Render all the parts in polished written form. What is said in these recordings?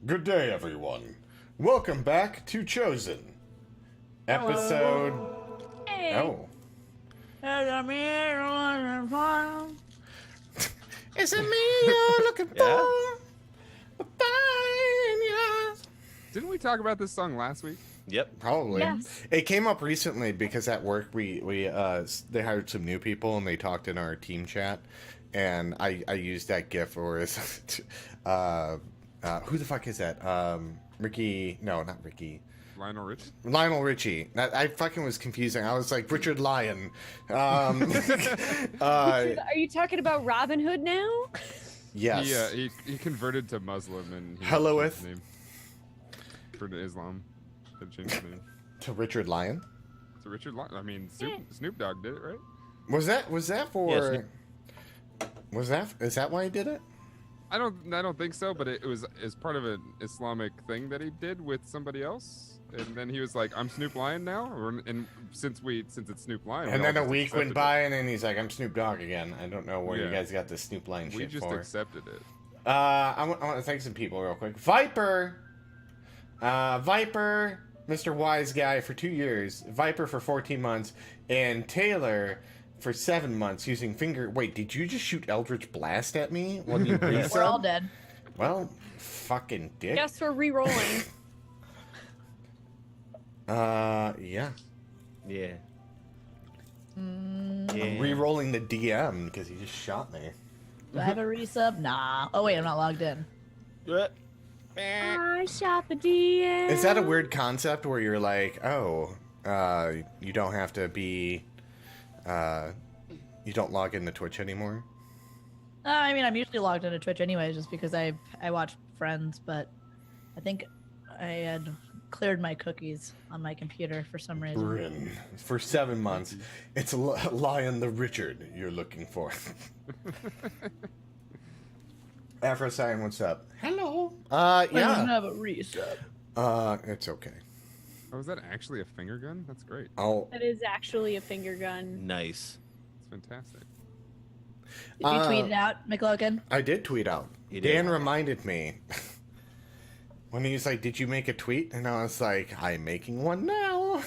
Good day, everyone. Welcome back to Chosen. Episode... Hey. Oh. Is it me you're looking for? Didn't we talk about this song last week? Yep. Probably. Yes. It came up recently because at work they hired some new people and they talked in our team chat, and I used that GIF or who the fuck is that? Ricky? No, not Ricky. Lionel Richie? Lionel Richie. I fucking was confusing. I was like Richard Lyon. Are you talking about Robin Hood now? Yes. He converted to Muslim and he Helloeth. changed his name for Islam. He changed his name To Richard Lyon. to Richard Lyon. I mean, Snoop Dogg did it, right? Was that for? Yes. Is that why he did it? I don't think so, but it was as part of an Islamic thing that he did with somebody else, and then he was like, "I'm Snoop Lion now," and since it's Snoop Lion, And we all then a just week went accepted by, and then he's like, "I'm Snoop Dogg again." I don't know where you Yeah. guys got this Snoop Lion it. We shit just for. accepted it. I want to thank some people real quick. Viper, Mr. Wise Guy for 2 years, Viper for 14 months, and Taylor for 7 months using finger. Wait, did you just shoot Eldritch Blast at me? When you We're all dead. Well, fucking dick. Guess we're re-rolling. Yeah. Yeah. I'm re-rolling the DM because he just shot me. Do I have a resub? Nah. Oh wait, I'm not logged in. I shot the DM. Is that a weird concept where you're like, oh, you don't have to be, you don't log into Twitch anymore? I mean, I'm usually logged into Twitch anyways, just because I watch Friends, but I think I had cleared my cookies on my computer for some reason. Bryn, for 7 months. It's Lion the Richard you're looking for. Afro Cyan, what's up? Hello. I don't Yeah. have a resub. It's okay. Oh, is that actually a finger gun? That's great. Oh, That is actually a finger gun. Nice. It's fantastic. Did you tweet it out, McLogan? I did tweet out. You did? Dan reminded me. When he's like, did you make a tweet? And I was like, I'm making one now.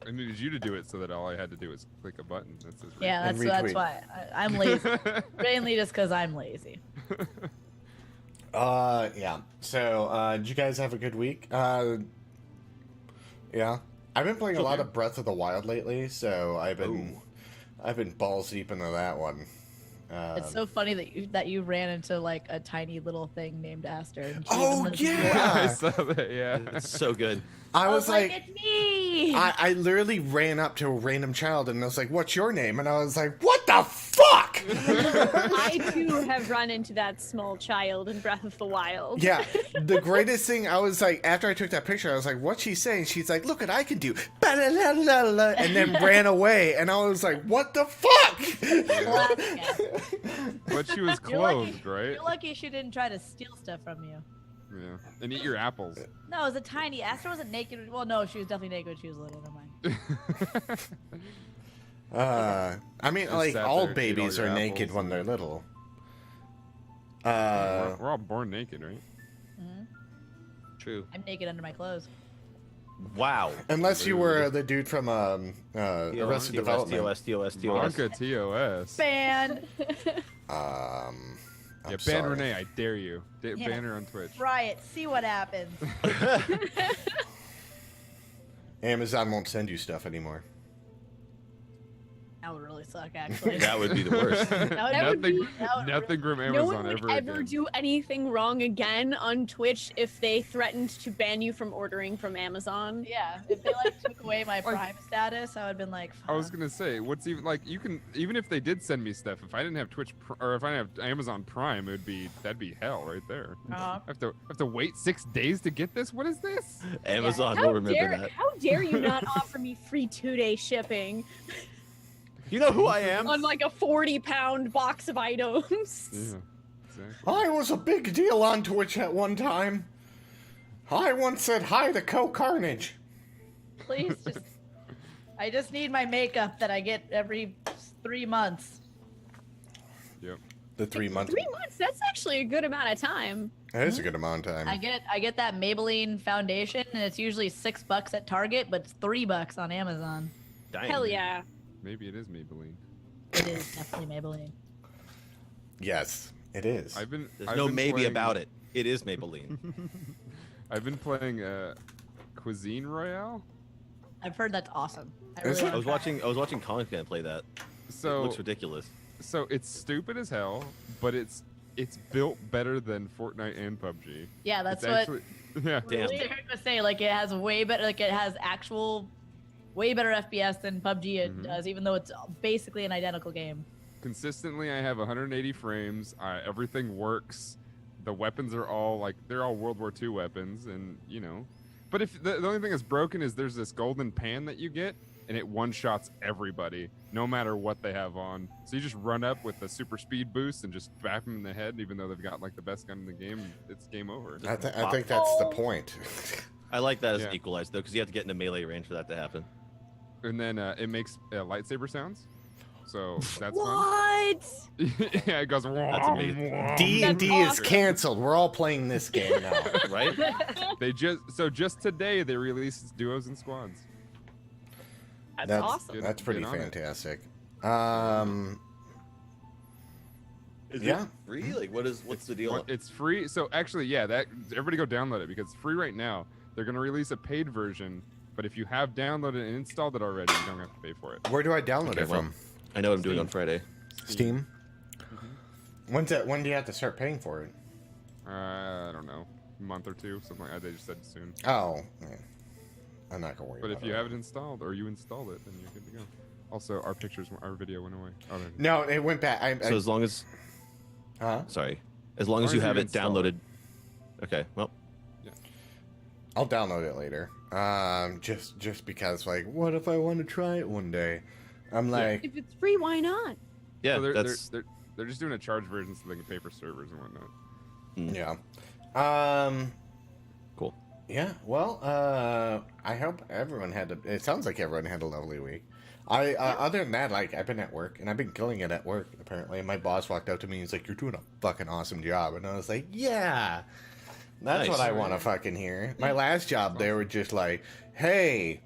I needed you to do it so that all I had to do was click a button. That's his Yeah, And that's retweet. why I'm lazy. Mainly just because I'm lazy. Yeah. So, did you guys have a good week? Yeah. I've been playing a lot of Breath of the Wild lately, so I've been balls deep into that one. It's so funny that you ran into like a tiny little thing named Aster. And she Oh, even lives yeah! in your- I saw that. Yeah. It's so good. I was like, it's me. I literally ran up to a random child and I was like, "What's your name?" And I was like, "What the fuck?" I too have run into that small child in Breath of the Wild. Yeah, the greatest thing, I was like, after I took that picture, I was like, "What's she saying?" She's like, "Look what I can do," ba-la-la-la-la, and then ran away, and I was like, "What the fuck?" But she was You're lucky- clothed, right? You're lucky she didn't try to steal stuff from you. Yeah. And eat your apples. No, it was a tiny. Aster wasn't naked. Well, no, she was definitely naked when she was little. Never mind. I mean, Just like, sat all there and ate all babies your are naked apples when and- they're little. We're all born naked, right? True. I'm naked under my clothes. Wow. Unless you were the dude from Arrested Development. TOS. Blanca TOS. Ban. I'm Yeah, ban sorry. Renee, I dare you. Yeah. Ban her on Twitch. Try it. See what happens. Amazon won't send you stuff anymore. That would really suck, actually. That would be the worst. That would be- Nothing from No Amazon one would ever ever again. do anything wrong again on Twitch if they threatened to ban you from ordering from Amazon. Yeah, if they like took away my Prime status, I would have been like, I was fuck. gonna say, what's even like? You can even if they did send me stuff, if I didn't have or if I didn't have Amazon Prime, that'd be hell right there. Uh-huh. I have to wait 6 days to get this. What is this? Amazon will remember that. How dare you not offer me free 2-day shipping You know who I am? on like a 40-pound box of items? Yeah, exactly. I was a big deal on Twitch at one time. I once said hi to Co Carnage. Please just. I just need my makeup that I get every 3 months. Yep. The 3 months. 3 months? That's actually a good amount of time. That is a good amount of time. I get that Maybelline foundation, and it's usually $6 at Target, but it's $3 on Amazon. Dang. Hell yeah. Maybe it is Maybelline. It is definitely Maybelline. Yes, it is. There's There's no maybe about it. It is Maybelline. I've been playing Cuisine Royale. I've heard that's awesome. Is it? I was watching Concan play that. It So looks ridiculous. so it's stupid as hell, but it's built better than Fortnite and PUBG. Yeah, that's It's what actually, yeah. Damn. Derek was saying. Like, it has way better. Like, it has actual, way better FPS than PUBG it does, even though it's basically an identical game. Consistently, I have 180 frames. Everything works. The weapons are all like they're all World War II weapons, and you know. But if the only thing that's broken is there's this golden pan that you get, and it one-shots everybody, no matter what they have on. So you just run up with a super speed boost and just bap them in the head, even though they've got like the best gun in the game. It's game over. I think that's the point. I like that as Yeah. an equalizer though, because you have to get into melee range for that to happen. And then it makes lightsaber sounds. So that's fun. What? Yeah, it goes. That's amazing. D&D That's is awesome. canceled. We're all playing this game now. Right? Just today they released duos and squads. That's awesome. That's pretty Get on it. fantastic. Is Yeah. it free? Like, what's the deal? It's free. So actually, yeah, that everybody go download it because it's free right now. They're gonna release a paid version, but if you have downloaded and installed it already, you don't have to pay for it. Where do I download Okay, it well, from? I know what I'm doing on Friday. Steam? When do you have to start paying for it? I don't know, a month or two, something like that. They just said soon. Oh, I'm not gonna worry But about if you it. have it installed or you installed it, then you're good to go. Also, our video went away. Oh, there it is. No, it went back. So as long as Huh? as long as you have it install downloaded. Okay, well, I'll download it later. Just because, like, what if I want to try it one day? I'm like, If it's free, why not? yeah, So that's they're just doing a charge version so they can pay for servers and whatnot. yeah. cool. Yeah, well, I hope everyone it sounds like everyone had a lovely week. Other than that, like, I've been at work, and I've been killing it at work, apparently. And my boss walked out to me and he's like, "You're doing a fucking awesome job." And I was like, "Yeah, that's Nice. what I want to fucking hear." My last job, they were just like, "Hey,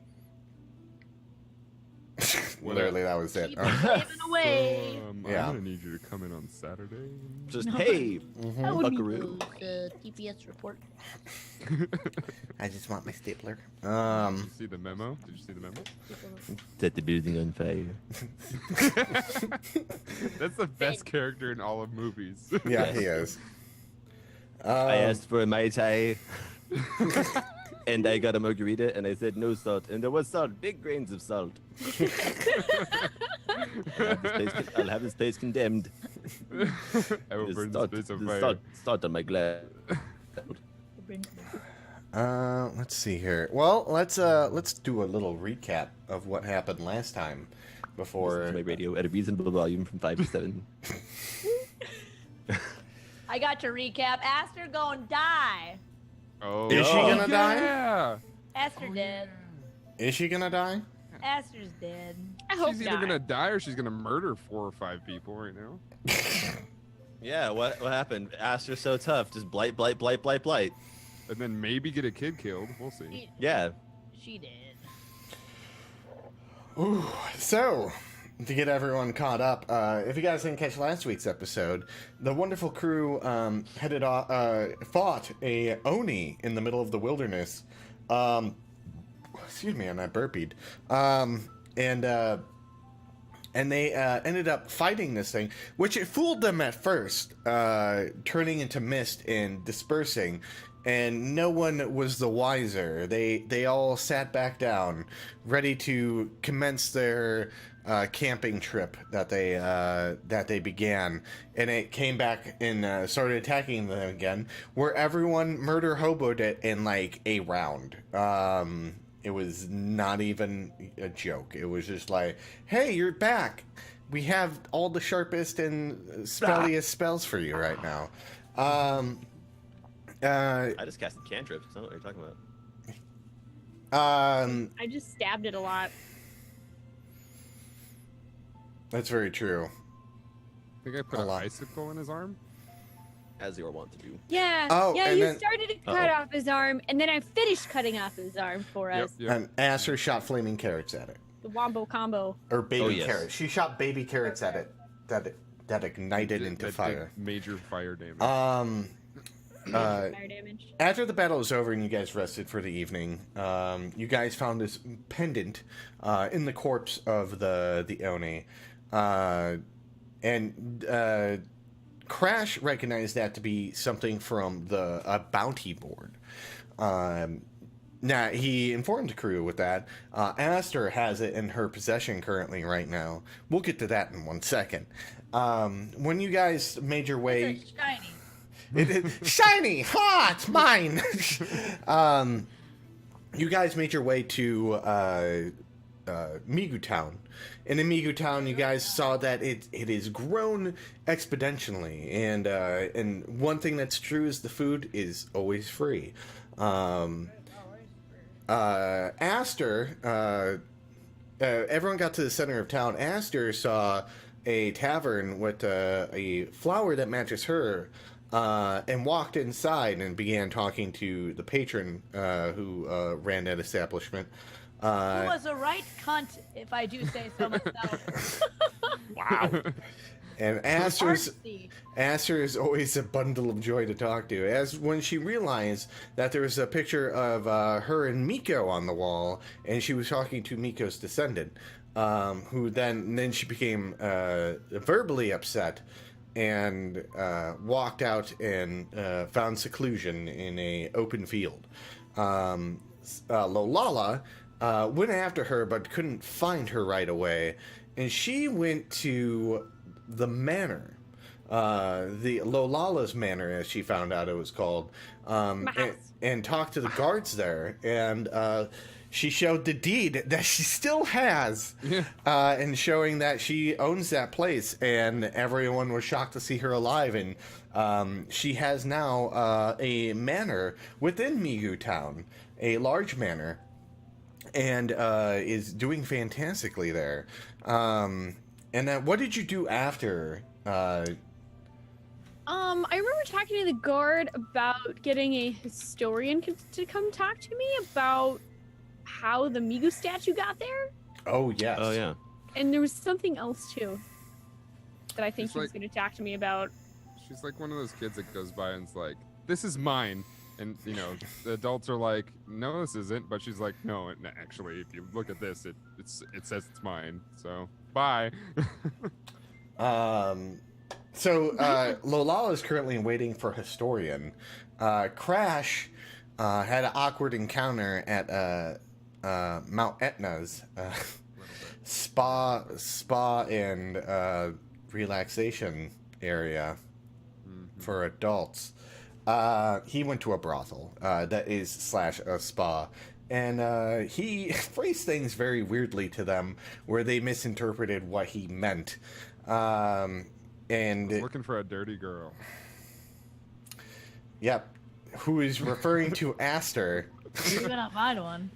What Literally, that was it. Keep slaving away. Yeah. I'm gonna need you to come in on Saturday. Just hey, How would buckaroo. those TPS report? I just want my stapler. Did you see the memo? Did you see the memo? Set the building on fire. That's the best character in all of movies. Yeah, he is. I asked for a Mai Tai. And I got a margarita, and I said no salt, and there was salt, big grains of salt. I'll have this place condemned. I will burn this place on There's fire. salt on my glass. Let's see here. Well, let's do a little recap of what happened last time before Listen to my radio at a reasonable volume from 5 to 7. I got to recap. Aster gonna die. Oh, Is she gonna die? Yeah. Aster dead. Is she gonna die? Aster's dead. I hope She's either not. gonna die or she's gonna murder 4 or 5 people right now. Yeah, what happened? Aster's so tough. Just blight. And then maybe get a kid killed. We'll see. Yeah. She did. Ooh, so to get everyone caught up, if you guys didn't catch last week's episode, the wonderful crew headed off, fought a Oni in the middle of the wilderness. Excuse me, and I burpied. And they ended up fighting this thing, which it fooled them at first, turning into mist and dispersing, and no one was the wiser. They all sat back down, ready to commence their camping trip that they began, and it came back and started attacking them again, where everyone murder hoboed it in like a round. It was not even a joke. It was just like, hey, you're back. We have all the sharpest and spelliest spells for you right now. I just casted cantrips. That's not what you're talking about. I just stabbed it a lot. That's very true. I think I put A an lot. icicle in his arm. As you are wont to do. Yeah. Oh, yeah, and you then- started to cut off his arm, and then I finished cutting off his arm for us. Yep. And Aster shot flaming carrots at it. The wombo combo. Or baby Oh, yes. carrots. She shot baby carrots at it that ignited into That did fire. major fire damage. Fire damage. After the battle was over and you guys rested for the evening, you guys found this pendant in the corpse of the Oni. And Crash recognized that to be something from the bounty board. Now, he informed the crew with that. Aster has it in her possession currently right now. We'll get to that in 1 second. When you guys made your way... It's shiny. Shiny! Ha! It's mine! You guys made your way to Migu Town. And in Migu Town, you guys saw that it has grown exponentially. And one thing that's true is the food is always free. Aster, everyone got to the center of town. Aster saw a tavern with a flower that matches her. And walked inside and began talking to the patron who ran that establishment. Who was a right cunt, if I do say so myself. Wow. And Aster Artsy. is always a bundle of joy to talk to. As when she realized that there was a picture of her and Miko on the wall, and she was talking to Miko's descendant, who then she became verbally upset. And walked out and found seclusion in a open field. Lulala went after her but couldn't find her right away, and she went to the manor, the Lolala's manor, as she found out it was called, and talked to the guards there, and she showed the deed that she still has, and showing that she owns that place, and everyone was shocked to see her alive, and she has now a manor within Migu Town, a large manor, and is doing fantastically there. And then what did you do after? I remember talking to the guard about getting a historian to come talk to me about how the Migu statue got there. Oh, yes. Oh yeah. And there was something else too that I think She's he was like- going to talk to me about. She's like one of those kids that goes by and is like, "This is mine," and the adults are like, "No, this isn't." But she's like, "No, actually, if you look at this, it says it's mine. So bye." So Lulala is currently waiting for Historian. Crash had an awkward encounter at Mount Etna's spa and relaxation area for adults. He went to a brothel that is / a spa. And he phrased things very weirdly to them, where they misinterpreted what he meant. And Looking for a dirty girl. yep, who is referring to Aster. You cannot find one.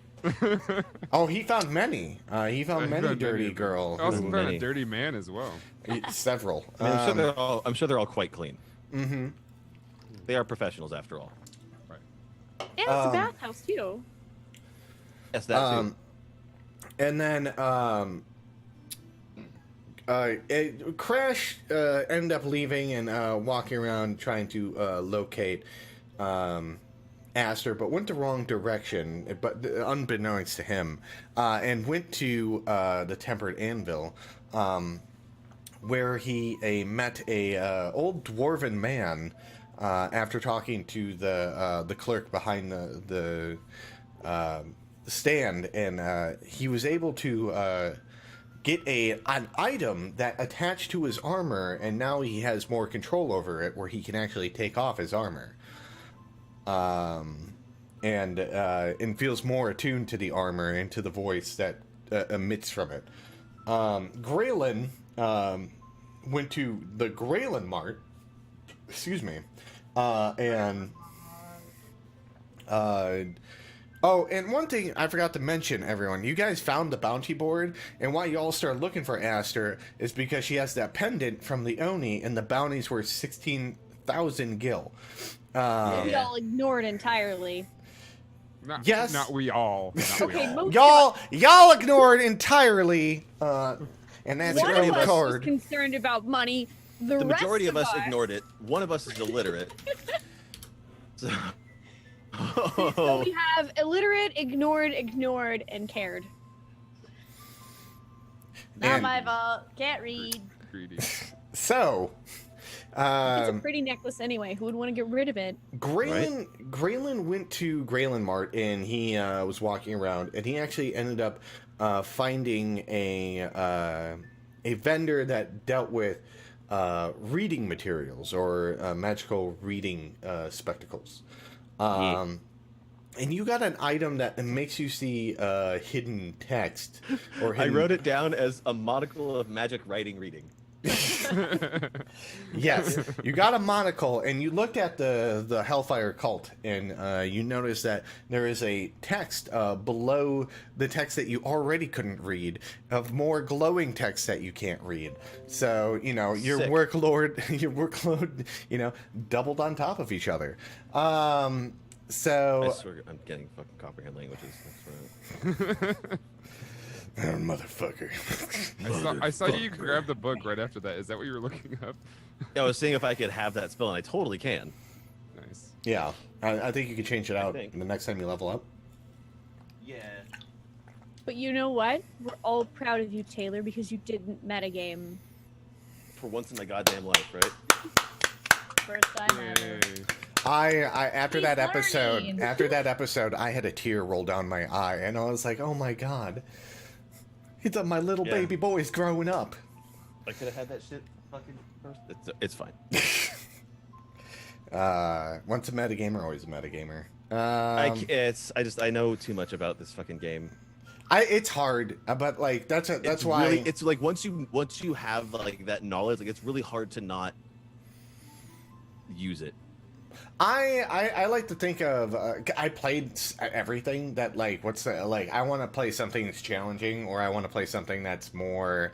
Oh, he found many. He found many dirty of them. girls. I also Ooh, found many. a dirty man as well. Several. I mean, I'm sure they're all quite clean. Mm-hmm. They are professionals after all. And it's a bathhouse too. Yes, that too. And then Crash ended up leaving and walking around trying to locate Aster, but went the wrong direction, but unbeknownst to him, and went to the Tempered Anvil, where he met a old dwarven man. After talking to the clerk behind the stand, and he was able to get an item that attached to his armor, and now he has more control over it, where he can actually take off his armor, and feels more attuned to the armor and to the voice that emits from it. Graylin went to the Graylin Mart. Excuse me. And one thing I forgot to mention, everyone, you guys found the bounty board, and why you all started looking for Aster is because she has that pendant from the Oni, and the bounties were 16,000 gil. We all ignored entirely. Yes. Not we all. Not we Okay, all. most Y'all ignored entirely, and that's one your of us was card. concerned about money. The The rest majority of us us ignored it. One of us is illiterate. So, So we have illiterate, ignored, and cared. Not And my fault. Can't read. Greedy. so, It's a pretty necklace anyway. Who would want to get rid of it? Graylin went to Graylin Mart, and he was walking around, and he actually ended up finding a vendor that dealt with reading materials or magical reading spectacles. And you got an item that makes you see hidden text. Or I hidden... wrote it down as a monocle of magic writing reading. Yes, you got a monocle, and you looked at the Hellfire cult, and you noticed that there is a text below the text that you already couldn't read, of more glowing text that you can't read. So your Sick. workload, doubled on top of each other. I So, swear I'm getting fucking comprehend languages. That's right. motherfucker. I saw you grab the book right after that. Is that what you were looking up? Yeah, I was seeing if I could have that spell, and I totally can. Nice. Yeah, I think you can change it out think. the next time you level up. Yeah. But you know what? We're all proud of you, Taylor, because you didn't metagame. For once in my goddamn life, right? First time ever. Yay. I after He's that episode, learning. I had a tear roll down my eye, and I was like, "Oh my god, it's my little Yeah. baby boy's growing up." I could have had that shit fucking first. It's fine. Once a metagamer, always a metagamer. I know too much about this fucking game. It's hard, but like that's why really, it's like once you have like that knowledge, like it's really hard to not use it. I like to think of I played everything that like I want to play something that's challenging, or I want to play something that's more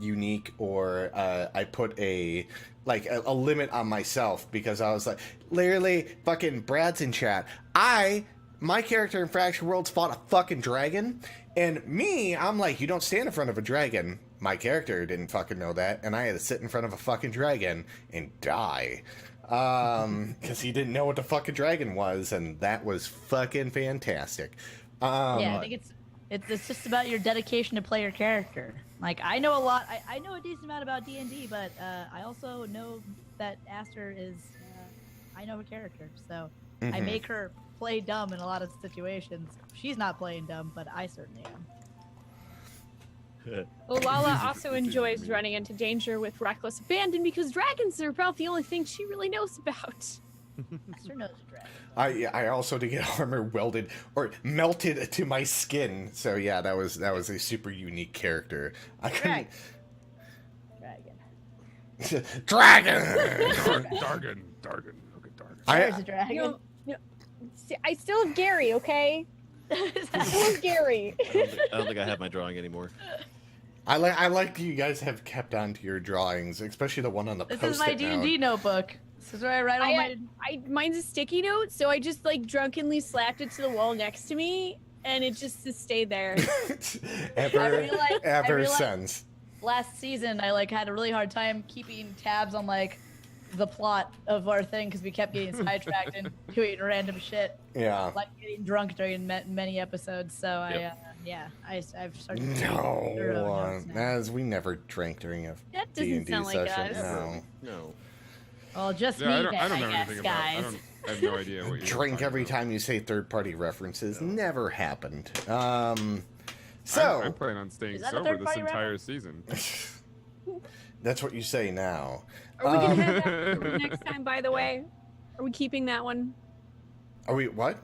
unique, or I put a limit on myself, because I was like, literally fucking Brad's in chat. I my character in Fractured Worlds fought a fucking dragon, and me, I'm like, you don't stand in front of a dragon. My character didn't fucking know that, and I had to sit in front of a fucking dragon and die. Because he didn't know what the fucking dragon was, and that was fucking fantastic. Yeah, I think it's just about your dedication to play your character. Like, I know a lot. I know a decent amount about D&D, but I also know that Aster is. I know her character, so I make her play dumb in a lot of situations. She's not playing dumb, but I certainly am. Lulala also enjoys running into danger with reckless abandon because dragons are about the only thing she really knows about. Aster knows a dragon. I also did get armor welded or melted to my skin. So yeah, that was a super unique character. I couldn't. Dragon. Dragon. Dargan. Okay, Dargan. There's a dragon. No, see, I still have Gary, okay? I still have Gary. I don't think I have my drawing anymore. I like you guys have kept on to your drawings, especially the one on the This post-it is my D&D notebook. This is where I write all my. Mine's a sticky note, so I just like drunkenly slapped it to the wall next to me, and it just stayed there. ever since. Last season, I like had a really hard time keeping tabs on like the plot of our thing because we kept getting sidetracked and doing random shit. Yeah. Like getting drunk during many episodes. So I've started. No, as we never drank during a That doesn't D&D sound like session. us. No. Well, just Yeah, me, I don't know guess, anything guys. about. I have no idea what you Drink every time you say third-party references. Never happened. So I'm planning on staying Is that a sober this third-party entire season. that's what you say now. Are we gonna have that for next time? By the way, are we keeping that one? Are we what?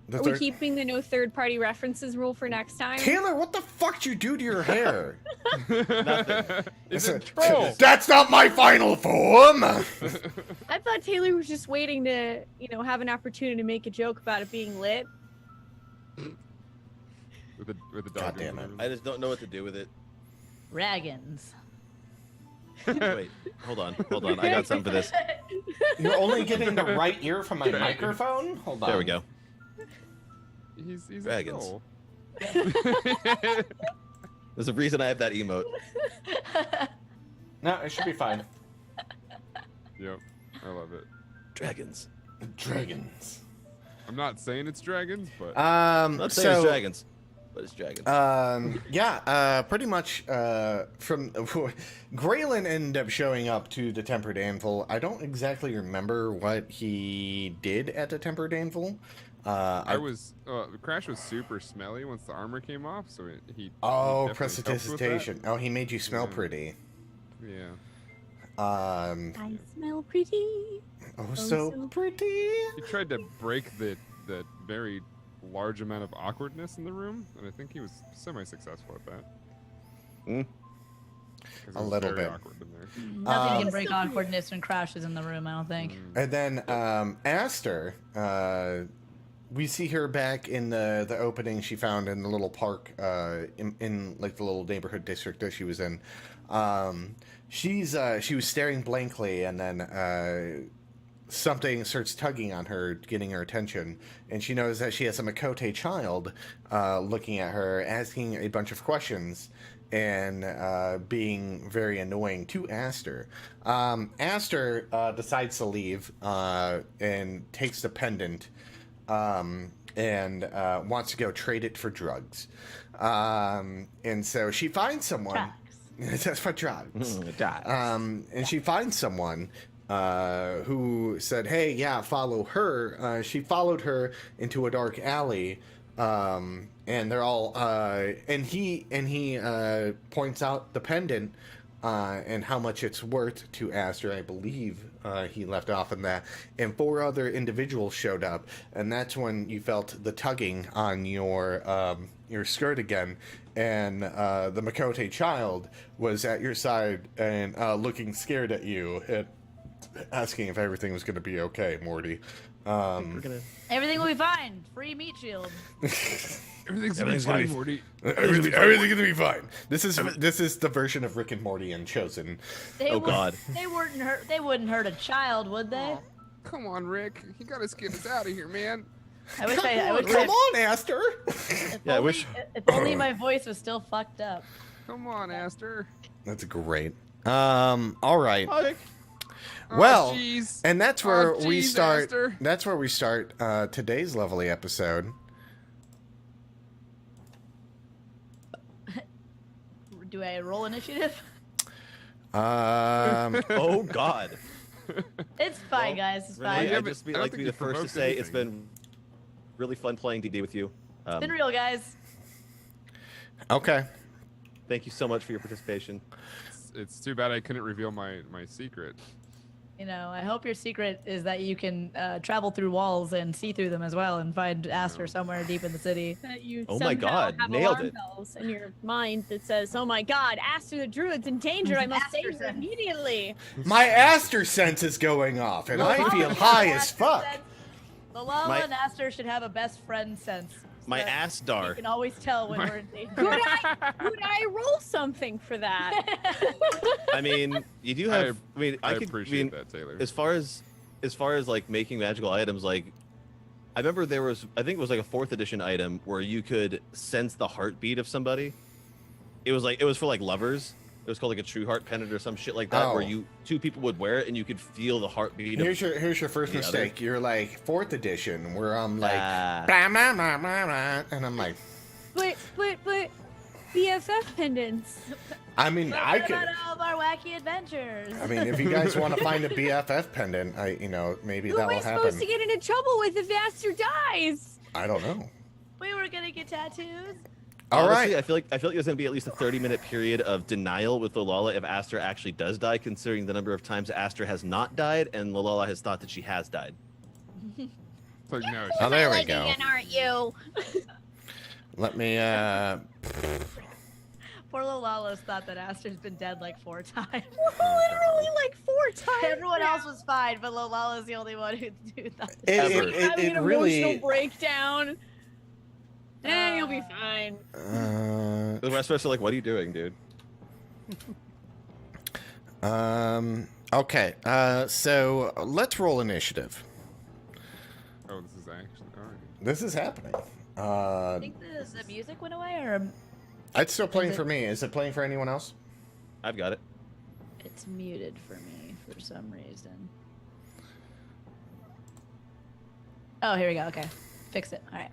The Are we keeping the no third-party references rule for next time? Taylor, what the fuck did you do to your hair? Nothing. It's a troll. That's not my final form. I thought Taylor was just waiting to, have an opportunity to make a joke about it being lit. With the dog. God damn it. I just don't know what to do with it. Dragons. Wait, hold on. I got something for this. You're only getting the right ear from my microphone? Hold on. There we go. He's Dragons. a troll. There's a reason I have that emote. No, it should be fine. Yep, I love it. Dragons. Dragons. I'm not saying it's dragons, but I'm not saying it's dragons, but it's dragons. Pretty much from Graylin ended up showing up to the Tempered Anvil. I don't exactly remember what he did at the Tempered Anvil. Crash was super smelly once the armor came off, so he definitely helped with prestidigitation. that. Oh, he made you smell Yeah. pretty. Yeah. I smell pretty. Oh, so pretty. He tried to break the very large amount of awkwardness in the room, and I think he was semi-successful at that. Hmm? 'Cause it A was little very bit. awkward in there. Nothing can break awkwardness when Crash is in the room, I don't think. And then Aster, we see her back in the opening she found in the little park in like the little neighborhood district that she was in. She was staring blankly, and then something starts tugging on her, getting her attention, and she knows that she has a Makote child looking at her, asking a bunch of questions, and being very annoying to Aster. Aster decides to leave and takes the pendant and wants to go trade it for drugs. And so she finds someone. That's for drugs. And she finds someone who said, "Hey, yeah, follow her." She followed her into a dark alley, and they're all. And he points out the pendant and how much it's worth to Aster. I believe he left off in that. And 4 other individuals showed up, and that's when you felt the tugging on your skirt again. And the Makote child was at your side and looking scared at you and asking if everything was going to be okay, Morty. Everything will be fine. Free meat shield. Everything's gonna be fine, Morty. Everything's going to be fine. This is the version of Rick and Morty and Chosen. God. They wouldn't hurt a child, would they? Come on, Rick. You gotta get us out of here, man. I wish I Come wish on, Aster. If Yeah, I only, wish- if only my voice was still fucked up. Come on, Aster. That's great. All right. Hi. Well, oh, jeez. and that's where we jeez, start. Aster. That's where we start today's lovely episode. Do I roll initiative? Oh God. It's fine, Well, guys. It's Renee, fine. Yeah, I'd but just I don't like to think be the you first to provoked say it's anything. been really fun playing D&D with you. It's been real, guys. Okay. Thank you so much for your participation. It's too bad I couldn't reveal my secret. You know, I hope your secret is that you can travel through walls and see through them as well and find Aster somewhere deep in the city. That you Oh my somehow God, have nailed alarm it. bells in your mind that says, "Oh my God, Aster the Druid's in danger! I must Aster save her sense. immediately." My Aster sense is going off, and I feel Lulala high and as Aster fuck. sense- Lulala My- and Aster should have a best friend sense. My So that Astar. You can always tell when My- we're in danger. Could I roll something for that? I mean, you do have. I mean, I could. appreciate I mean, that, Taylor. as far as like making magical items, like I remember there was, I think it was like a 4th edition item where you could sense the heartbeat of somebody. It was for like lovers. It was called like a true heart pendant or some shit like that, where Oh. two people would wear it and you could feel the heartbeat. Here's your first the other. mistake. You're like 4th edition, where I'm like, Ah. blah, blah, blah, blah, blah, and I'm like, but BFF pendants. I mean, But I what could. about all of our wacky adventures? I mean, if you guys want to find a BFF pendant, maybe Who am I that'll supposed happen. to get into trouble with if Aster dies? I don't know. we were gonna get tattoos. All Honestly, right. I feel like there's gonna be at least a 30-minute period of denial with Lulala if Aster actually does die, considering the number of times Aster has not died and Lulala has thought that she has died. It's like, no, Oh, there we Like go. again, aren't you? Let me. Poor Lulala's thought that Aster's been dead like 4 times. Literally like 4 times. Everyone now. else was fine, but Lulala's the only one who thought. Ever. Having an It really. emotional breakdown. You'll be fine. The rest of us are like, "What are you doing, dude?" Okay. So let's roll initiative. Oh, this is actually all right. This is happening. I think the music went away, or It's still playing Is it- for me. Is it playing for anyone else? I've got it. it's muted for me for some reason. Oh, here we go. Okay, fix it. All right.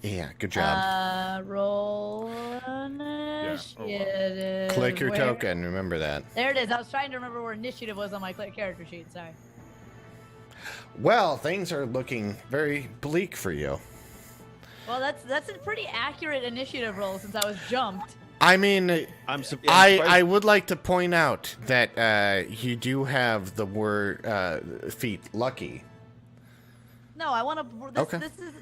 Yeah. Good job. Roll Oh, initiative. Click your Where- token. Remember that. There it is. I was trying to remember where initiative was on my character sheet. Sorry. Well, things are looking very bleak for you. Well, that's a pretty accurate initiative roll since I was jumped. I mean, I'm surprised. I would like to point out that you do have the word feat lucky. No, I want to. Okay.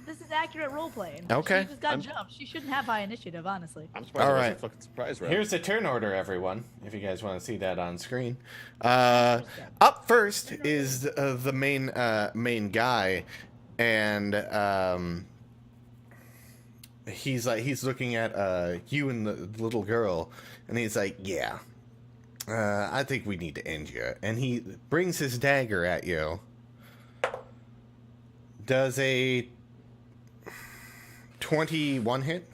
This is accurate role playing. Okay. She just got I'm- jumped. She shouldn't have high initiative, honestly. I'm surprised. All I wasn't right. fucking surprised, right? Here's the turn order, everyone. If you guys want to see that on screen, up first is the main guy, and he's looking at you and the little girl, and he's like, "Yeah, I think we need to end you." And he brings his dagger at you. Does a 21 hit?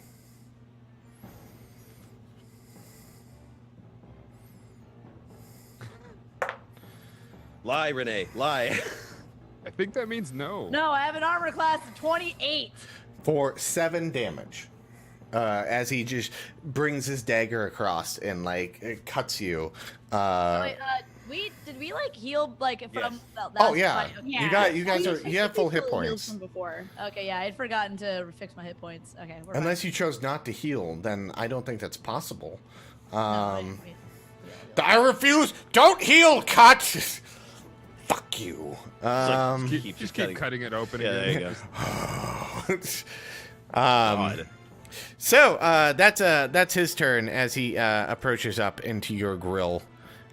Lie, Renee. Lie. I think that means no. No, I have an armor class of 28. For 7 damage, as he just brings his dagger across and like it cuts you. Wait, did we like heal like from? Yes. That Oh was yeah, fine. you guys are you have full hit Healed points. from before. Okay, yeah, I'd forgotten to fix my hit points. Okay, we're Unless you chose not to heal, then I don't think that's possible. fine. I refuse. Don't heal, cut. Fuck you. Just keep cutting it open. Yeah, there again. you go. God. So that's his turn as he approaches up into your grill.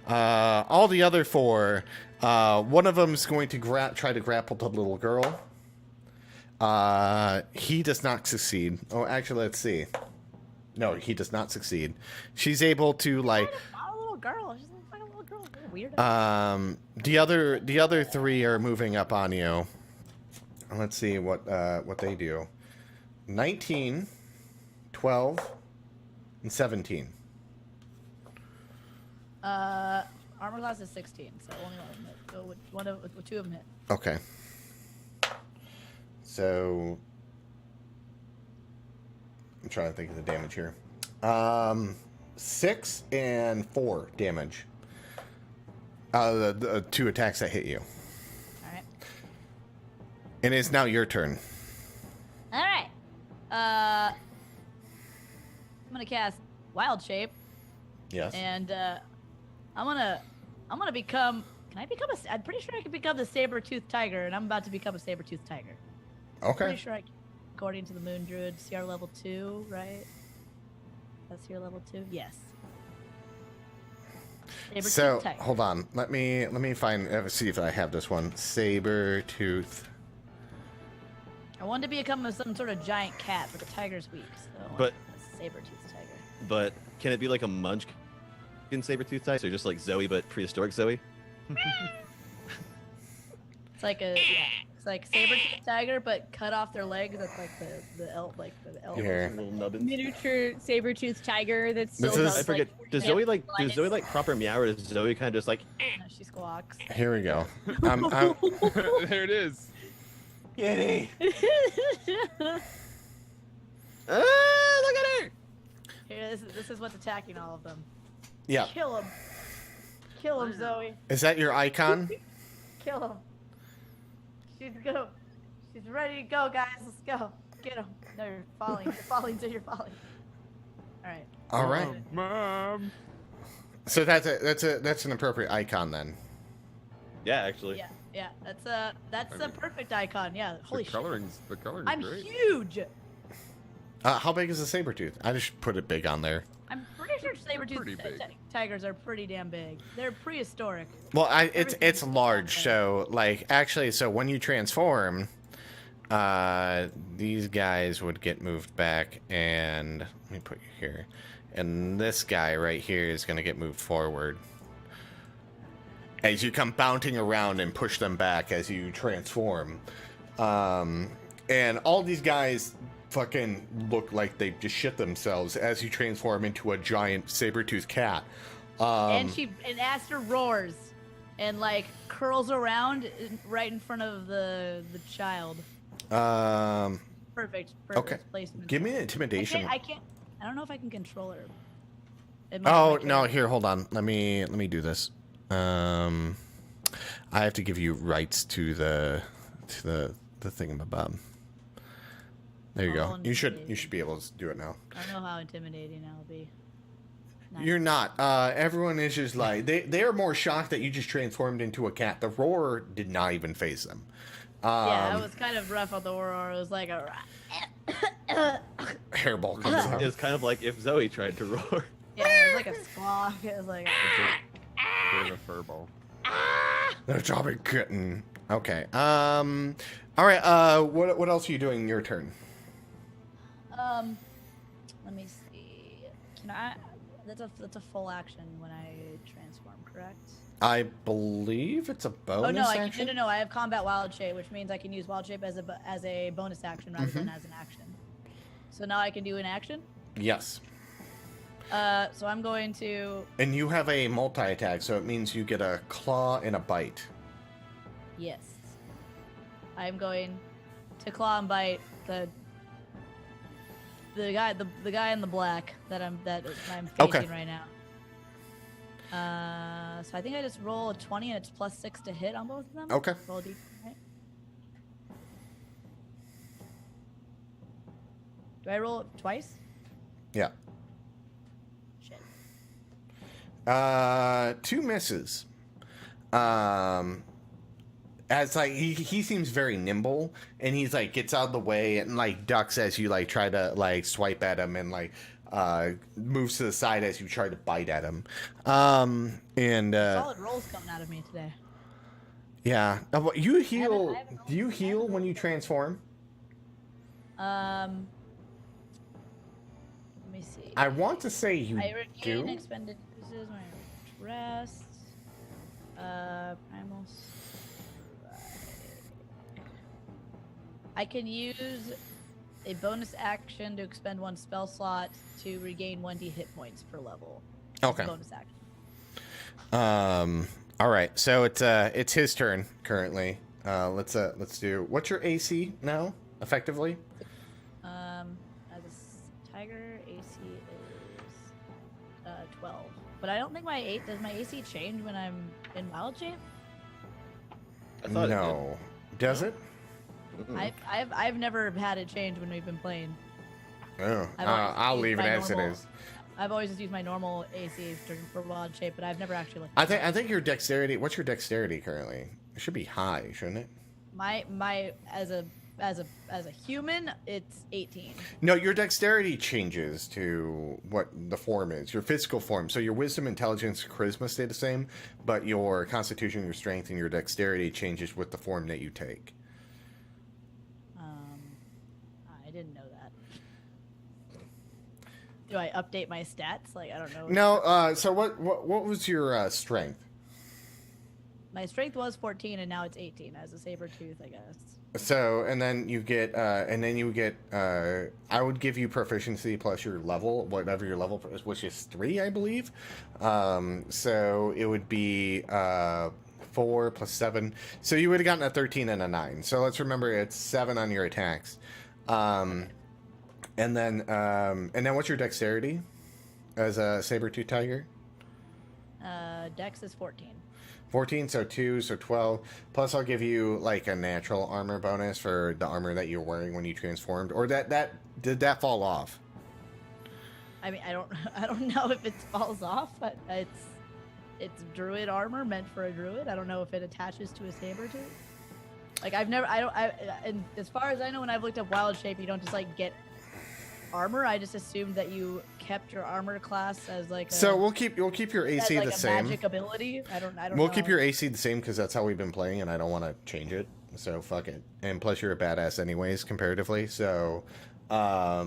All the other 4, one of them's going to try to grapple the little girl. He does not succeed. Oh, actually, let's see. No, he does not succeed. She's able to like. I'm a little girl. She's a fucking little girl. Weird. The other 3 are moving up on you. Let's see what they do. 19, 12, and 17. Armor class is 16, so only one of them hit. So two of them hit. Okay. So I'm trying to think of the damage here. 6 and 4 damage. The 2 attacks that hit you. All right. And it's now your turn. All right. I'm gonna cast Wild Shape, Yes. and I'm gonna become. Can I become a? I'm pretty sure I can become the saber-toothed tiger, and I'm about to become a saber-toothed tiger. Okay. Pretty sure I can, according to the Moon Druid, CR level 2, right? That's CR level 2. Yes. Saber-toothed So tiger. hold on. Let me find. See if I have this one. Saber tooth. I wanted to become some sort of giant cat, but the tiger's weak, so I want But- a saber-toothed tiger. But can it be like a munchkin saber-tooth tiger? So just like Zoe, but prehistoric Zoe? It's like it's like saber-toothed tiger, but cut off their legs. That's like the elk, Here. Little nubbins. Miniature saber-toothed tiger that's This still is- I has, forget. like, Does Zoe like proper meow, or does Zoe kind of just like? No, she squawks. Here we go. There it is. Kitty. Look at her! Here, this is what's attacking all of them. Yeah. Kill him, Zoe. Is that your icon? Kill him. She's ready to go, guys. Let's go. Get him. No, you're falling. You're falling. You're falling. All right. All right. Mom. So that's an appropriate icon then. Yeah, actually. Yeah. That's a perfect icon. Yeah. Holy The shit. coloring's I'm great. huge. How big is the saber tooth? I just put it big on there. I'm pretty sure pretty saber-toothed big. tigers are pretty damn big. They're prehistoric. Well, it's Everything's large. big. So like actually, so when you transform, these guys would get moved back, and let me put you here, and this guy right here is gonna get moved forward. As you come bouncing around and push them back as you transform, and all these guys fucking look like they just shit themselves as you transform into a giant saber-toothed cat. And Aster roars and like curls around right in front of the child. Perfect Okay. placement. Give me an intimidation. I don't know if I can control her. Oh no! Here, hold on. Let me do this. I have to give you rights to the thingamabob. There you go. Oh, You should be able to do it now. I don't know how intimidating I'll be. Nice. You're not. Everyone is just like they are more shocked that you just transformed into a cat. The roar did not even phase them. Yeah, it was kind of rough on the roar. It was like a. Hairball comes out. It's kind of like if Zoe tried to roar. Yeah, it was like a squawk. It was like. Bit of a furball. They're dropping kitten. Okay. All right. What else are you doing in your turn? Let me see. Can I? That's a full action when I transform, correct? I believe it's a bonus Oh no, action. no. I have combat wild shape, which means I can use wild shape as a bonus action rather than as an action. So now I can do an action. Yes. So I'm going to. And you have a multi-attack, so it means you get a claw and a bite. Yes. I'm going to claw and bite the guy in the black that I'm facing Okay. right now. So I think I just roll a 20 and it's +6 to hit on both of them. Okay. Roll a d, right? Do I roll it twice? Yeah. Shit. 2 misses. As like he seems very nimble, and he's like gets out of the way and like ducks as you like try to like swipe at him, and like moves to the side as you try to bite at him. And Solid rolls coming out of me today. yeah, you heal. I haven't Do you heal when you transform? Let me see. I want to say you I regain do. expended uses when I rest. Primal strike. I can use a bonus action to expend 1 spell slot to regain 1d hit points per level. Okay. Bonus action. All right. So it's his turn currently. Let's do. What's your AC now? Effectively. As a tiger, AC is 12. But I don't think does my AC change when I'm in wild shape? I thought No. Does it? it did. Mm-mm. I've never had it change when we've been playing. Oh. I've always I'll used leave it my as it normal- is. I've always just used my normal AC for wild shape, but I've never actually looked. I think your dexterity. What's your dexterity currently? It should be high, shouldn't it? My as a human, it's 18. No, your dexterity changes to what the form is, your physical form. So your wisdom, intelligence, charisma stay the same, but your constitution, your strength, and your dexterity changes with the form that you take. I didn't know that. Do I update my stats? Like I don't know. No. So what was your strength? My strength was 14, and now it's 18 as a saber tooth, I guess. So and then you get I would give you proficiency plus your level, whatever your level is, which is 3, I believe. So it would be 4 plus 7. So you would have gotten a 13 and a 9. So let's remember it's 7 on your attacks. And then what's your dexterity as a saber-tooth tiger? Dex is 14. 14, so 2, so 12. Plus, I'll give you like a natural armor bonus for the armor that you're wearing when you transformed. Or did that fall off? I mean, I don't know if it falls off, but it's druid armor meant for a druid. I don't know if it attaches to a saber tooth. Like and as far as I know, when I've looked up wild shape, you don't just like get armor. I just assumed that you kept your armor class as like. So we'll keep your AC like the a same. Magic ability. I don't. We'll know. keep your AC the same because that's how we've been playing, and I don't want to change it. So fuck it. And plus, you're a badass anyways, comparatively. So, all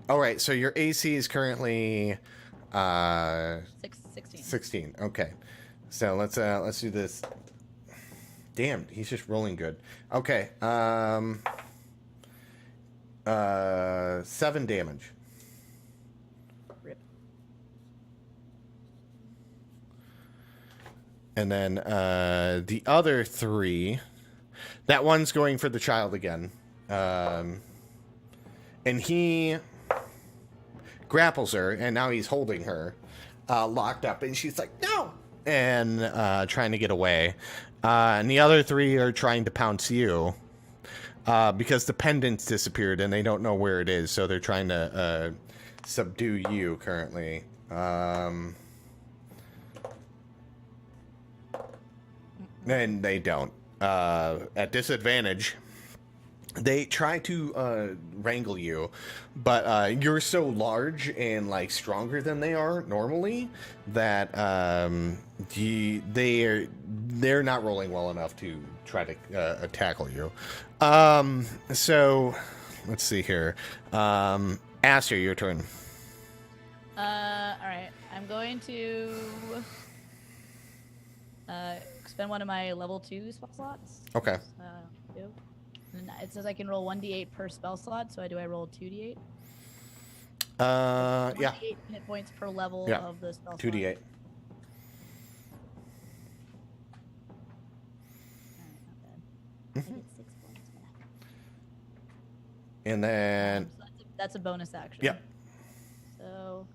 right. So your AC is currently 16. 16. Okay. So let's do this. Damn, he's just rolling good. Okay. 7 damage. Rip. And then the other 3, that one's going for the child again. And he grapples her, and now he's holding her locked up, and she's like, no! And trying to get away. And the other 3 are trying to pounce you because the pendant's disappeared, and they don't know where it is, so they're trying to subdue you currently. And they don't. At disadvantage, they try to wrangle you, but you're so large and like stronger than they are normally that they're not rolling well enough to try to tackle you. So let's see here. Aster, your turn. All right. I'm going to spend one of my level 2 spell slots. Okay. Two. And it says I can roll 1d8 per spell slot, so I roll 2d8? Yeah. 1d8 hit points per level Yeah. of the spell 2d8. slot. Alright, not bad. I get 6 points back. And then So that's a bonus action. Yeah. So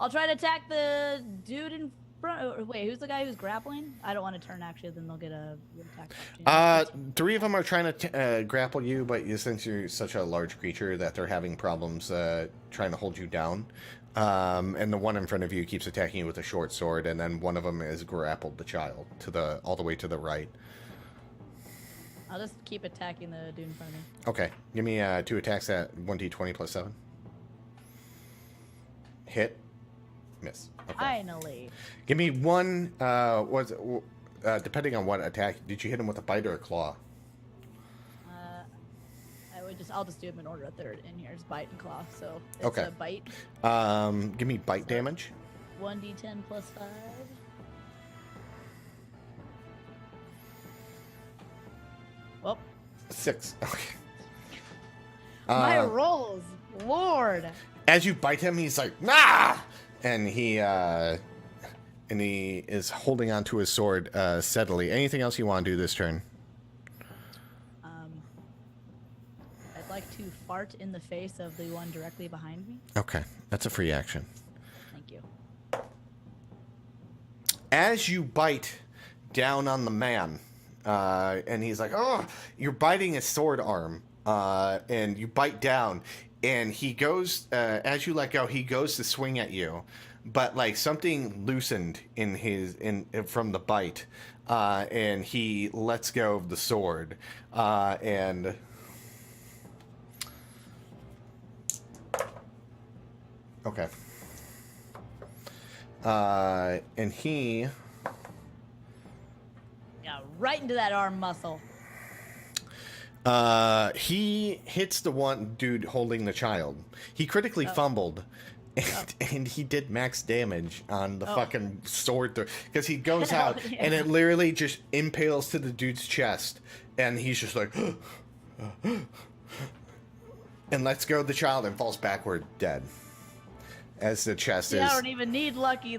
I'll try to attack the dude in front. Or wait, who's the guy who's grappling? I don't want to turn actually, then they'll get a attack. opportunity. 3 of them are trying to grapple you, but since you're such a large creature that they're having problems trying to hold you down. And the one in front of you keeps attacking you with a short sword, and then one of them has grappled the child all the way to the right. I'll just keep attacking the dude in front of me. Okay, give me 2 attacks at 1d20 plus 7. Hit, miss. Okay. Finally. Give me one. Depending on what attack, did you hit him with a bite or a claw? I'll just do them in order of third. In here is bite and claw. So it's Okay. a bite. Give me bite damage. 1d10 plus 5. Well, 6. Okay. My Uh, rolls, Lord. as you bite him, he's like, nah! And he is holding onto his sword steadily. Anything else you want to do this turn? I'd like to fart in the face of the one directly behind me. Okay, that's a free action. Thank you. As you bite down on the man, and he's like, oh, you're biting his sword arm, and you bite down, and he goes, as you let go, he goes to swing at you, but like something loosened from the bite, and he lets go of the sword, and okay. And he Yeah, right into that arm muscle. he hits the one dude holding the child. He critically fumbled, and he did max damage on the fucking sword because he goes out yeah. and it literally just impales to the dude's chest, and he's just like and lets go of the child and falls backward dead as the chest See, is. I don't even need lucky.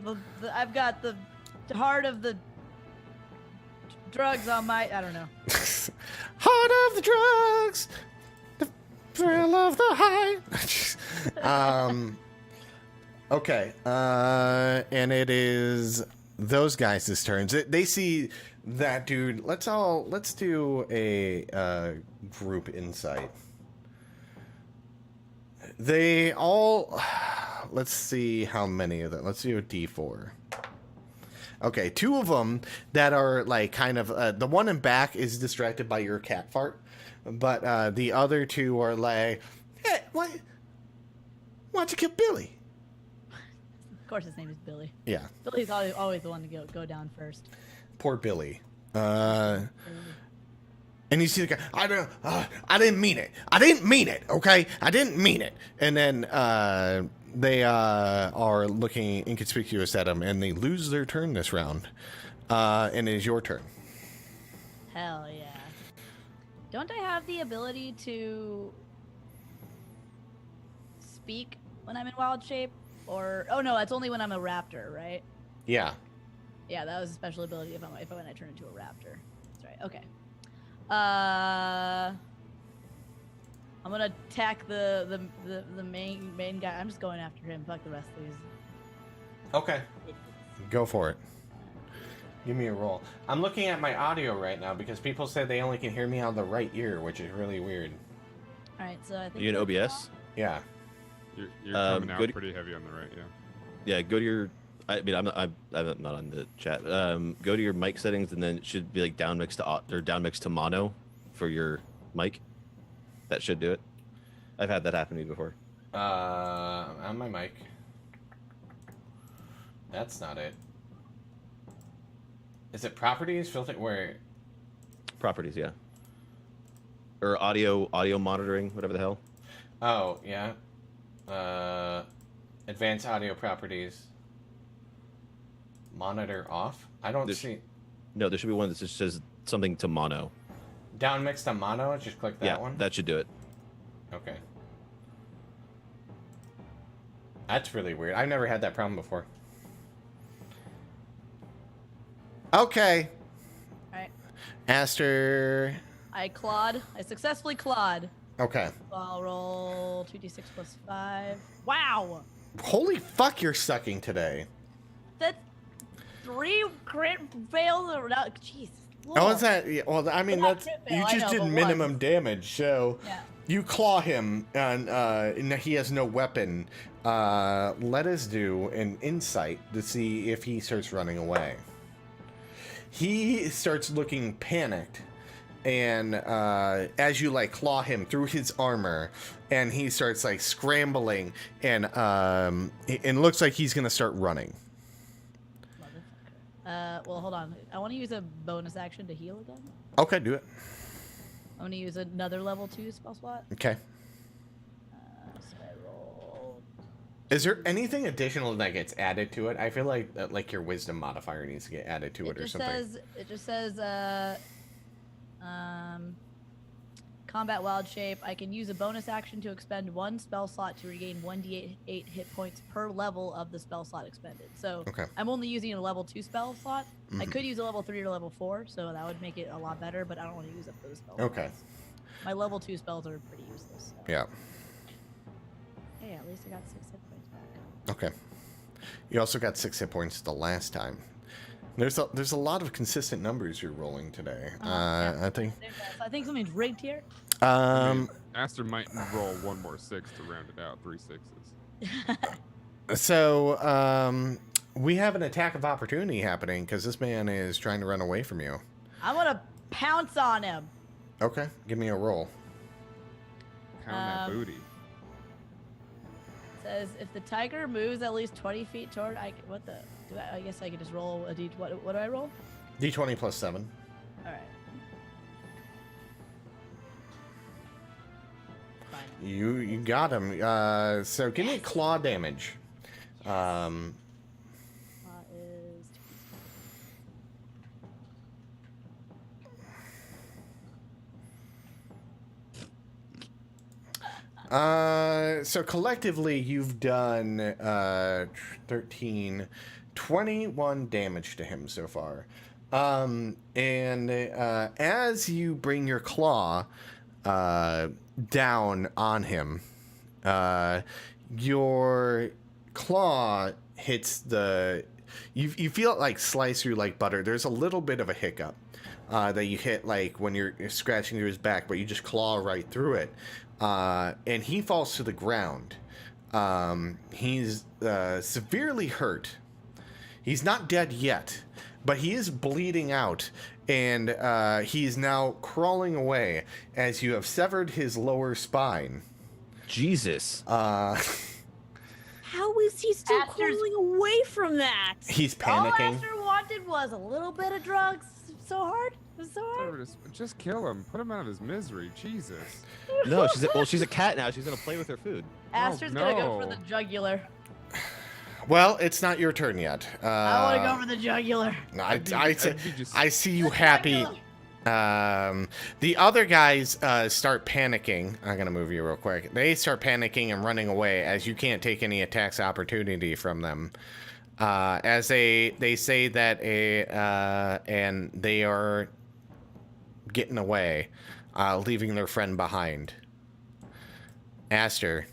I've got the heart of the drugs on my. I don't know. Heart of the drugs, the thrill of the high. Okay, and it is those guys' turns. They see that dude. Let's do a group insight. They all. Let's see how many of them. Let's do a D4. Okay, 2 of them that are like kind of the one in back is distracted by your cat fart, but the other 2 are like, hey, why'd you kill Billy? Of course, his name is Billy. Yeah, Billy's always the one to go down first. poor Billy. And you see the guy, I didn't mean it. I didn't mean it, okay? I didn't mean it. And then they are looking inconspicuous at him, and they lose their turn this round. And it is your turn. Hell yeah! Don't I have the ability to speak when I'm in wild shape? Or oh no, that's only when I'm a raptor, right? Yeah. Yeah, that was a special ability if when I turn into a raptor. That's right. Okay. I'm gonna attack the main guy. I'm just going after him. Fuck the rest of these. Okay. Go for it. Give me a roll. I'm looking at my audio right now because people say they only can hear me out of the right ear, which is really weird. All right, so I think You in OBS? Yeah. You're coming out good- pretty heavy on the right, yeah. Yeah, go to your. I mean, I'm not on the chat. Go to your mic settings, and then it should be like down mix to mono for your mic. That should do it. I've had that happen to me before. On my mic. That's not it. Is it properties? Filter where? Properties, yeah. Or audio monitoring, whatever the hell. Oh yeah. Advanced audio properties. Monitor off. I don't see. No, there should be one that just says something to mono. Down mix to mono. Just click that Yeah, one. that should do it. Okay. That's really weird. I've never had that problem before. Okay. All right. Aster. I successfully clawed. Okay. So I'll roll 2d6 plus 5. Wow. Holy fuck, you're sucking today. That's 3 crit fails or not. Jeez. Oh, is that? Yeah, well, I mean, Well, that's not crit you fail, I just know, did but minimum once. damage, so Yeah. you claw him, and he has no weapon. Let us do an insight to see if he starts running away. He starts looking panicked, and as you like claw him through his armor, and he starts like scrambling, and it looks like he's gonna start running. Well, hold on. I want to use a bonus action to heal again. Okay, do it. I'm going to use another level 2 spell slot. Okay. So I roll. Is there anything additional that gets added to it? I feel like your wisdom modifier needs to get added to it or something. It just says combat wild shape. I can use a bonus action to expend 1 spell slot to regain 1d8 hit points per level of the spell slot expended. So Okay. I'm only using a level 2 spell slot. I Mhm. could use a level 3 or level 4, so that would make it a lot better, but I don't want to use up those spells. Okay. My level 2 spells are pretty useless. So. Yeah. Hey, at least I got 6 hit points back. Okay. You also got 6 hit points the last time. There's a lot of consistent numbers you're rolling today. Yeah. I think. So I think something's rigged here. Aster might roll one more 6 to round it out. 3 6s. So we have an attack of opportunity happening because this man is trying to run away from you. I'm gonna pounce on him. Okay, give me a roll. Pound that booty. Says if the tiger moves at least 20 feet toward, I guess I could just roll a d. What do I roll? D20 plus 7. All right. Fine. You got him. So give me claw damage. Is So collectively, you've done 13, 21 damage to him so far. And as you bring your claw down on him, your claw hits the... You feel it like slice through like butter. There's a little bit of a hiccup that you hit like when you're scratching through his back, but you just claw right through it. And he falls to the ground. He's severely hurt. He's not dead yet, but he is bleeding out, and he's now crawling away as you have severed his lower spine. Jesus. How is he still Aster's- crawling away from that? He's all panicking. Aster wanted was a little bit of drugs. So hard. It was so hard. Just kill him. Put him out of his misery. Jesus. No, she's a cat now. She's gonna play with her food. Aster's gonna go for no. the jugular. Well, it's not your turn yet. I want to go for the jugular. No, I'd be just- I see you happy. The other guys start panicking. I'm gonna move you real quick. They start panicking and running away as you can't take any attacks opportunity from them. As they say that and they are getting away, leaving their friend behind. Aster.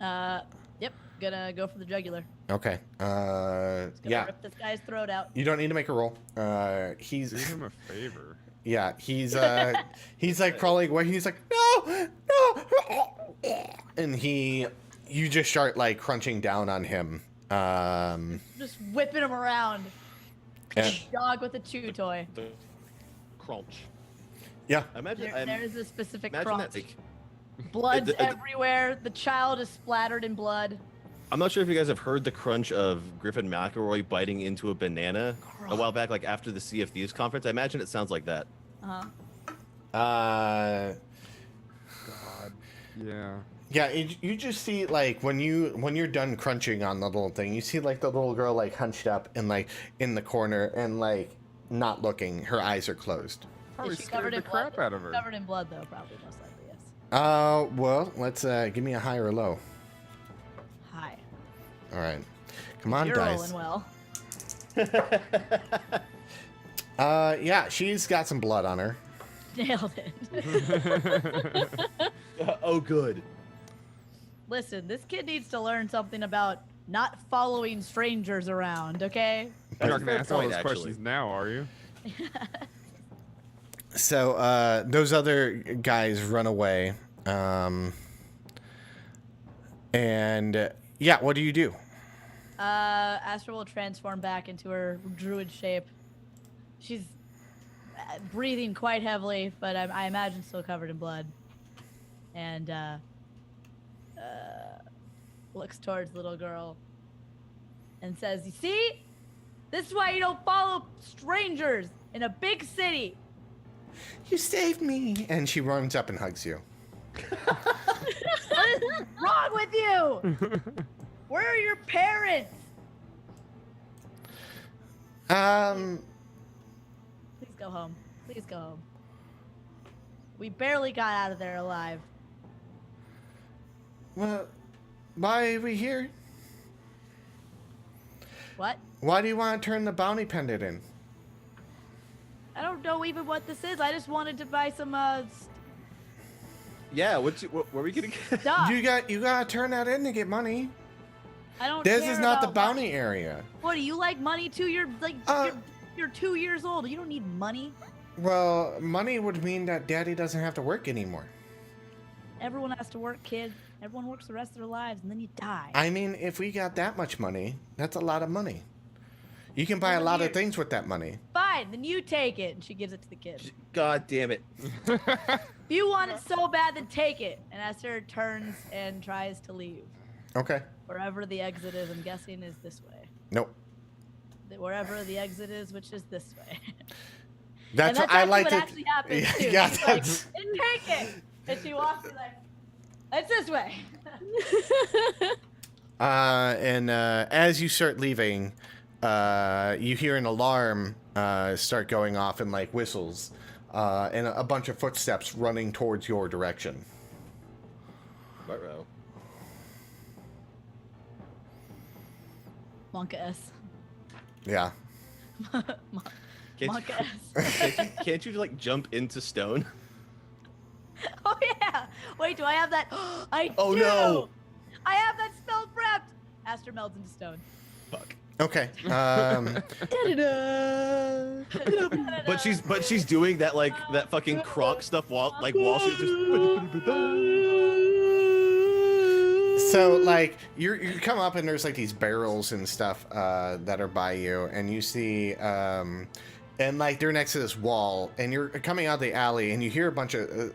Yep. Gonna go for the jugular. Okay. Gonna Yeah. rip this guy's throat out. You don't need to make a roll. Do He's him a favor. yeah. He's like crawling away. He's like no, and you just start like crunching down on him. Just whipping him around. And- Dog with a chew toy. The crunch. yeah. Imagine. There is a specific imagine crunch. that. Like, Blood's the- everywhere. The child is splattered in blood. I'm not sure if you guys have heard the crunch of Griffin McElroy biting into a banana a while back, like after the Sea of Thieves conference. I imagine it sounds like that. Uh-huh. Uh. God. Yeah. Yeah, you just see like when you're done crunching on the little thing, you see like the little girl like hunched up and like in the corner and like not looking. Her eyes are closed. Probably Is she scared covered the in blood? crap out of her. Covered in blood, though, probably, most likely, yes. Well, let's give me a high or low. Hi. All right, come on, You're dice. rolling well. Yeah, she's got some blood on her. Nailed it. Oh, good. Listen, this kid needs to learn something about not following strangers around, okay? You're That's not a gonna fair ask all point, those actually. questions now, are you? So those other guys run away. And yeah, what do you do? Astor will transform back into her druid shape. She's breathing quite heavily, but I imagine still covered in blood. And looks towards the little girl and says, "You see? This is why you don't follow strangers in a big city." You saved me, and she runs up and hugs you. What is wrong with you? Where are your parents? Um. Please go home. Please go home. We barely got out of there alive. Well, why are we here? What? Why do you want to turn the bounty pendant in? I don't know even what this is. I just wanted to buy some Yeah, what were we getting? stuff. You gotta turn that in to get money. I don't. This care is not the about bounty money. area. What do you like money too? You're like you're 2 years old. You don't need money. Well, money would mean that Daddy doesn't have to work anymore. Everyone has to work, kid. Everyone works the rest of their lives, and then you die. I mean, if we got that much money, that's a lot of money. You can buy a lot of things with that money. Fine, then you take it. And she gives it to the kid. God damn it. If you want it so bad, then take it. And Aster turns and tries to leave. Okay. Wherever the exit is, I'm guessing is this way. Nope. Wherever the exit is, which is this way. That's and what I like what to. actually happens too. Yeah, She's that's. like, and take it. And she walks through like, it's this way. And as you start leaving, you hear an alarm start going off and like whistles, and a bunch of footsteps running towards your direction. Ruh-roh. Monka S. Yeah. Monka S. Can't you like jump into stone? Oh yeah. Wait, do I have that? I Oh, do. no. I have that spell prepped. Aster melts into stone. Fuck. Okay. But she's doing that like that fucking croc stuff while she's just. So like you come up and there's like these barrels and stuff that are by you, and you see and like they're next to this wall, and you're coming out of the alley, and you hear a bunch of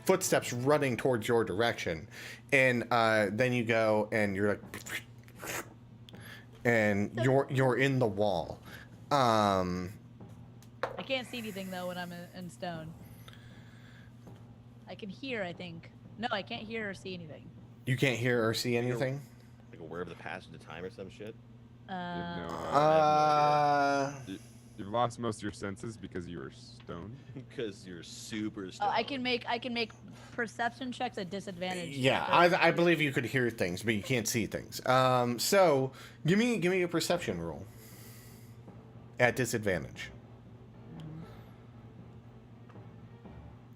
footsteps running towards your direction, and then you go and you're like, and you're in the wall. I can't see anything though when I'm in stone. I can hear, I think. No, I can't hear or see anything. You can't hear or see anything? Like aware of the passage of time or some shit. You've lost most of your senses because you were stoned. Because you're super Oh, stoned. I can make perception checks at disadvantage. Yeah, I believe you could hear things, but you can't see things. So give me a perception roll at disadvantage.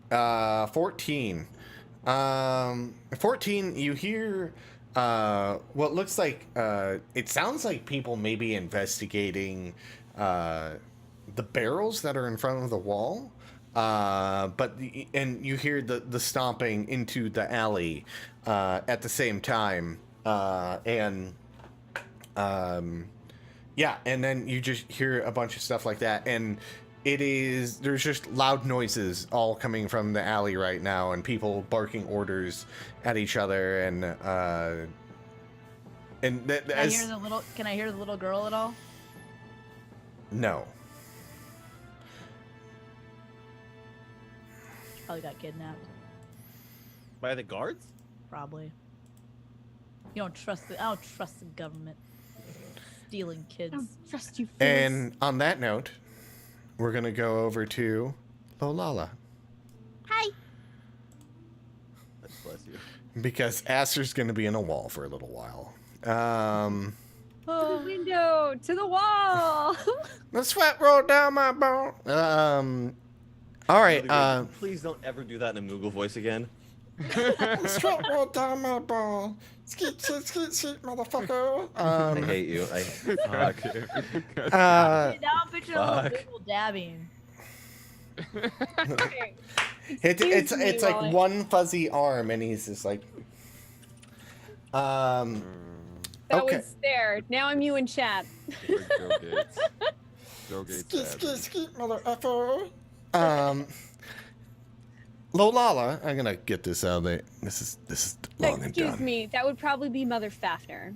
14. 14. You hear what looks like it sounds like people may be investigating the barrels that are in front of the wall. And you hear the stomping into the alley at the same time, yeah, and then you just hear a bunch of stuff like that, and there's just loud noises all coming from the alley right now, and people barking orders at each other, and Can I hear the little girl at all? No. She probably got kidnapped. By the guards? Probably. I don't trust the government. Stealing kids. I don't trust you. And on that note, we're gonna go over to Lulala. Hi. Bless you. Because Aster's gonna be in a wall for a little while. To the window, to the wall. The sweat rolled down my bone. All right. Please don't ever do that in a Moogle voice again. The sweat rolled down my bone. Skeet, skeet, skeet, skeet, motherfucker. I hate you. Fuck. Now I'm picturing a little Fuck. people dabbing. Okay. It's Excuse me like while I- one fuzzy arm, and he's just like. That Okay. was there. Now I'm you in chat. Bill Gates. Bill Gates. Skeet, had skeet, it. skeet, motherfucker. Lulala, I'm gonna get this out of there. This is long and Excuse done. me. That would probably be Mother Fafnir.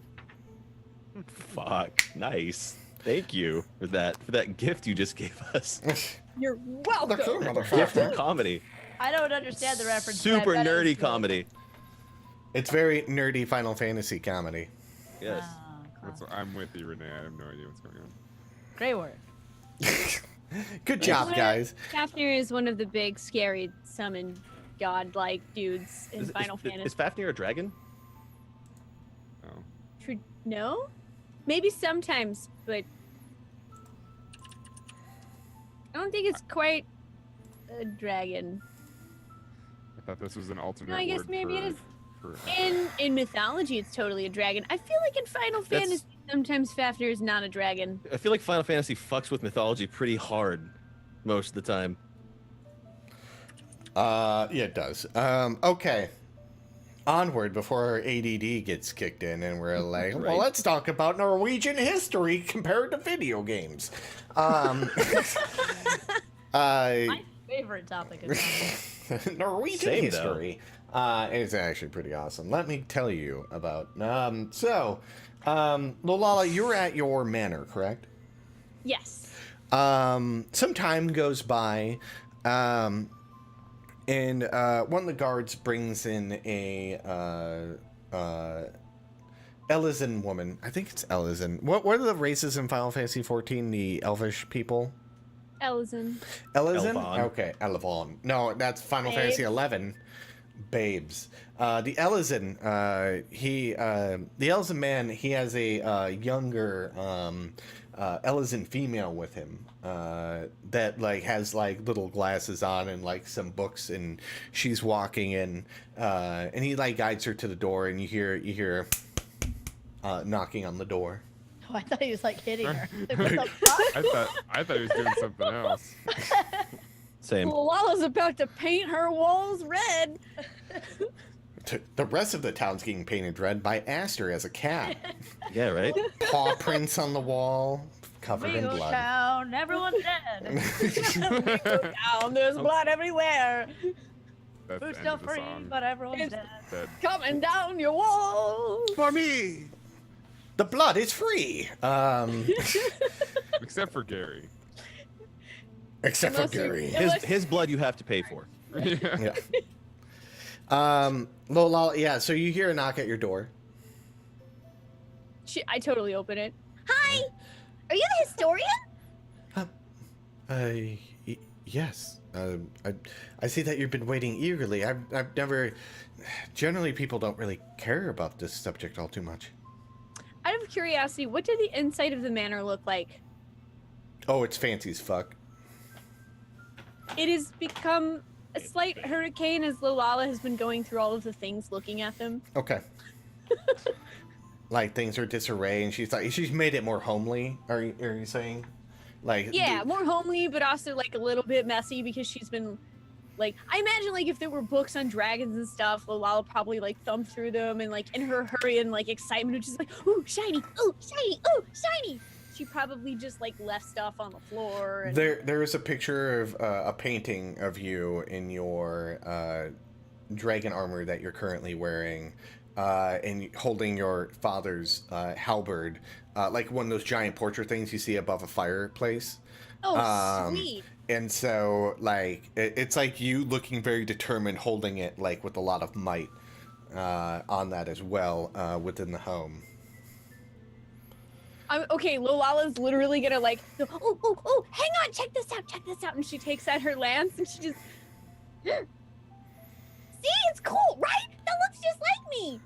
Fuck. Nice. Thank you for that gift you just gave us. You're welcome. Look here, Gift of motherfucker. comedy. I don't understand the reference. but I Super bet it was nerdy good. comedy. It's very nerdy Final Fantasy comedy. Yes. Ah, That's, classic. I'm with you, Renee. I have no idea what's going on. Great word. Good job, guys. Fafnir is one of the big, scary, summoned, godlike dudes in Final Is Fantasy. Fafnir a dragon? Oh. No? Maybe sometimes, but I don't think it's quite a dragon. I thought this was an alternate No, I guess word maybe it is. for In mythology, it's totally a dragon. I feel like in Final That's- Fantasy, sometimes Fafnir is not a dragon. I feel like Final Fantasy fucks with mythology pretty hard most of the time. Yeah, it does. Okay. Onward before our ADD gets kicked in and we're like, well, Right. let's talk about Norwegian history compared to video games. My favorite topic is Norwegian Same, history is actually pretty awesome. Let me tell you about. Lulala, you're at your manor, correct? Yes. Some time goes by, and one of the guards brings in a Elysian woman. I think it's Elysian. What are the races in Final Fantasy XIV? The Elvish people. Elysian. Elysian? Elvon. Okay, Elvon. No, that's Final Babes. Fantasy XI. Babes. The Elysian, the Elysian man, he has a younger Elysian female with him that like has like little glasses on and like some books, and she's walking in, and he like guides her to the door, and you hear knocking on the door. Oh, I thought he was like hitting her. Like, what the fuck? I thought he was doing something else. Same. Lala's about to paint her walls red. The rest of the town's getting painted red by Aster as a cat. Yeah, right? Paw prints on the wall, covered in Wiggle blood. town, everyone's dead. Down, there's blood everywhere. That's the Food's end still of the free, song. but everyone's It's- dead. That- Coming down your walls. For me, the blood is free. except for Gary. Except for Unless you- Gary. His blood you have to pay for. Yeah. Yeah. Lola, yeah, so you hear a knock at your door. I totally open it. Hi. Are you the historian? Yes. I see that you've been waiting eagerly. I've never. Generally, people don't really care about this subject all too much. Out of curiosity, what did the inside of the manor look like? Oh, it's fancy as fuck. It has become a slight hurricane as Lulala has been going through all of the things looking at them. Okay. Like things are disarray, and she's made it more homely. Are you saying? Like Yeah, more homely, but also like a little bit messy because she's been like, I imagine like if there were books on dragons and stuff, Lulala probably like thumbed through them and like in her hurry and like excitement, which is like, ooh, shiny, ooh, shiny, ooh, shiny. She probably just like left stuff on the floor. And... There is a picture of a painting of you in your dragon armor that you're currently wearing, and holding your father's halberd, like one of those giant portrait things you see above a fireplace. Oh, sweet. And so, like, it's like you looking very determined, holding it like with a lot of might on that as well within the home. Okay, Lulala's literally gonna like, oh, hang on, check this out. And she takes out her lance and she just, see, it's cool, right? That looks just like me.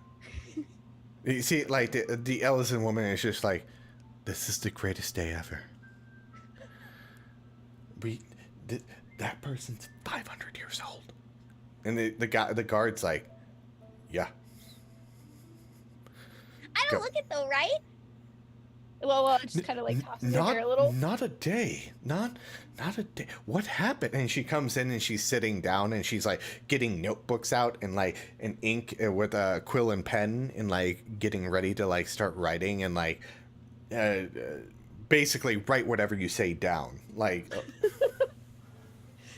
You see, like, the Ellison woman is just like, this is the greatest day ever. That person's 500 years old. And the guard's like, yeah. I Go. don't look it though, right? Lulala just kind of like tosses her hair a little. Not a day. Not a day. What happened? And she comes in and she's sitting down and she's like getting notebooks out and like an ink with a quill and pen and like getting ready to like start writing and like basically write whatever you say down. Like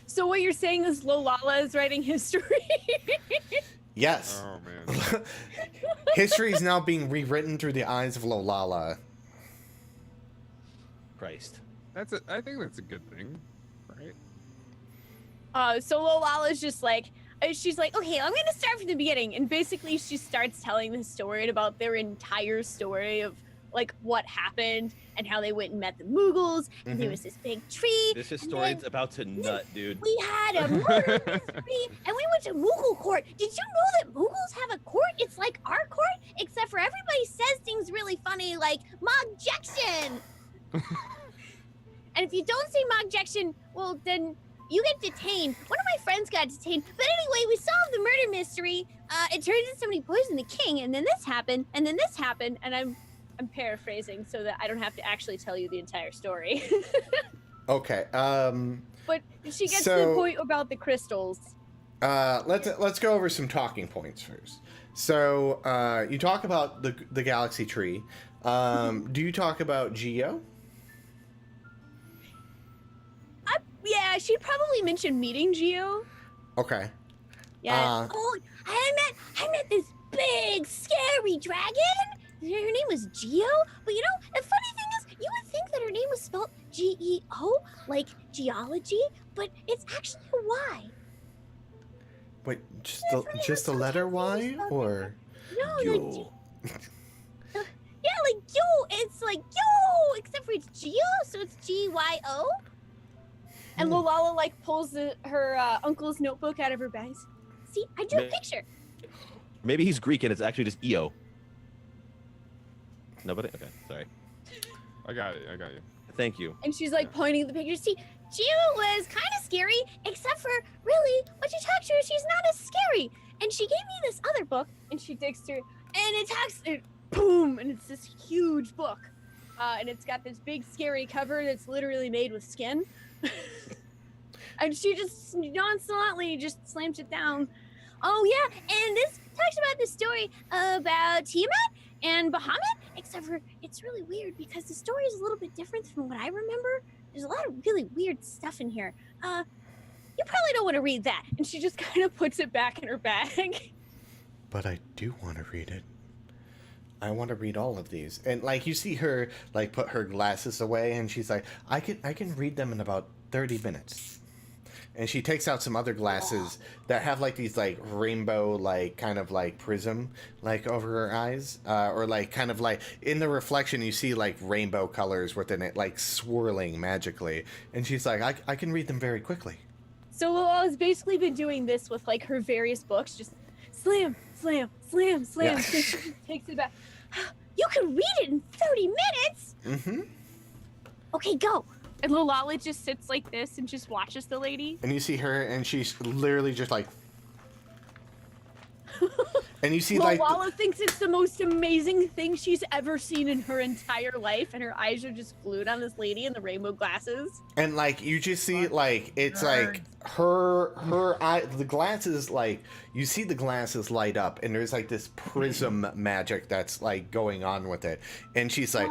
So what you're saying is Lulala is writing history? yes. Oh man. History is now being rewritten through the eyes of Lulala. Christ. I think that's a good thing, right? So Lulala's just like, she's like, okay, I'm gonna start from the beginning, and basically she starts telling the story about their entire story of like what happened and how they went and met the Mughals, and there Mhm. was this big tree. This and historian's then about to nut, dude. we had a murder mystery, and we went to Mughal court. Did you know that Mughals have a court? It's like our court, except for everybody says things really funny, like "Mogjection." And if you don't say "Mogjection," well, then you get detained. One of my friends got detained. But anyway, we solved the murder mystery. It turns out somebody poisoned the king, and then this happened, and then this happened, and I'm paraphrasing so that I don't have to actually tell you the entire story. Okay. But she gets to So- the point about the crystals. Let's go over some talking points first. So you talk about the galaxy tree. Do you talk about Geo? Yeah, she probably mentioned meeting Geo. Okay. Yeah. Oh, I met this big, scary dragon. Her name was Geo. But you know, the funny thing is, you would think that her name was spelled Geo, like geology, but it's actually a Y. Wait, just Yeah, the it's funny just how the letter sometimes Y they spell or No, like, Yo? yeah, like yo. It's like yo, except for it's Geo, so it's Gyo. And Lulala like pulls her uncle's notebook out of her bag. See, I drew a picture. Maybe he's Greek and it's actually just Eo. Nobody? Okay, sorry. I got it. I got you. Thank you. And she's like pointing at the picture. See, Geo was kind of scary, except for really, when you talk to her, she's not as scary. And she gave me this other book, and she digs through, and it talks, boom, and it's this huge book. And it's got this big scary cover that's literally made with skin. And she just nonchalantly just slams it down. Oh yeah, and this talks about the story about Tiamat and Bahamut, except for it's really weird because the story is a little bit different from what I remember. There's a lot of really weird stuff in here. You probably don't want to read that. And she just kind of puts it back in her bag. But I do want to read it. I want to read all of these. And like you see her like put her glasses away and she's like, I can read them in about 30 minutes. And she takes out some other glasses that have like these like rainbow like kind of like prism like over her eyes, or like kind of like in the reflection you see like rainbow colors within it like swirling magically. And she's like, I can read them very quickly. So Lulala's basically been doing this with like her various books, just slam, slam, slam, slam. Yeah. So she just takes it back. You can read it in 30 minutes? Mm-hmm. Okay, go. And Lulala just sits like this and just watches the lady. And you see her and she's literally just like and you see like Lulala thinks it's the most amazing thing she's ever seen in her entire life, and her eyes are just glued on this lady in the rainbow glasses. and like you just see like it's like her eye, the glasses, like you see the glasses light up and there's like this prism magic that's like going on with it, and she's like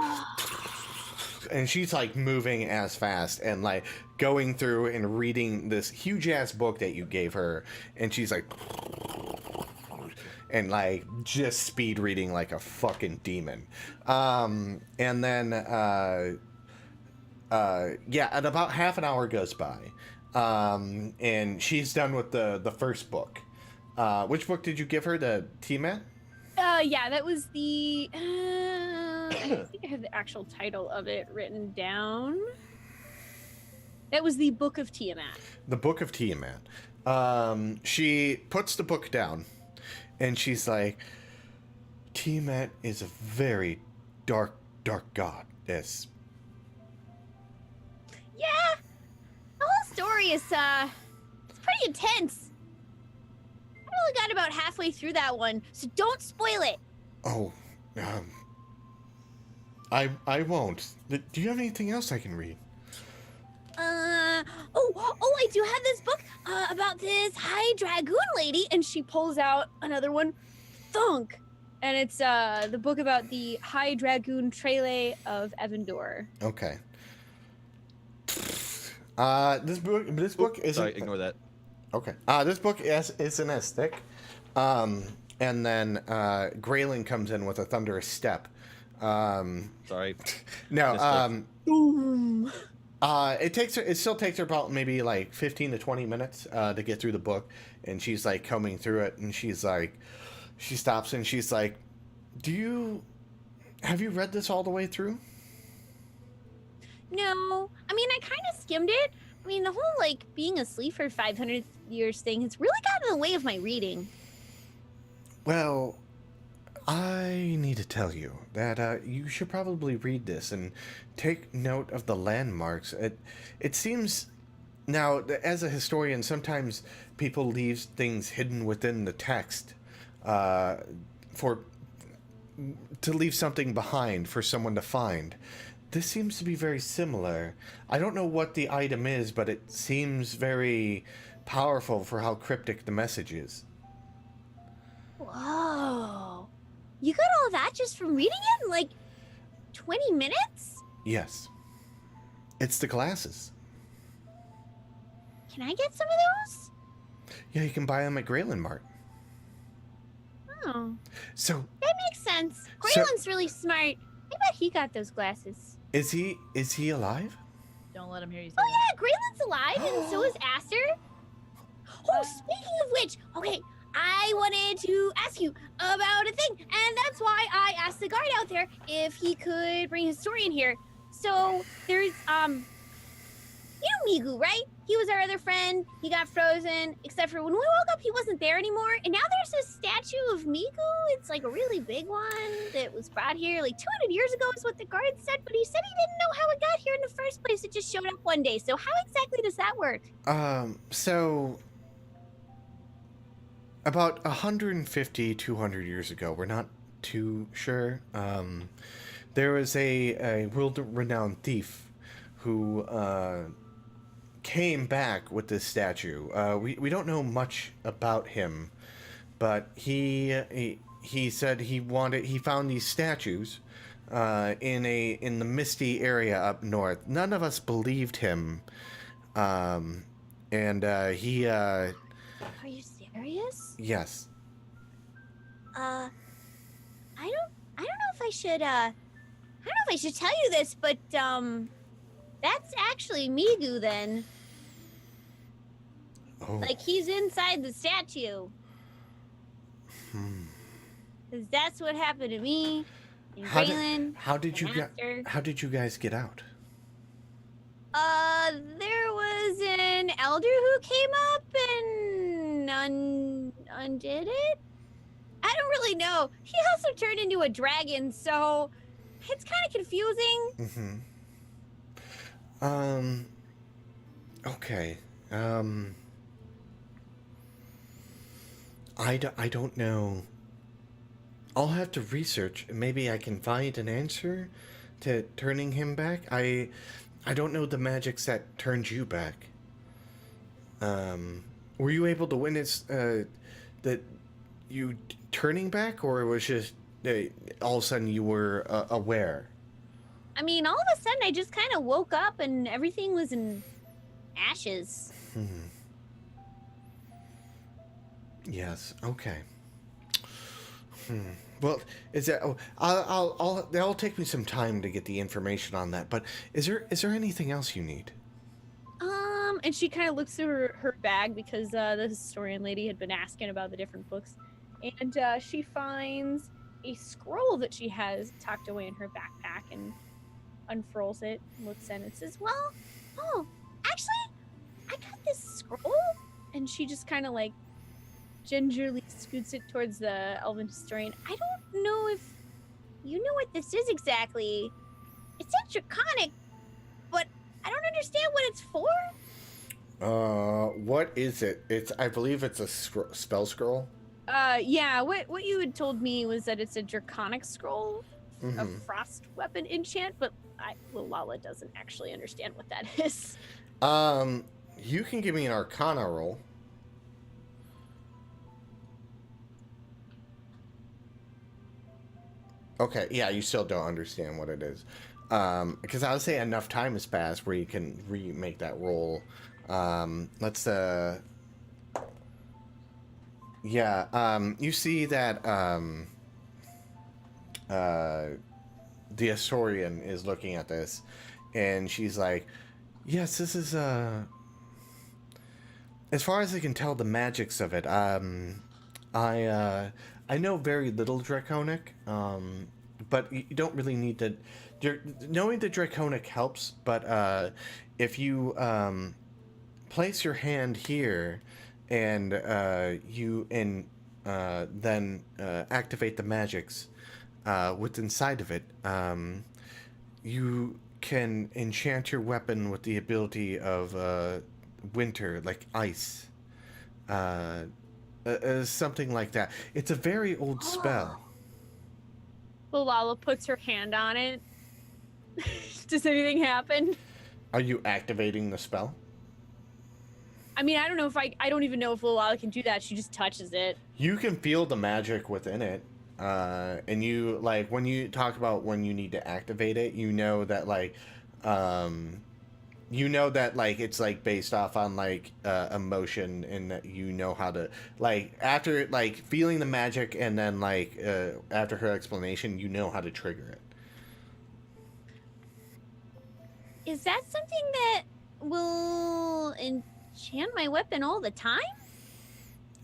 and she's like moving as fast and like going through and reading this huge ass book that you gave her, and she's like and like just speed reading like a fucking demon. And then yeah, and about half an hour goes by, and she's done with the first book. Which book did you give her? The Tiamat? Yeah, that was the I think I have the actual title of it written down. That was the Book of Tiamat. The Book of Tiamat. She puts the book down and she's like, Tiamat is a very dark goddess. Yeah, the whole story is it's pretty intense. I only got about halfway through that one, so don't spoil it. Oh, I won't. Do you have anything else I can read? Oh, I do have this book about this high dragoon lady, and she pulls out another one, thunk, and it's the book about the high dragoon Trele of Evandor. Okay. This book isn't. Sorry, ignore that. Okay. This book isn't as thick. And then Graylin comes in with a thunderous step. Sorry. No. Boom. It still takes her about maybe like 15 to 20 minutes to get through the book, and she's like combing through it, and she's like, she stops and she's like, have you read this all the way through? No, I mean, I kind of skimmed it. I mean, the whole like being asleep for 500 years thing has really gotten in the way of my reading. Well, I need to tell you that you should probably read this and take note of the landmarks. It seems now, as a historian, sometimes people leave things hidden within the text for to leave something behind for someone to find. This seems to be very similar. I don't know what the item is, but it seems very powerful for how cryptic the message is. Whoa. You got all that just from reading it in like 20 minutes? Yes. It's the glasses. Can I get some of those? Yeah, you can buy them at Graylin Mart. Oh, So, that makes sense. Graylin's really smart. I bet he got those glasses. is he alive? Don't let him hear you say Oh that. yeah, Graylin's alive, and so is Aster. Oh, speaking of which, okay, I wanted to ask you about a thing, and that's why I asked the guard out there if he could bring a historian here. So there's you know Migu, right? He was our other friend. He got frozen, except for when we woke up, he wasn't there anymore. And now there's a statue of Migu. It's like a really big one that was brought here like 200 years ago is what the guard said. But he said he didn't know how it got here in the first place. It just showed up one day. So how exactly does that work? So about 150, 200 years ago, we're not too sure. There was a world-renowned thief who came back with this statue. We don't know much about him, but he said he found these statues in the misty area up north. None of us believed him, and he Are you serious? yes. I don't know if I should I don't know if I should tell you this, but that's actually Migu then. Oh. Like he's inside the statue. Cause that's what happened to me and Braylon. How did you and guys Aster. How did you guys get out? There was an elder who came up and undid it. I don't really know. He also turned into a dragon, so it's kind of confusing. Okay. I don't know. I'll have to research. Maybe I can find an answer to turning him back. I don't know the magics that turned you back. Were you able to witness that you turning back, or it was just all of a sudden you were aware? I mean, all of a sudden I just kind of woke up and everything was in ashes. Yes. Okay. Well, is that? Oh, that'll take me some time to get the information on that. But is there anything else you need? And she kind of looks through her bag because the historian lady had been asking about the different books, and she finds a scroll that she has tucked away in her backpack and unfurls it, looks in, and says, "Well, actually, I got this scroll," and she just kind of like gingerly scoots it towards the elven historian. I don't know if you know what this is exactly. It said draconic, but I don't understand what it's for. What is it? I believe it's a spell scroll. Yeah, what you had told me was that it's a draconic scroll, a frost weapon enchant, but Lulala doesn't actually understand what that is. You can give me an Arcana roll. Okay, yeah, you still don't understand what it is. Because I would say enough time has passed where you can remake that roll. Let's you see that the Astorian is looking at this, and she's like, yes, this is as far as I can tell, the magics of it. I know very little Draconic. but you don't really need to. Knowing the draconic helps, but if you place your hand here and then activate the magics what's inside of it, you can enchant your weapon with the ability of winter, like ice, something like that. It's a very old spell. Lulala puts her hand on it. Does anything happen? Are you activating the spell? I mean, I don't know if I don't even know if Lulala can do that. She just touches it. You can feel the magic within it. And you, like, when you talk about when you need to activate it, you know that, like, it's, like, based off on, like, emotion, and that you know how to, like, after, like, feeling the magic and then, like, after her explanation, you know how to trigger it. Is that something that will enchant my weapon all the time?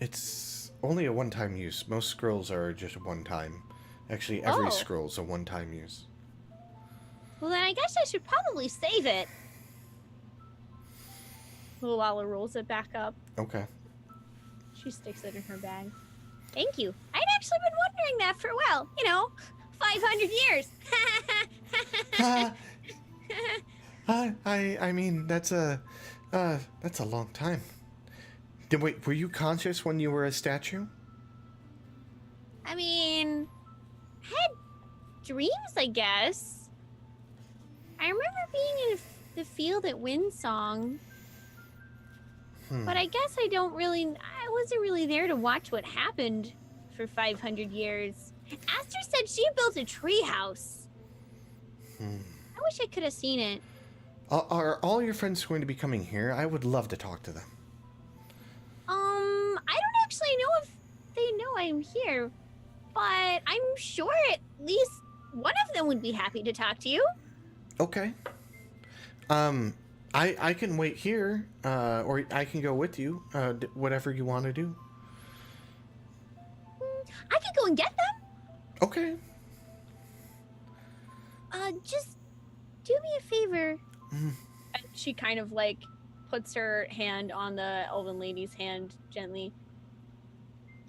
It's only a one-time use. Most scrolls are just one time. Actually, every scroll's a one-time use. Well, then I guess I should probably save it. Lulala rolls it back up. Okay. She sticks it in her bag. Thank you. I'd actually been wondering that for, 500 years. I mean, that's a long time. Wait, were you conscious when you were a statue? I mean, I had dreams, I guess. I remember being in the field at Windsong. But I guess I wasn't really there to watch what happened for 500 years. Aster said she built a treehouse. I wish I could have seen it. Are all your friends going to be coming here? I would love to talk to them. I don't actually know if they know I'm here, but I'm sure at least one of them would be happy to talk to you. Okay. I can wait here, or I can go with you, whatever you want to do. I could go and get them. Okay. Just do me a favor. And she kind of like puts her hand on the elven lady's hand gently.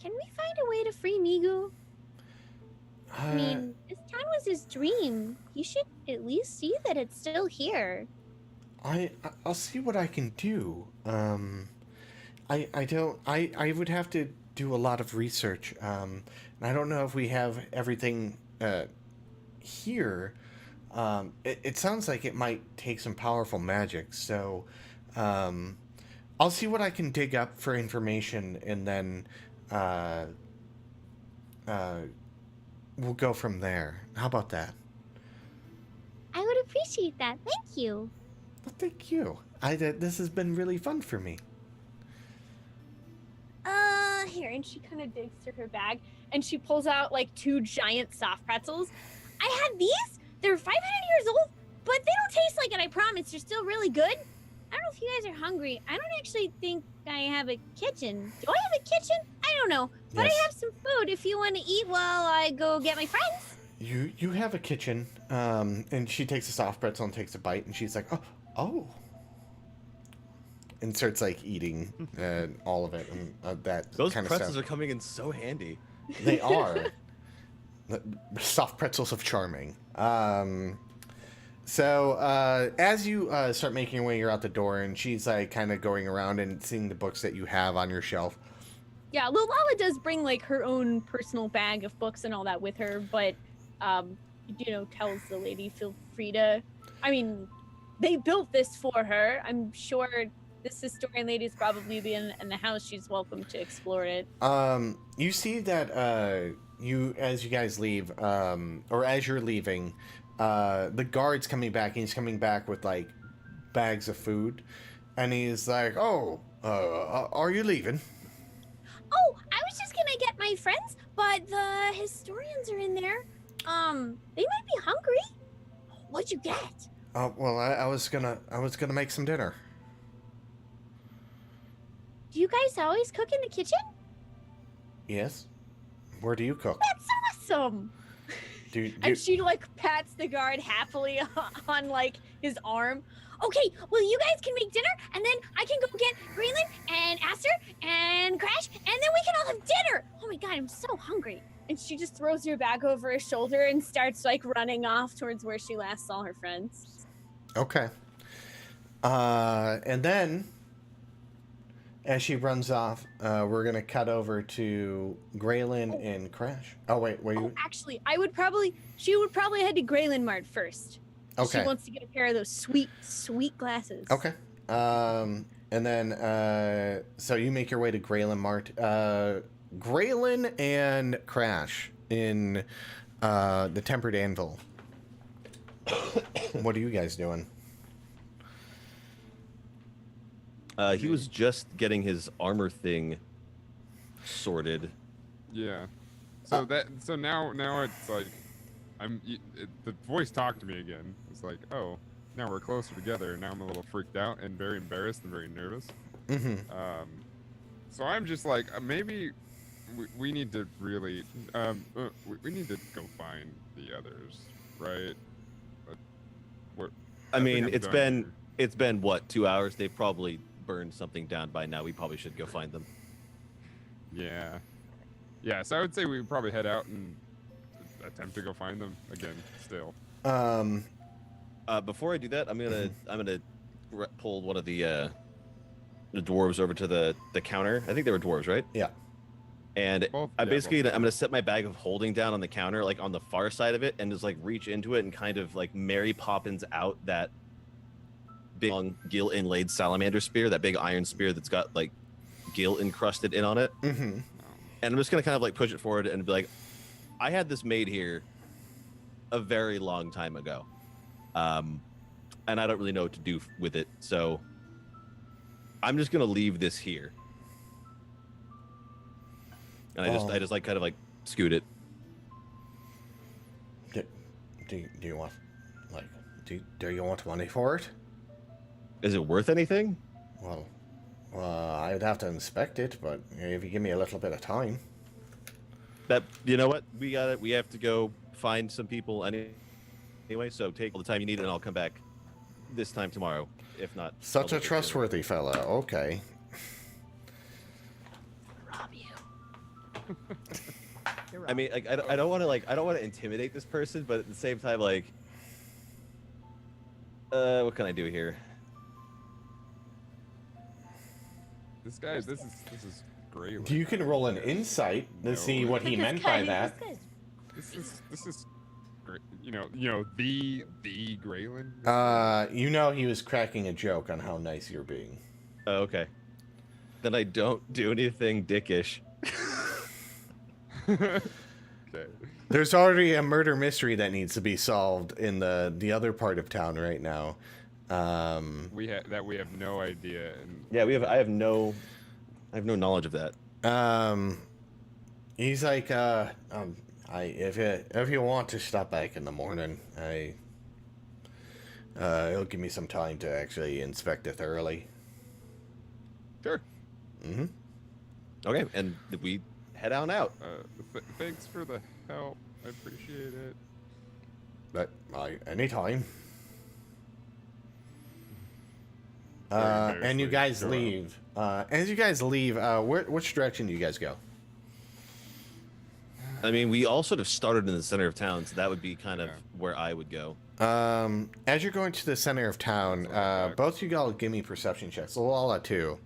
Can we find a way to free Migu? I mean, this town was his dream. He should at least see that it's still here. I'll see what I can do. I would have to do a lot of research. And I don't know if we have everything here. It sounds like it might take some powerful magic, so I'll see what I can dig up for information, and then we'll go from there. How about that? I would appreciate that. Thank you. Well, thank you. This has been really fun for me. Here, and she kind of digs through her bag, and she pulls out like 2 giant soft pretzels. I had these. They're 500 years old, but they don't taste like it, I promise. They're still really good. I don't know if you guys are hungry. I don't actually think I have a kitchen. Do I have a kitchen? I don't know. But Yes. I have some food if you want to eat while I go get my friends. You have a kitchen, and she takes a soft pretzel and takes a bite, and she's like, oh. And starts, like, eating all of it, and that Those kind of pretzels stuff. are coming in so handy. They are. The soft pretzels of charming. So as you start making your way, you're out the door, and she's, like, kind of going around and seeing the books that you have on your shelf. Yeah, Lulala does bring like her own personal bag of books and all that with her, but tells the lady feel free to. I mean, they built this for her. I'm sure this historian lady's probably been in the house. She's welcome to explore it. You see that as you guys leave, or as you're leaving, the guard's coming back, and he's coming back with like bags of food, and he's like, are you leaving? Oh, I was just gonna get my friends, but the historians are in there. They might be hungry. What'd you get? Well, I was gonna make some dinner. Do you guys always cook in the kitchen? Yes. Where do you cook? That's awesome. And she like pats the guard happily on like his arm. Okay, well you guys can make dinner, and then I can go get Greenland and Aster and Crash, and then we can all have dinner. Oh my god, I'm so hungry. And she just throws her bag over her shoulder and starts like running off towards where she last saw her friends. Okay. And then, as she runs off, we're gonna cut over to Graylin and Crash. Oh wait, were you? Actually, she would probably head to Grayland Mart first. Okay. She wants to get a pair of those sweet, sweet glasses. Okay. And then, so you make your way to Graylin Mart. Graylin and Crash in the Tempered Anvil. What are you guys doing? He was just getting his armor thing sorted. Yeah. So now it's like the voice talked to me again. It's like, oh, now we're closer together. Now I'm a little freaked out and very embarrassed and very nervous. Mm-hmm. So I'm just like, maybe we need to really we need to go find the others, right? I mean, it's been what, 2 hours? They've probably burned something down by now. We probably should go find them. Yeah. So I would say we would probably head out and attempt to go find them again. Still. Before I do that, I'm gonna pull one of the dwarves over to the counter. I think they were dwarves, right? Yeah. And I'm gonna set my bag of holding down on the counter, like on the far side of it, and just like reach into it and kind of like Mary Poppins out that big long gill inlaid salamander spear, that big iron spear that's got like gill encrusted in on it. Mm-hmm. And I'm just gonna kind of like push it forward and be like, I had this made here a very long time ago, and I don't really know what to do with it, so I'm just gonna leave this here. And I just like kind of like scoot it. Do you want do you want money for it? Is it worth anything? Well, I'd have to inspect it, but if you give me a little bit of time. That, you know what, we have to go find some people anyway. So take all the time you need, and I'll come back this time tomorrow. If not, Such a trustworthy fella. Okay. Rob you. I mean, like, I don't want to intimidate this person, but at the same time, like, what can I do here? This is great. You can roll an insight to see what he meant by that. This is great. You know the Graylin. You know he was cracking a joke on how nice you're being. Oh, okay. Then I don't do anything dickish. Okay. There's already a murder mystery that needs to be solved in the other part of town right now. We have no idea. And Yeah, I have no knowledge of that. He's like, if you want to stop back in the morning, it'll give me some time to actually inspect it thoroughly. Sure. Mm-hmm. Okay, and we head on out. Thanks for the help. I appreciate it. But anytime. Very And you sweet. guys Go on. leave. As you guys leave, which direction do you guys go? I mean, we all sort of started in the center of town, so that would be kind of where I would go. As you're going to the center of town, both you all give me perception checks. Lulala too.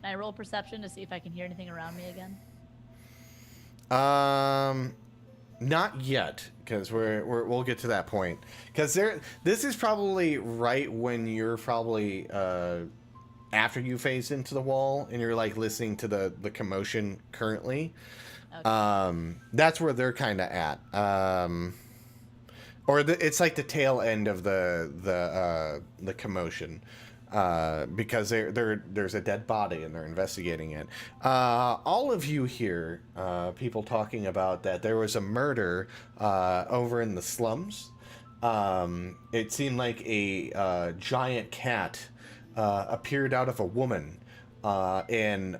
Can I roll perception to see if I can hear anything around me again? Not yet, because we'll get to that point. Because this is probably right when you're probably after you phase into the wall and you're like listening to the commotion currently. Okay. That's where they're kind of at. It's like the tail end of the commotion. Because there's a dead body and they're investigating it. All of you hear people talking about that there was a murder over in the slums. It seemed like a giant cat appeared out of a woman and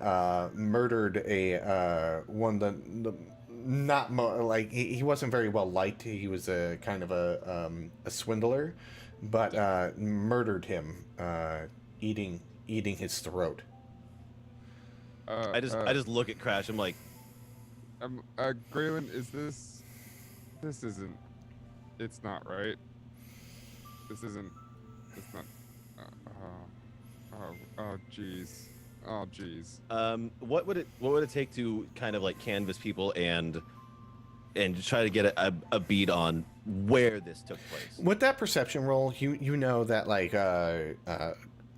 murdered a one of the not like he wasn't very well liked. He was a kind of a swindler, but murdered him, eating his throat. I just look at Crash. I'm like, Graylin, is this? This isn't. It's not right. This isn't. It's not. Oh, jeez. Oh, jeez. what would it take to kind of like canvas people and try to get a beat on where this took place? With that perception roll, you know that like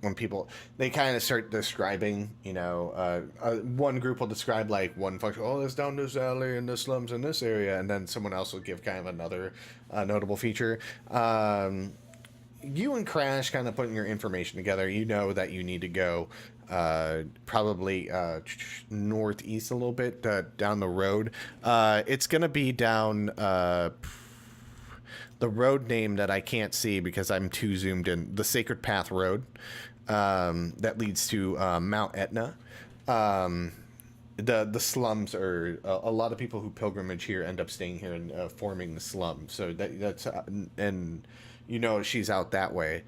when people they kind of start describing, one group will describe like one function, oh, it's down this alley in the slums in this area, and then someone else will give kind of another notable feature. You and Crash kind of putting your information together, you know that you need to go probably northeast a little bit down the road. It's going to be down the road name that I can't see because I'm too zoomed in, the Sacred Path Road that leads to Mount Etna. The slums are a lot of people who pilgrimage here end up staying here and forming the slum. So that's and she's out that way.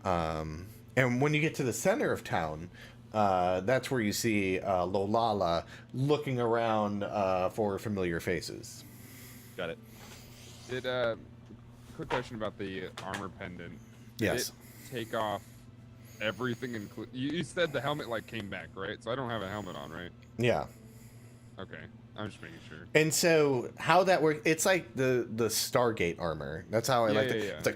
And when you get to the center of town, that's where you see Lulala looking around for familiar faces. Got it. Quick question about the armor pendant. Yes. Did it take off everything, you said the helmet came back, right? So I don't have a helmet on, right? Yeah. Okay, I'm just making sure. And so how that works, it's like the Stargate armor. That's how I like it. Yeah. It's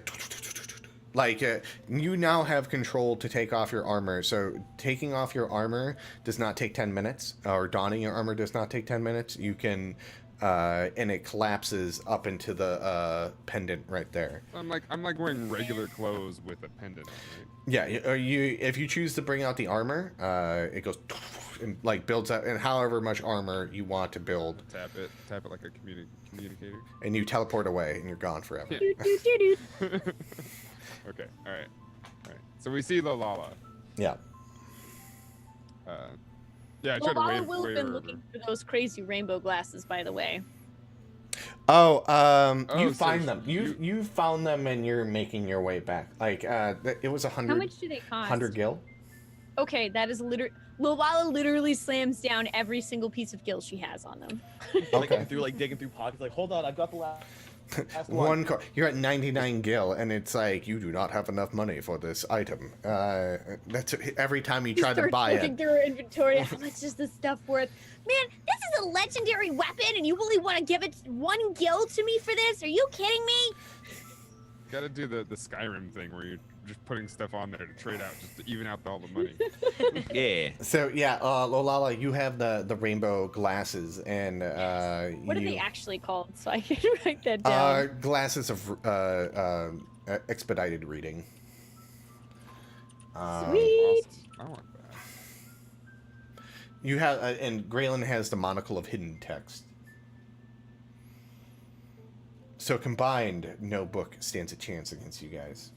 like you now have control to take off your armor. So taking off your armor does not take 10 minutes, or donning your armor does not take 10 minutes. You can, and it collapses up into the pendant right there. I'm like wearing regular clothes with a pendant on, right? Yeah, if you choose to bring out the armor, it goes and builds up, and however much armor you want to build. Tap it like a communicator. And you teleport away, and you're gone forever. Yeah. Okay, all right. So we see Lulala. Yeah. Yeah, I tried to Lulala wave will have her been over. looking for those crazy rainbow glasses, by the way. You so find them. You found them, and you're making your way back. It was 100. How much do they cost? 100 gil. Okay, that is Lulala literally slams down every single piece of gil she has on them. Okay. Digging through pockets, hold on, I've got the last One car. You're at 99 gil, and it's like you do not have enough money for this item. That's every time you try to buy looking it. through her inventory. How much is this stuff worth? Man, this is a legendary weapon, and you really want to give it 1 gil to me for this? Are you kidding me? Gotta do the Skyrim thing where you're just putting stuff on there to trade out, just to even out all the money. Yeah. So yeah, Lulala, you have the rainbow glasses, and What are they actually called? So I can write that down. Glasses of expedited reading. Sweet. Awesome. I want that. You have, and Graylin has the monocle of hidden text. So combined, no book stands a chance against you guys.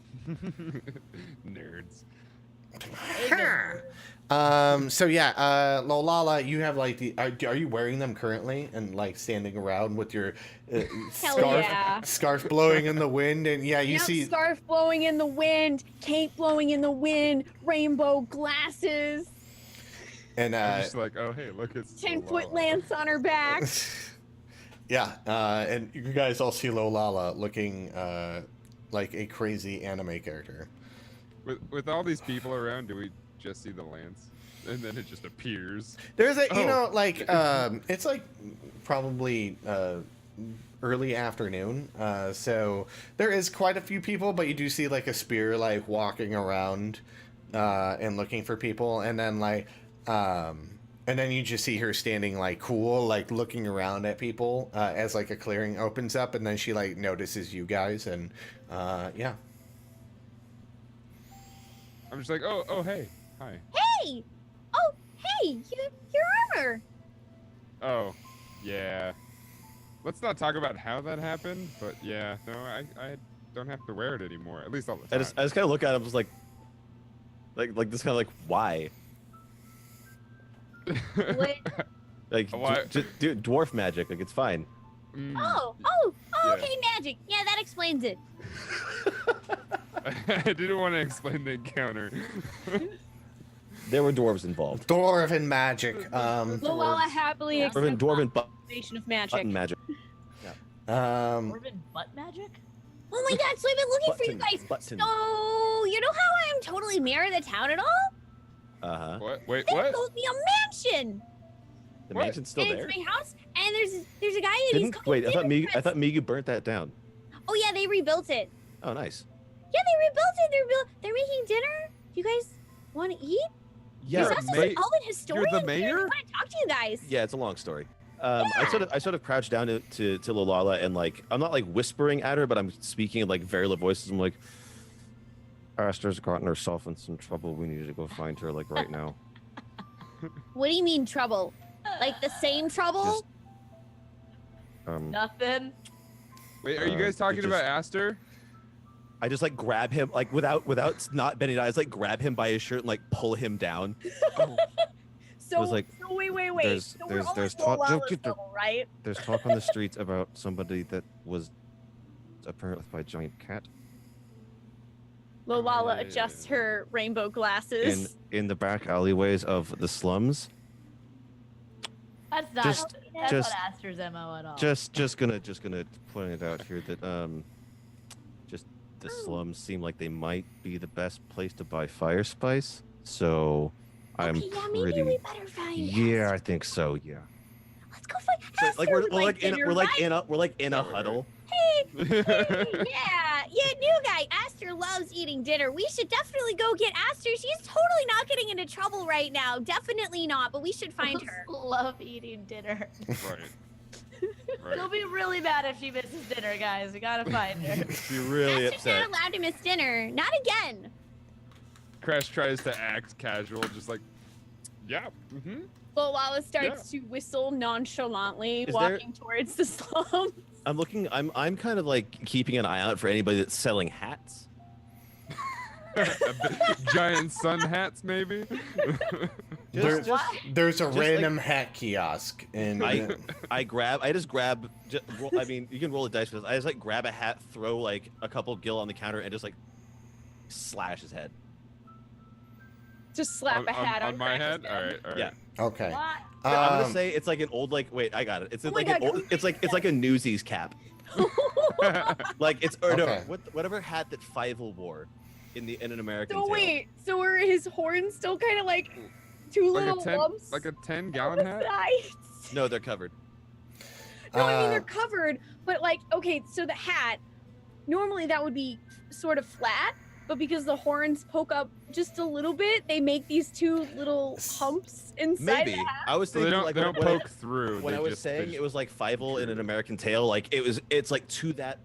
Nerds. So yeah, Lulala, you have are you wearing them currently and standing around with your scarf blowing in the wind, and yeah, you see scarf blowing in the wind, cape blowing in the wind, rainbow glasses, and I'm just oh hey, look, it's 10-foot Lulala. lance on her back. yeah, and you guys all see Lulala looking like a crazy anime character. With all these people around, do we just see the lance, and then it just appears? There's a Oh. it's probably early afternoon, so there is quite a few people, but you do see a spear walking around and looking for people, and then and then you just see her standing cool, looking around at people as a clearing opens up, and then she notices you guys, and yeah. I'm just oh hey, hi. Hey! Oh, hey! Your armor! Oh, yeah. Let's not talk about how that happened, but yeah, no, I don't have to wear it anymore, at least all the I time. just kind of look at him, just like this kind of why? What? Like, What? just do dwarf magic. Like, it's fine. Mm, Oh, yeah. okay, magic. Yeah, that explains it. I didn't want to explain the encounter. There were dwarves involved. Dwarven magic. Lulala happily Yeah. accepts Dwarven the explanation of magic. button magic. Dwarven butt magic? Oh my god, so I've been looking for you Button, guys. button. So, you know how I am totally mayor of the town and all? Uh-huh. What? Wait, They what? built me a mansion. The What? mansion's still And there. it's my house, and there's a guy and he's Didn't cooking wait? I thought dinner for us. Migu burnt that down. Oh yeah, they rebuilt it. Oh, nice. Yeah, they rebuilt it. They're making dinner. You guys want to eat? Yeah, You're This a house is ma- like all in historian. you're the mayor? I want to talk to you guys. yeah. It's a long story. I sort of crouched down to Lulala and like I'm not like whispering at her, but I'm speaking in like very low voices. I'm like, Aster's gotten herself in some trouble. We need to go find her like right now. What do you mean trouble? Like the same trouble? Just- Nothing. Wait, are you guys talking just- about Aster? I just like grab him like without not bending eyes, like grab him by his shirt and like pull him down. So, was like, so wait. there's- So we're there's- all there's at talk- Lulala's just- level, right? There's talk on the streets about somebody that was apparently by a giant cat Lulala adjusts her rainbow glasses. in the back alleyways of the slums. That's not. Just- that's just- not Aster's MO at all. Just gonna point it out here that just the slums seem like they might be the best place to buy fire spice. So I'm Okay, yeah, maybe pretty we better find yeah, I think so. Yeah. Let's go find So, Aster like we're would like in dinner, we're like right? in a we're like in a huddle. Yeah, new guy. Aster loves eating dinner. We should definitely go get Aster. She's totally not getting into trouble right now. Definitely not, but we should find her. Love eating dinner. Right. She'll Right. be really mad if she misses dinner, guys. We gotta find her. She really Aster's upset. not allowed to miss dinner. Not again. Crash tries to act casual, just like, yeah. Mm-hmm. Lulala starts to whistle nonchalantly, Is walking towards the slum. I'm looking. I'm kind of like keeping an eye out for anybody that's selling hats. Giant sun hats, maybe. There's a like- random hat kiosk in. I just grab. I mean, you can roll a dice for this. I just like grab a hat, throw like a couple gil on the counter, and just like slash his head. Just slap a hat on my Crash's head. All right. All right. Yeah. Okay. What? I'm gonna Um, say it's like an old like. Wait, I got it. It's Oh my like God, an old. can we It's like a Newsies cap. Like it's or Okay. no, whatever hat that Fievel wore in an American. So Tale. wait, so are his horns still kind of like two Like little a 10, lumps? like a 10 on gallon the hat. sides? No, they're covered. No, I mean they're Uh, covered, but like, okay, so the hat, normally that would be sort of flat, but because the horns poke up just a little bit, they make these two little humps inside Maybe the hat. I was So they thinking don't, like they don't when I- poke through. when they I was just, saying they it was like Fievel in an American Tale, like it's like to that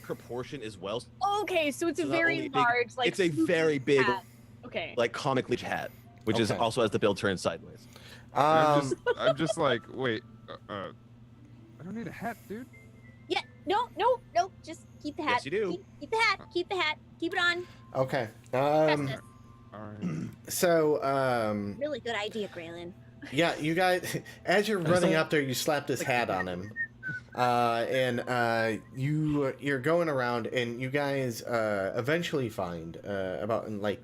proportion as well. Okay, so it's a So not very only big- large, like it's a swoopy very big, hat. Okay. like comic leech hat, which is Okay. also has the bill turned sideways. I'm just like, wait, I don't need a hat, dude. Yeah, no, just keep the hat. Yes, you do. Keep the hat, keep the hat, keep it on. okay. Trust us. All right. So, Really good idea, Graylin. yeah, you guys, as you're running up there, you slap this hat on him, and you're going around, and you guys eventually find about in like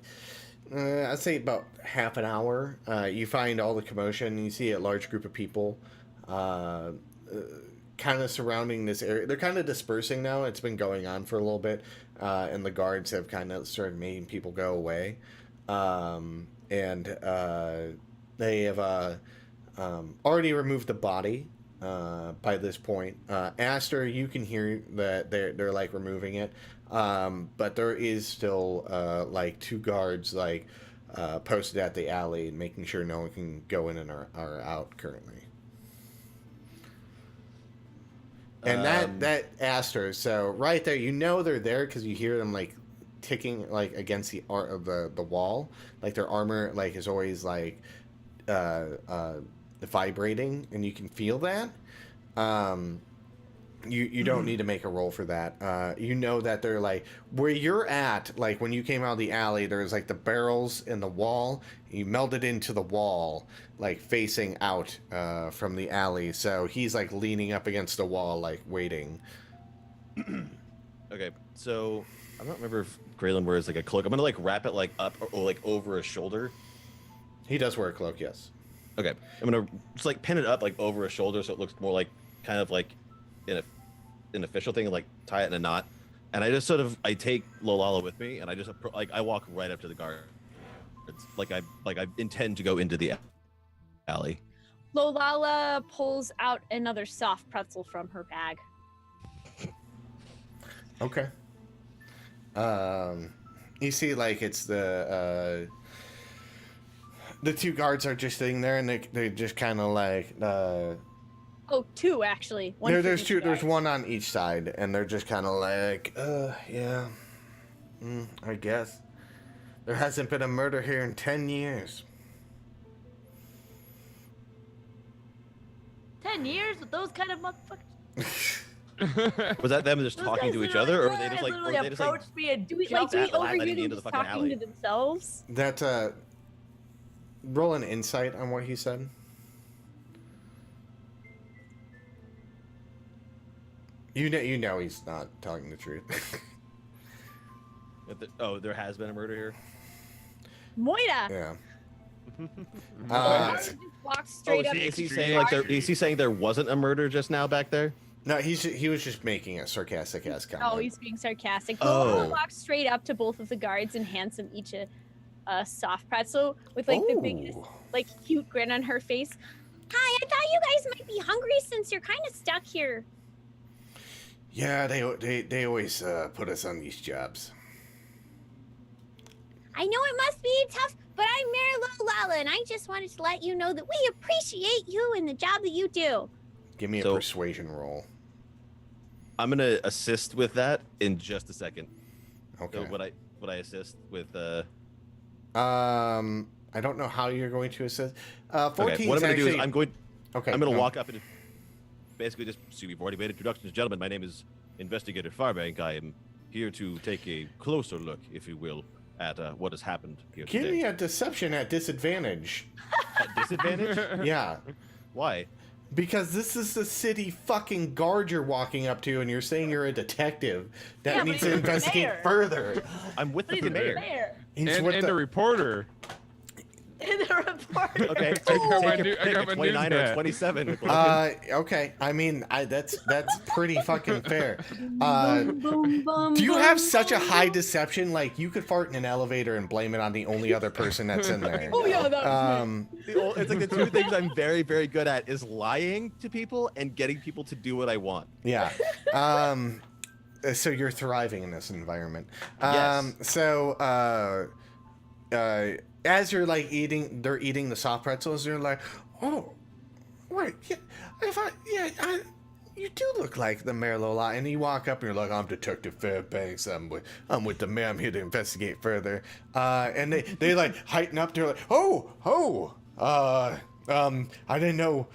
I'd say about half an hour. You find all the commotion. You see a large group of people, kind of surrounding this area. They're kind of dispersing now. It's been going on for a little bit, and the guards have kind of started making people go away, and they have already removed the body. By this point, Aster, you can hear that they're like removing it, but there is still like two guards like posted at the alley, making sure no one can go in and are out currently. And that Aster, so right there, you know they're there because you hear them like ticking like against the the wall, like their armor like is always like vibrating, and you can feel that. You don't need to make a roll for that. You know that they're like where you're at. Like when you came out of the alley, there's like the barrels in the wall. You melded into the wall, like facing out from the alley. So he's like leaning up against the wall, like waiting. Okay, so I don't remember if Graylin wears like a cloak. I'm gonna like wrap it like up or like over his shoulder. He does wear a cloak, yes. Okay, I'm gonna just like pin it up like over his shoulder so it looks more like kind of like an official thing, and like tie it in a knot. And I just I take Lulala with me, and I just like I walk right up to the guard. It's like I intend to go into the alley. Lulala pulls out another soft pretzel from her bag. Okay. You see, like it's the two guards are just sitting there, and they just kind of like. Oh, two actually. One There's for two. each There's guy. one on each side, and they're just kind of like, yeah, I guess. There hasn't been a murder here in 10 years. 10 years with those kind of motherfuckers. Was that them just Those talking guys to each literally- other, or were they just like, literally approached me and Do we jumped do we at the ladder overhear into them the just fucking talking alley? to themselves? That roll an insight on what he said. You know he's not telling the truth. Oh, there has been a murder here. Moira. Yeah. Lulala just walks straight up. Is to he the saying like guard. is he saying there wasn't a murder just now back there? No, he was just making a sarcastic ass comment. Oh, he's being sarcastic. Oh. Lulala walks straight up to both of the guards and hands them each a soft pretzel with like the biggest, Ooh. like cute grin on her face. Hi, I thought you guys might be hungry since you're kind of stuck here. Yeah, they always put us on these jobs. I know it must be tough, but I'm Mayor Lulala, and I just wanted to let you know that we appreciate you and the job that you do. Give me a So- persuasion roll. I'm gonna assist with that in just a second. Okay. So would I assist with I don't know how you're going to assist. 14 okay, what I'm gonna do is I'm going Okay. to no. walk up and basically just see we've already made introductions, gentlemen. My name is Investigator Farbank. I am here to take a closer look, if you will, at what has happened here Give today. me a deception at disadvantage. At disadvantage? Yeah. Why? Because this is the city fucking guard you're walking up to, and you're saying you're a detective that Yeah, but needs he's to the investigate mayor. further. I'm with He's the the mayor. mayor. He's And, with and the- a reporter. In the report. Okay, got my take new- a I pick, got a my 29 news or hat. 27. Okay. I mean, that's pretty fucking fair. Boom, boom, Do you boom, have such a boom, high boom. deception? Like, you could fart in an elevator and blame it on the only other person that's in there. Oh yeah, that was me. It's like the two things I'm very, very good at is lying to people and getting people to do what I want. Yeah. So you're thriving in this environment. Yes. So, as you're like they're eating the soft pretzels. They're like, oh, wait, yeah, you do look like the Mayor Lola. And you walk up and you're like, I'm Detective Fairbanks. I'm with the mayor. I'm here to investigate further. And they like heighten up. They're like, I didn't know.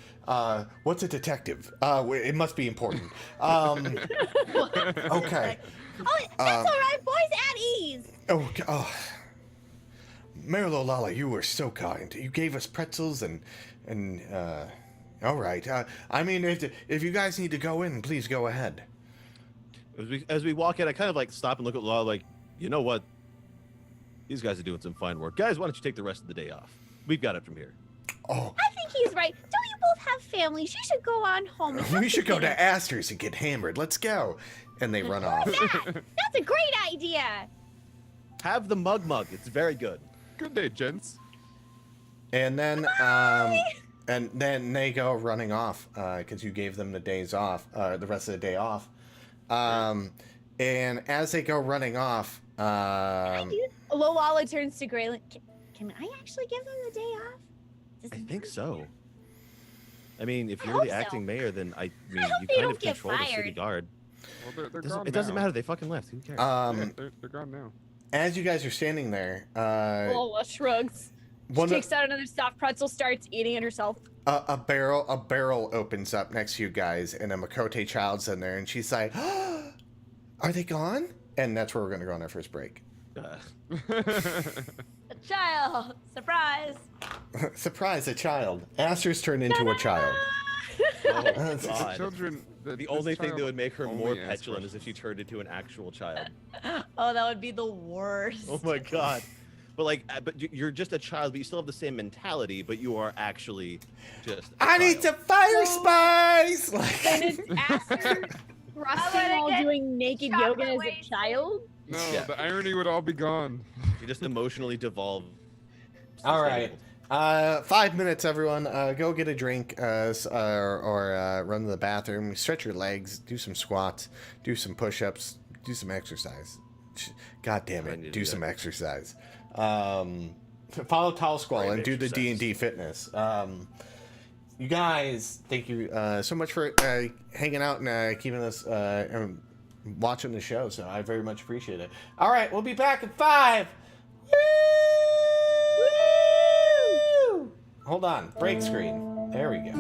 What's a detective? It must be important. Okay. Oh, that's all right, boys. At ease. Oh, Mayor Lulala, you were so kind. You gave us pretzels and all right. I mean, if you guys need to go in, please go ahead. As we walk in, I kind of like stop and look at Lala like, you know what? These guys are doing some fine work. Guys, why don't you take the rest of the day off? We've got it from here. Oh, I think he's right. Don't you both have families? You should go on home. and have we should go dinner. to Aster's and get hammered. Let's go. And they run off. That's a great idea. Have the mug. It's very good. Good day, gents. And then they go running off because you gave them the days off, the rest of the day off. And as they go running off, Lulala turns to Graylin. Can I actually give them the day off? Does I it think matter? so. I mean, if I you're hope the so. acting mayor, then I mean, hope you they kind don't of get control the city fired. guard. Well, they're gone It doesn't now. matter. They fucking left. Who cares? Yeah, they're gone now. as you guys are standing there, Lulala shrugs. She takes out another soft pretzel, starts eating it herself. A barrel opens up next to you guys, and a Makote child's in there, and she's like, "Are they gone?" And that's where we're gonna go on our first break. A child! Surprise! Surprise, a child. Aster's turned into a child. Oh, The God. children. The only thing that would make her only more ask petulant is if she questions. turned into an actual child. Oh, that would be the worst. Oh my God. But like, you're just a child, but you still have the same mentality, but you are actually just. I need some fire spice. Like, And it's Aster thrusting while doing naked yoga as a child. No, Yeah. the irony would all be gone. You just emotionally devolve. all right. 5 minutes, everyone. Go get a drink, or run to the bathroom. Stretch your legs. Do some squats. Do some push-ups. Do some exercise. God damn I need to it! do Do that. some exercise. Follow Tall Squall Brave and do the exercise. D&D fitness. You guys, thank you so much for hanging out and keeping us and watching the show. So I very much appreciate it. All right, we'll be back in 5. Woo! Hold on, break screen. There we go.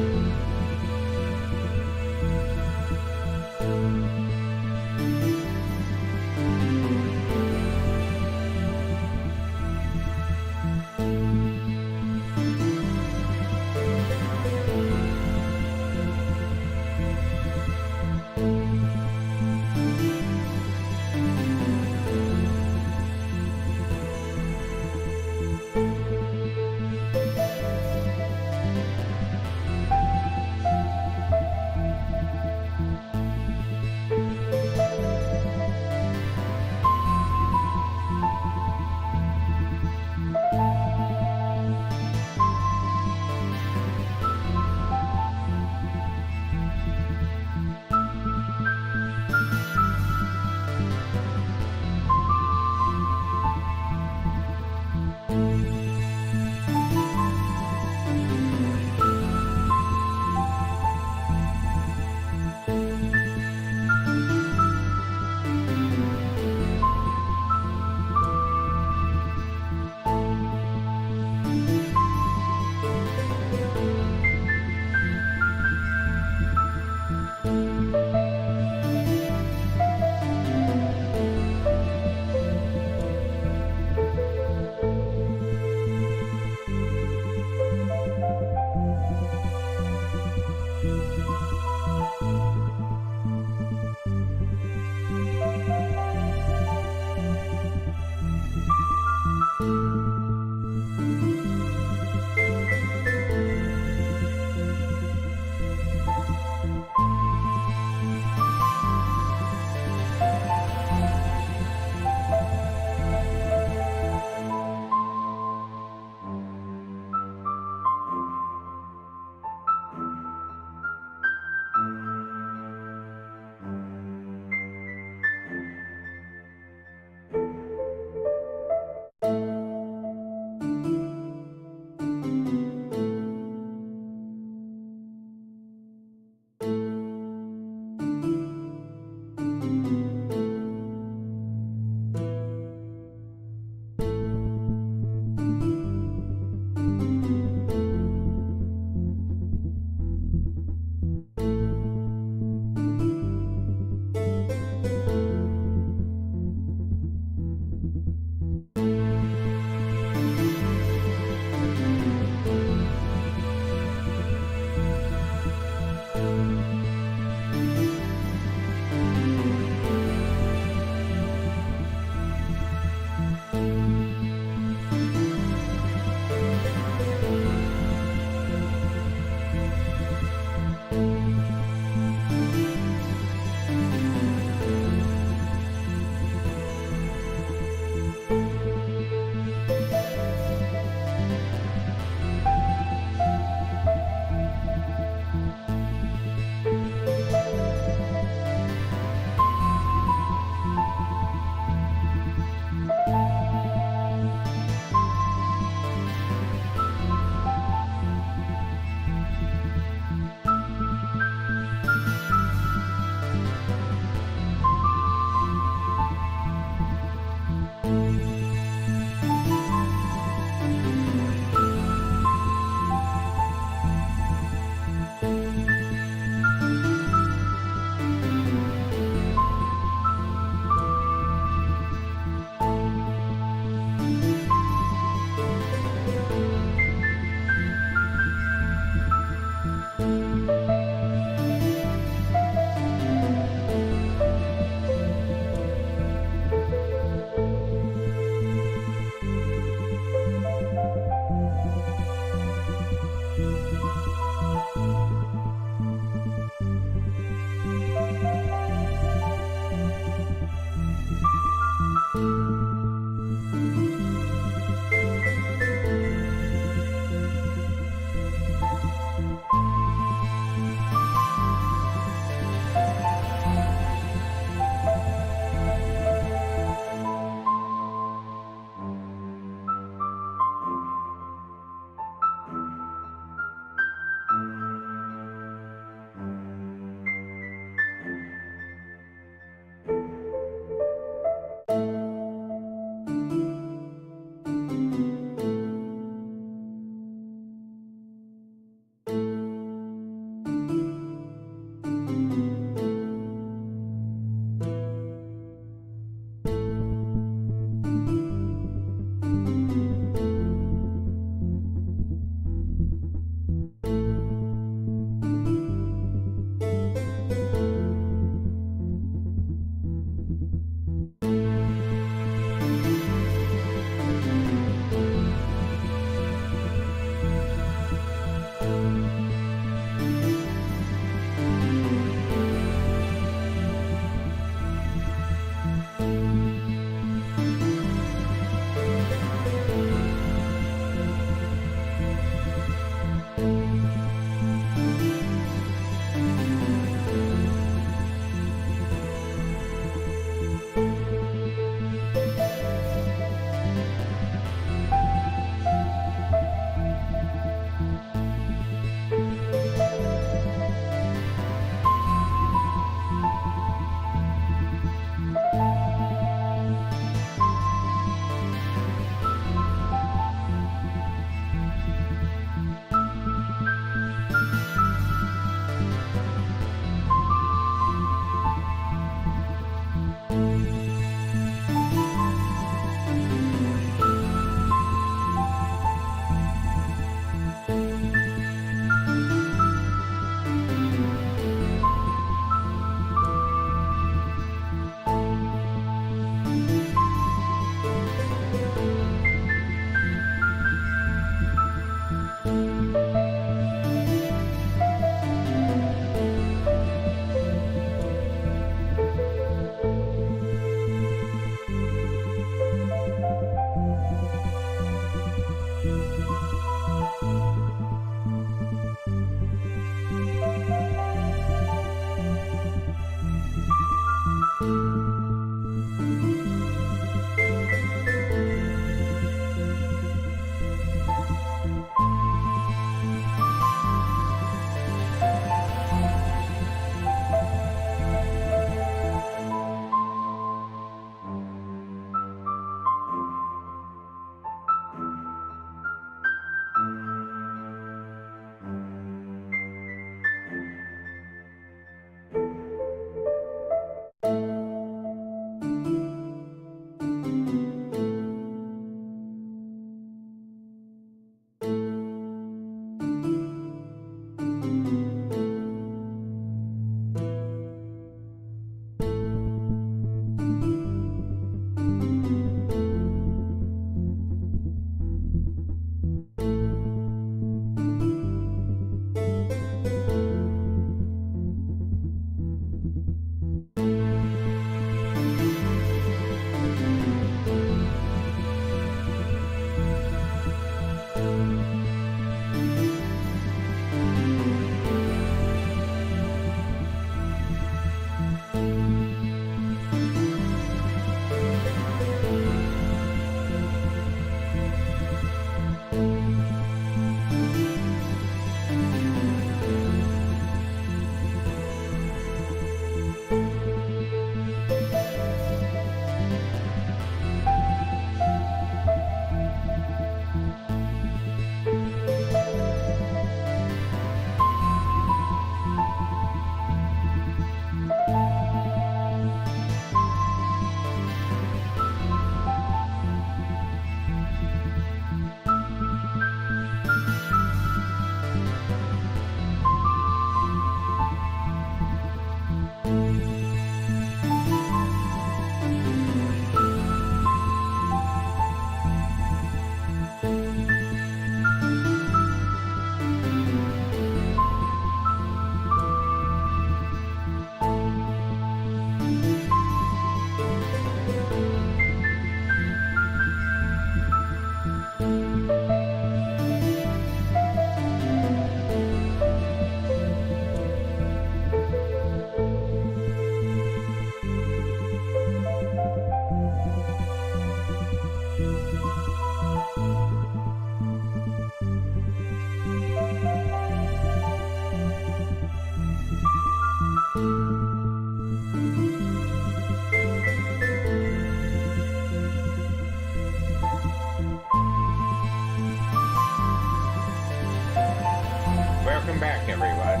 Welcome back, everyone.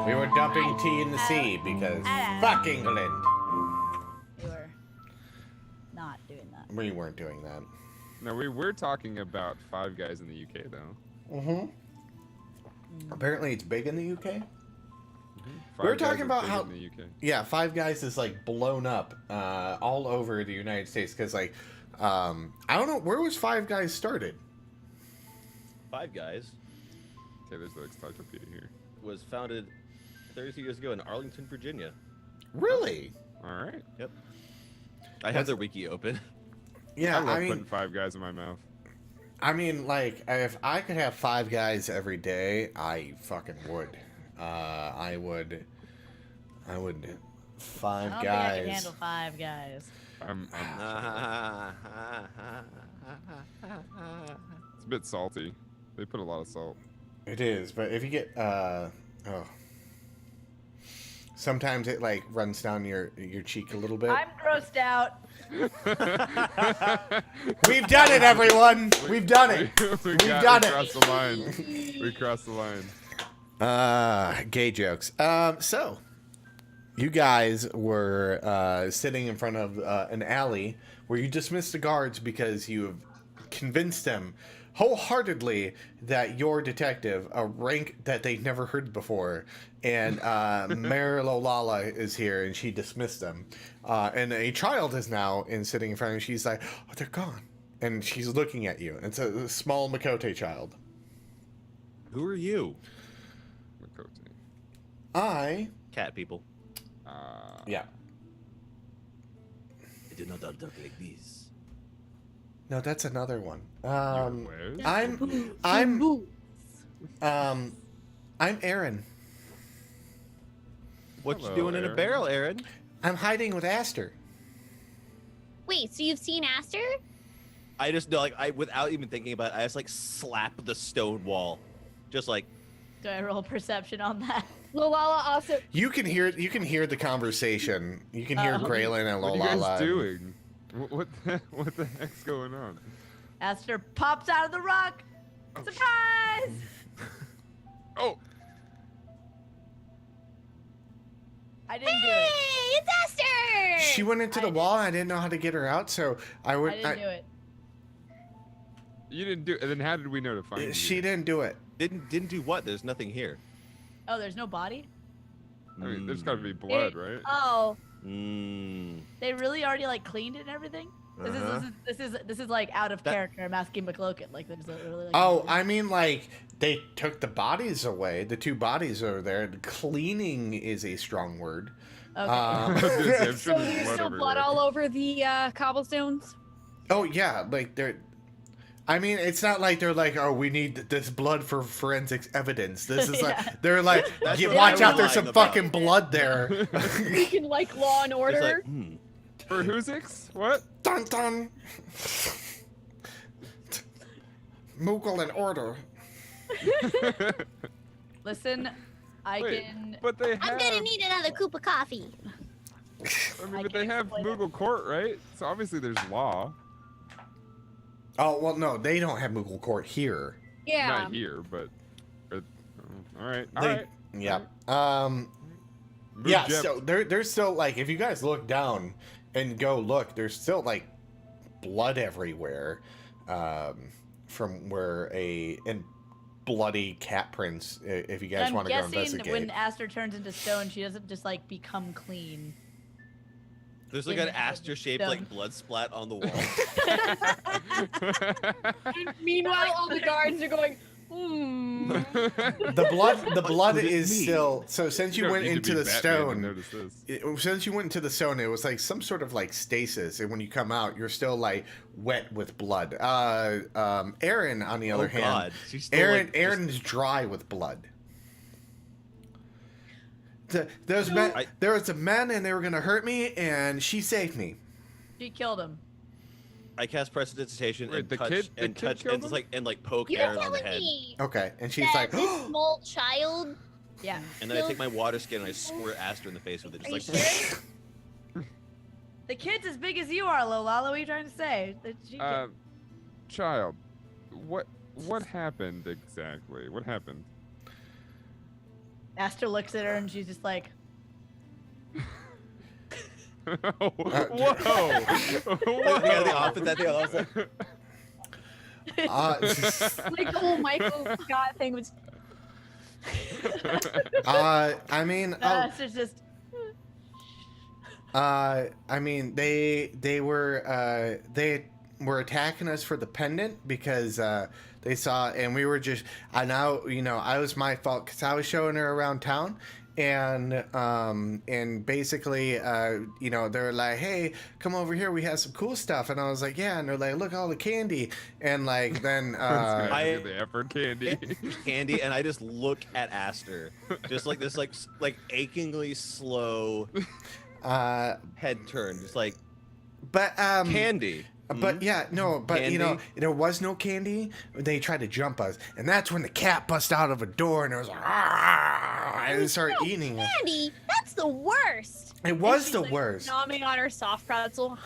We were dumping tea in the sea because fuck England. We were not doing that. We weren't doing that. No, we were talking about Five Guys in the UK though. Mm-hmm. Apparently, it's big in the UK. Five We're Guys talking is about big how- in the UK. Yeah, Five Guys is like blown up all over the United States because like I don't know where was Five Guys started. Five Guys Okay, there's the encyclopedia here. was founded 32 years ago in Arlington, Virginia. Really? All right. I have their wiki open. Yeah, I love I putting mean, Five Guys in my mouth. like if I could have Five Guys every day, I fucking would. I would. Five I don't Guys. think I can handle Five Guys. I'm it's a bit salty. They put a lot of salt. It is, but if you get sometimes it like runs down your cheek a little bit. I'm grossed out. We've done it, everyone. We've done it. we done it. crossed the line. We crossed the line. Gay jokes. So you guys were sitting in front of an alley where you dismissed the guards because you have convinced them wholeheartedly that you're detective, a rank that they've never heard before, and Mayor Lulala is here, and she dismissed them. And a child is now sitting in front of you. She's like, "Oh, they're gone," and she's looking at you. It's a small Makote child. Who are you? Makote. I Cat people. yeah. I did not talk like this. No, that's another one. Where? I'm Aaron. What you Hello, doing in a Aaron. barrel, Aaron? I'm hiding with Aster. Wait, so you've seen Aster? I just know, like, without even thinking about it, I just like slap the stone wall, just like. Do I roll perception on that? Lulala also. You can hear the conversation. You can hear Oh. Graylin and What are you Lulala. guys doing? What the heck's going on? Aster pops out of the rock. Surprise! Oh, I didn't do Hey, it. it's Aster! She went into the wall. And I didn't know how to get her out, so I I would. didn't do it. you didn't do it. And then how did we know to find you? She didn't do it. Didn't do what? There's nothing here. Oh, there's no body? I mean, there's got to be blood, right? Oh, They really already like cleaned it and everything? This is like out of character. I'm asking McClokin. Like there's really like Oh, I mean, like they took the bodies away. The two bodies are there. The cleaning is a strong word. okay. I'm sure so there's there's blood still blood everywhere. all over the cobblestones? Oh yeah, like they're. I mean, it's not like they're like, oh, we need this blood for forensics evidence. This is Yeah. like they're like, That's "Yeah, what watch I out, there's was some lying about. fucking blood there. We can like Law and It's Order. like, For Hoosix? What? Dun dun. Moogle in order. Listen, I Wait, can. but they have. I'm gonna need another cup of coffee. I mean, I but they can't have explain it. Moogle Court, right? So obviously there's law. Oh well, no, they don't have Moogle Court here. Yeah. Not here, but. All right. All They, right. yeah. Move Yeah. Jep. So there's still like, if you guys look down and go look, there's still like blood everywhere, from where and bloody cat prints. If you guys I'm want to go guessing investigate. when Aster turns into stone, she doesn't just like become clean. there's like In an the Aster-shaped stone. like blood splat on the wall. Meanwhile, all the guards are going, The blood could it is be? still so. Since you don't went need to into be the Batman to stone, notice this. since you went into the stone, it was like some sort of like stasis, and when you come out, you're still like wet with blood. Aaron, on the Oh other hand, God, she's still, Aaron like, Aaron's dry with blood. There was I- a man, and they were gonna hurt me, and she saved me. She killed him. I cast prestidigitation Wait, and the touch kid and killed just him? like poke You're Aaron on the telling head. me Okay, and she's that like, this small child. Yeah. And then I take my water skin and I squirt Aster in the face with it, Are you just like. sure? The kid's as big as you are, Lulala. What are you trying to say? That she can- Child, what happened exactly? What happened? Aster looks at her and she's just like, Whoa! Yeah, the opposite. That thing. I was like, Like the whole Michael Scott thing was. I mean, Aster's just. I mean, they were attacking us for the pendant because they saw, and we were just. I now, I was my fault because I was showing her around town, and basically, they're like, "Hey, come over here. We have some cool stuff." And I was like, "Yeah." And they're like, "Look, all the candy." And like then, The effort candy. candy, and I just look at Aster, just like this, like achingly slow head turn, just like but candy. But yeah, no, but Candy? there was no candy. They tried to jump us, and that's when the cat bust out of a door, and it was like, "Ah!" and it started eating it. Candy, that's the worst. It was She's, the like, worst. Nomming on her soft pretzel.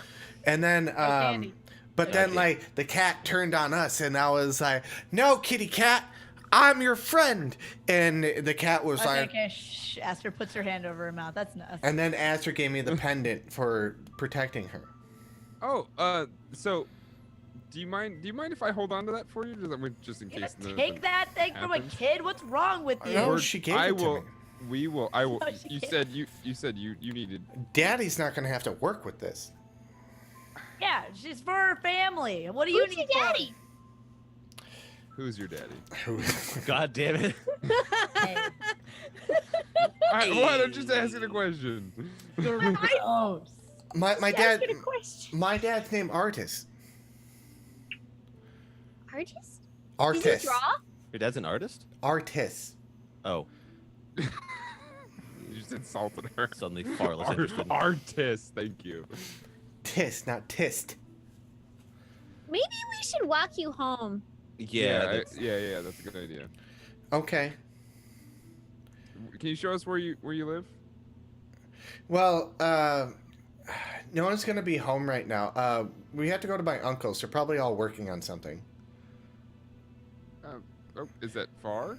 And then, candy. but then like the cat turned on us, and I was like, "No, kitty cat, I'm your friend." And the cat was Okay, like, okay, shh. Aster puts her hand over her mouth. That's nuts. and then Aster gave me the pendant for protecting her. Oh, so do you mind if I hold on to that for you, just in case? Take that thing from a happens? kid. What's wrong with you? No, she gave I it to will. me. We will. I will. No, she You can't. said you needed. Daddy's not gonna have to work with this. Yeah, she's for her family. What do you Who's need your for her? daddy? Who's your daddy? God damn it! Hey, What? I'm just asking a question. you're gross. my dad. Asking a question. My dad's name Artis. Artist? Does Artis. he draw? Your dad's an artist? Artis. Oh, You just insulted her. suddenly far less interested. Artist. Thank you. Tis, not tist. Maybe we should walk you home. Yeah, I- that's, yeah. That's a good idea. Okay. Can you show us where you live? Well, no one's gonna be home right now. We have to go to my uncle's. They're probably all working on something. Oh, is that far?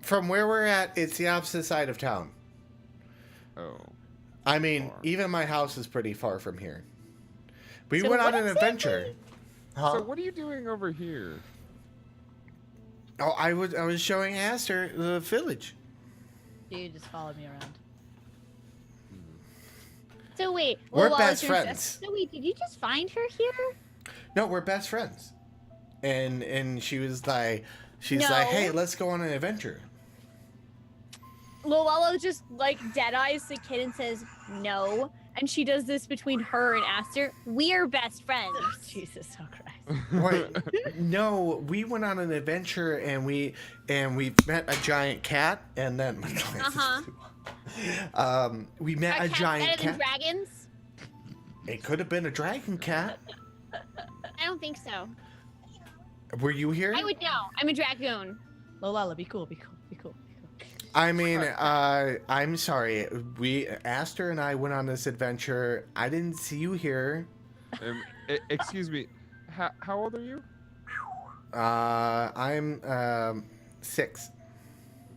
From where we're at, it's the opposite side of town. Oh. I mean, Far. even my house is pretty far from here. We So went on what an exactly- adventure. Huh? So what are you doing over here? Oh, I was showing Aster the village. Dude, just follow me around. So wait, We're Lulala best just- friends. So wait, did you just find her here? No, we're best friends. And she was like, she's No. like, hey, let's go on an adventure. Lulala just like dead eyes the kid and says no, and she does this between her and Aster. We're best friends. Oh, Jesus, oh Christ. Wait, no, we went on an adventure and we met a giant cat, and then we met Are a cats giant better than cat. dragons? It could have been a dragon cat. I don't think so. Were you here? I would know. I'm a dragoon. Lulala, be cool, be cool, be cool, be cool. I mean, I'm sorry. Aster and I went on this adventure. I didn't see you here. Excuse me. How old are you? I'm 6.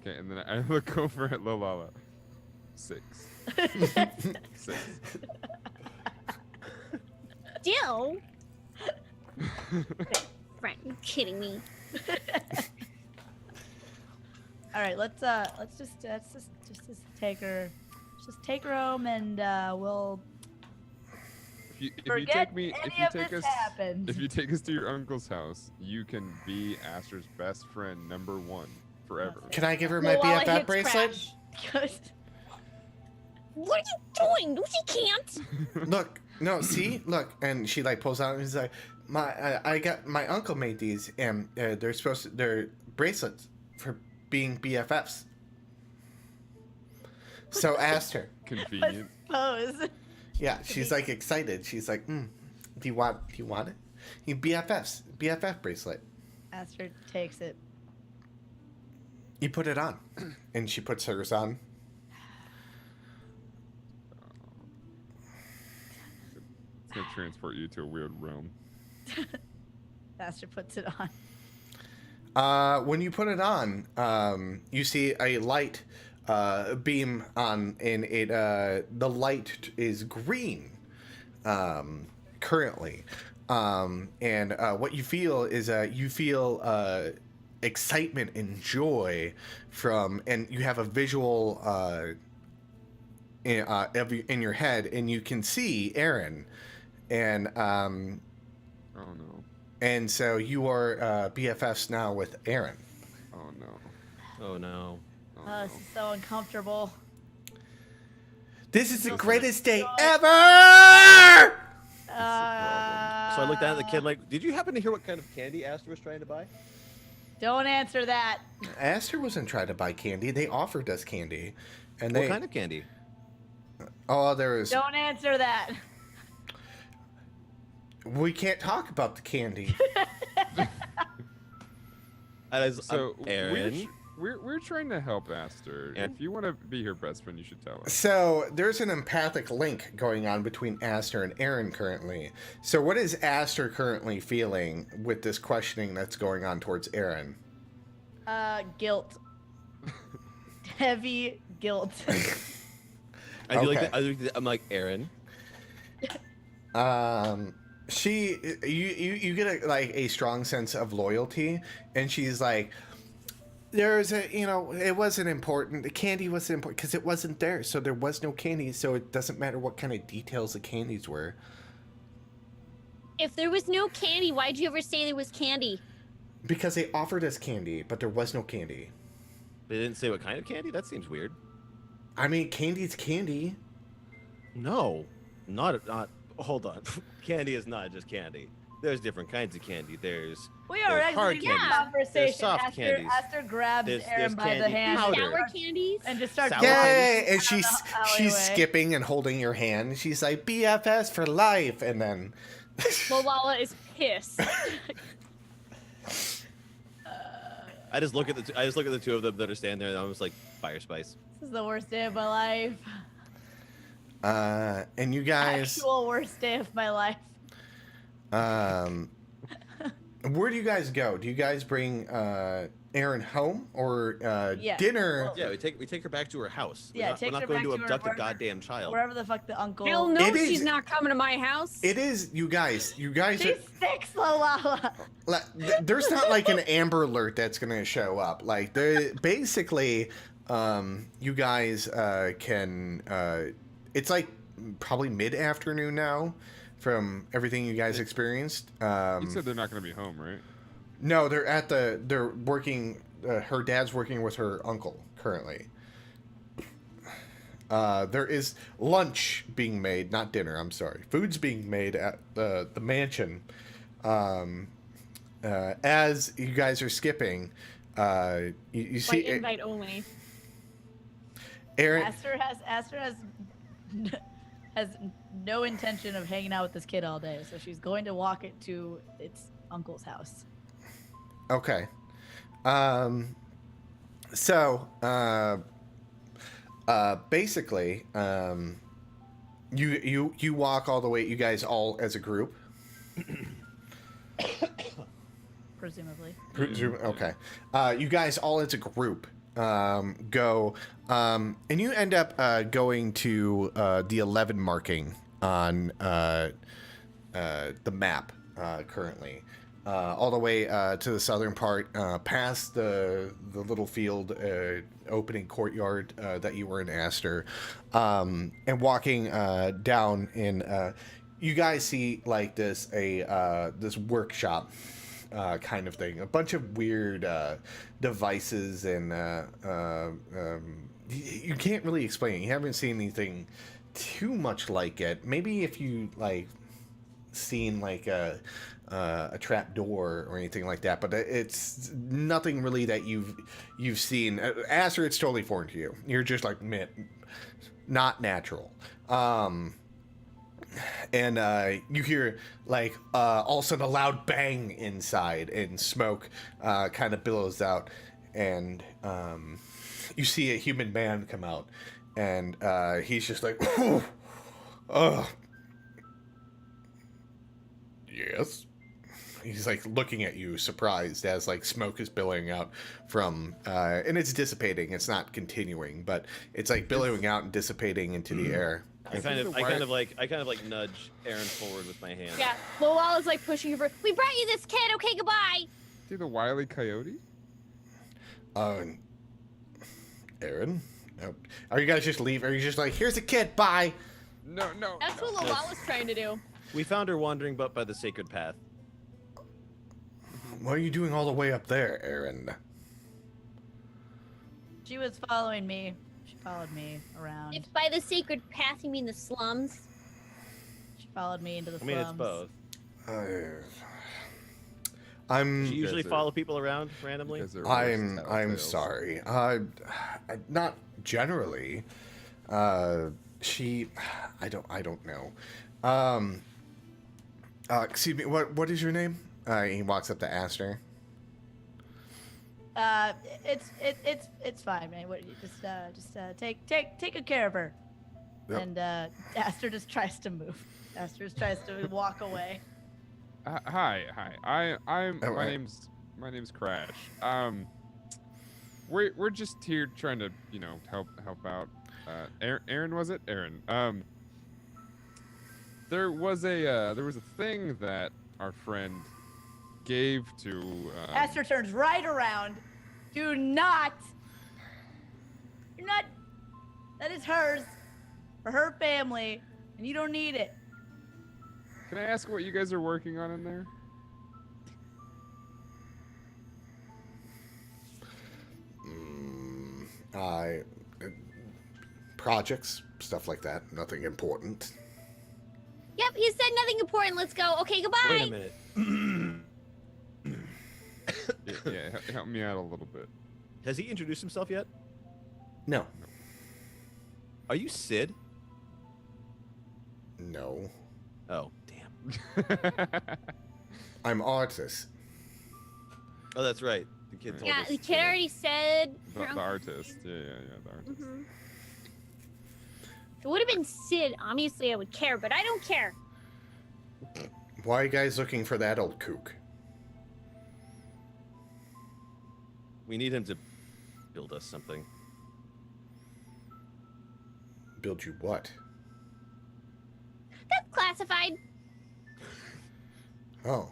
Okay, and then I look over at Lulala. 6. 6. Still. Friend, you kidding me? All right, let's just take her, just take her home, and we'll If you forget take me, any if you of take this us, happened. if you take us to your uncle's house, you can be Aster's best friend #1 forever. Can I give her my Lulala BFF hits bracelet? crash. What are you doing? No, she can't. Look, no, see, look, and she like pulls out and she's like, I got my uncle made these, and they're bracelets for being BFFs. So asked her. Convenient. Pose. Yeah, she's like excited. She's like, Do you want it? You BFF bracelet. Aster takes it. You put it on, and she puts hers on. It's gonna transport you to a weird realm. Aster puts it on. When you put it on, you see a light beam on, and the light is green currently. And what you feel is excitement and joy from, and you have a visual in your head, and you can see Aaron, and Oh no. and so you are BFFs now with Aaron. Oh no. Oh no. Oh, Oh, this is so uncomfortable. This is the Feels greatest day so- ever! So I looked down at the kid like, did you happen to hear what kind of candy Aster was trying to buy? Don't answer that. Aster wasn't trying to buy candy. They offered us candy, and What they. kind of candy? Oh, there was. Don't answer that. We can't talk about the candy. So Aaron. we're trying to help Aster. Yeah. If you want to be her best friend, you should tell us. So there's an empathic link going on between Aster and Aaron currently. So what is Aster currently feeling with this questioning that's going on towards Aaron? Guilt. Heavy guilt. I do like Okay. that. I'm like Aaron. You get a strong sense of loyalty, and she's like, there's it wasn't important. The candy wasn't important because it wasn't there, so there was no candy. So it doesn't matter what kind of details the candies were. If there was no candy, why'd you ever say there was candy? Because they offered us candy, but there was no candy. They didn't say what kind of candy? That seems weird. I mean, candy's candy. No, not. Hold on. Candy is not just candy. There's different kinds of candy. There's We are There's hard exiting the candies. conversation. There's soft Aster, candies. Aster grabs There's Aaron by the candy hand powder. Sour candies? and just starts Sour Yay! walking And she's down the she's alleyway. skipping and holding your hand. She's like BFS for life, and then Lulala is pissed. I just look at the two of them that are standing there, and I'm just like fire spice. This is the worst day of my life. and you guys, Actual worst day of my life. where do you guys go? Do you guys bring Aaron home or Yeah. dinner? Well, Yeah, we take her back to her house. Yeah, we're take not her going back to to her abduct a wherever- goddamn child. Wherever the fuck the uncle. Hell no, It is- she's not coming to my house. It is you guys. You guys She's 6, Lulala. there's not like an Amber Alert that's gonna show up. Like basically, you guys can. It's like probably mid-afternoon now, from everything you guys experienced. You said they're not going to be home, right? No, they're working. Her dad's working with her uncle currently. There is lunch being made, not dinner. I'm sorry. Food's being made at the mansion. As you guys are skipping, you see Like invite only. Aaron. Aster has no intention of hanging out with this kid all day, so she's going to walk it to its uncle's house. Okay. So, basically, you walk all the way. You guys all as a group. Presumably. Okay. You guys all as a group go, and you end up going to the 11 marking on the map currently. All the way to the southern part, past the little field opening courtyard that you were in Aster, and walking down in, you guys see like this workshop kind of thing, a bunch of weird devices, and you can't really explain it. You haven't seen anything too much like it. Maybe if you like seen like a trap door or anything like that, but it's nothing really that you've seen. Aster, it's totally foreign to you. You're just like, not natural. and you hear like all of a sudden a loud bang inside, and smoke kind of billows out, and you see a human man come out, and he's just like, yes. He's like looking at you, surprised, as like smoke is billowing out from, and it's dissipating. It's not continuing, but it's like billowing out and dissipating into the air. I kind of like nudge Aaron forward with my hand. Yeah, Lulala's like pushing her. We brought you this kid. Okay, goodbye. See the Wile E. Coyote? Aaron, no. Are you guys just leave? Are you just like, here's a kid, bye? No. That's what Lulala's trying to do. We found her wandering but by the sacred path. What are you doing all the way up there, Aaron? She was following me. She followed me around. If by the sacred path you mean the slums. She followed me into the I mean, it's slums. both. I'm Do you usually Because follow people around randomly? Because they're worse I'm tattletales. sorry. Not generally. She, I don't know. Excuse me. What is your name? He walks up to Aster. It's fine, man. What, just take good care of her. Yep. And Aster just tries to move. Aster just tries to walk away. Hi. I'm Oh, my right. name's Crash. We're just here trying to, help out. Aaron, was it? Aaron. There was a thing that our friend gave to Aster turns right around. Do not. You're not. That is hers, for her family, and you don't need it. Can I ask what you guys are working on in there? Projects, stuff like that. Nothing important. Yep, he said nothing important. Let's go. Okay, goodbye. Wait a minute. Yeah, help me out a little bit. Has he introduced himself yet? No. Are you Sid? No. Oh, damn. I'm Artis. Oh, that's right. The kid told Yeah, us. the kid already said. The artist. Yeah, the artist. Mhm. If it would have been Sid, obviously I would care, but I don't care. Why are you guys looking for that old kook? We need him to build us something. Build you what? That's classified. Oh.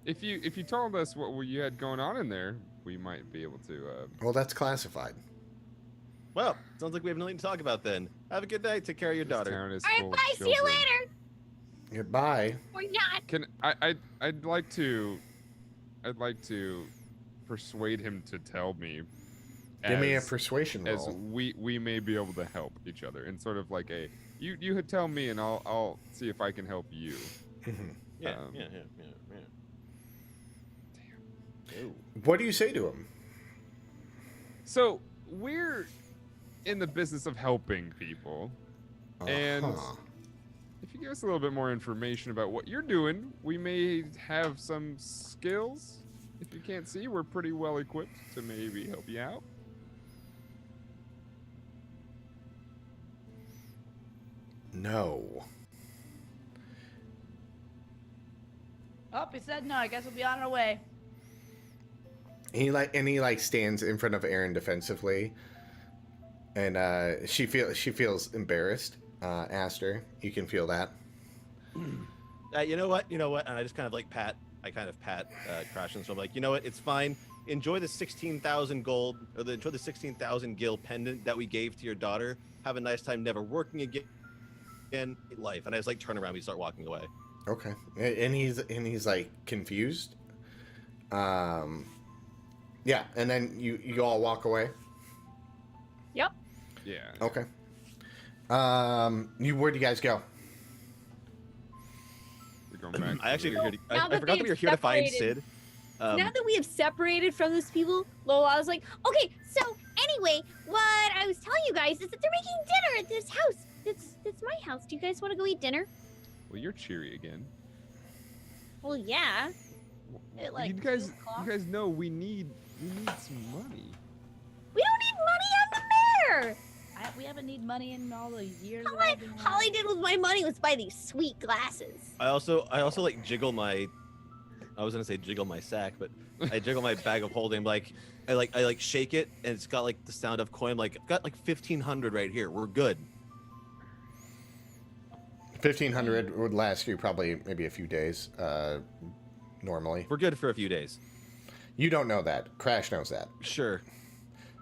If you told us what you had going on in there, we might be able to. Well, that's classified. Well, sounds like we have nothing to talk about then. Have a good night. Take care of your this daughter. town is All right, full of bye. See you children. later. Goodbye. Or not. Can I'd like to persuade him to tell me. Give me a as- persuasion as roll. we may be able to help each other, and sort of like you tell me and I'll see if I can help you. Mhm. Yeah, Um, yeah. Damn. What do you say to him? So we're in the business of helping people, and Uh-huh. if you give us a little bit more information about what you're doing, we may have some skills. If you can't see, we're pretty well equipped to maybe help you out. No. Oh, he said no. I guess we'll be on our way. He stands in front of Aaron defensively, and she feels embarrassed. Aster, you can feel that. You know what? And I just kind of like pat Crash, and so I'm like, you know what? It's fine. Enjoy the 16,000 gold, or enjoy the 16,000 gil pendant that we gave to your daughter. Have a nice time, never working again in life. And I just like turn around, we start walking away. Okay, and he's like confused. Yeah, and then you all walk away. Yep. Yeah. Okay. Where'd you guys go? We're going back. I actually Now I that forgot that we they've were here to find separated- Sid. Um, Now that we have separated from these people, Lola was like, Okay, so anyway, what I was telling you guys is that they're making dinner at this house. That's my house. Do you guys want to go eat dinner? Well, you're cheery again. Well, yeah. At, like, you 2 guys, o'clock? you guys know we need some money. We don't need money on the mayor. We haven't need money in all the years. All that I, I've been all I around. did with my money was buy these sweet glasses. I also like jiggle my. I was gonna say jiggle my sack, but I jiggle my bag of holding. I like shake it, and it's got like the sound of coin. Like I've got like 1,500 right here. We're good. 1,500 would last you probably maybe a few days, normally. We're good for a few days. You don't know that. Crash knows that. Sure.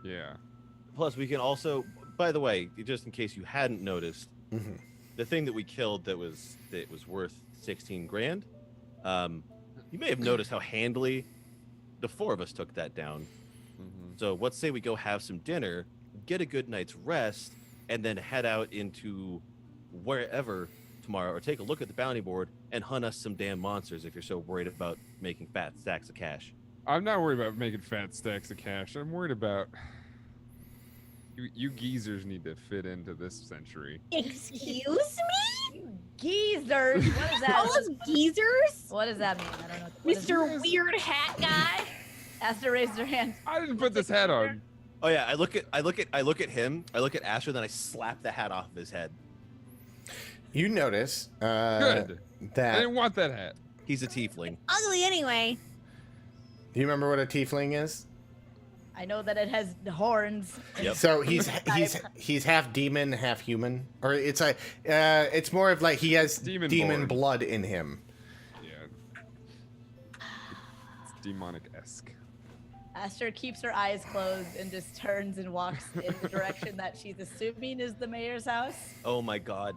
Yeah. Plus, we can also. By the way, just in case you hadn't noticed, Mhm. the thing that we killed that was worth 16 grand. You may have noticed how handily the 4 of us took that down. Mm-hmm. So let's say we go have some dinner, get a good night's rest, and then head out into wherever tomorrow, or take a look at the bounty board and hunt us some damn monsters if you're so worried about making fat stacks of cash. I'm not worried about making fat stacks of cash. I'm worried about you geezers need to fit into this century. Excuse me? You geezers. What is Call that? us geezers? What does that mean? I don't know. What is Mr. this? Weird Hat Guy? Aster raised her hand. I didn't put this hat on. Oh yeah, I look at him, I look at Asher, then I slap the hat off of his head. You notice Good. I that. didn't want that hat. He's a tiefling. Ugly anyway. Do you remember what a tiefling is? I know that it has horns. Yep. So he's half demon, half human, or it's more of like he has Demon demon born. blood in him. Yeah. It's demonic-esque. Aster keeps her eyes closed and just turns and walks in the direction that she's assuming is the mayor's house. Oh my god.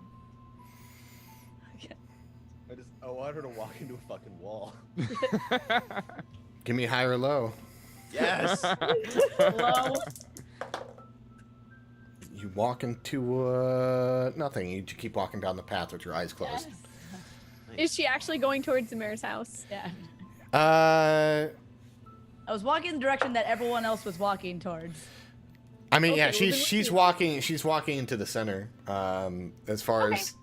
I want her to walk into a fucking wall. Give me high or low. Yes. Hello? You walk into nothing. You just keep walking down the path with your eyes closed. Is she actually going towards the mayor's house? Yeah. I was walking in the direction that everyone else was walking towards. mean, Okay, yeah, well, she's then walking. She's walking into the center. As far Okay. as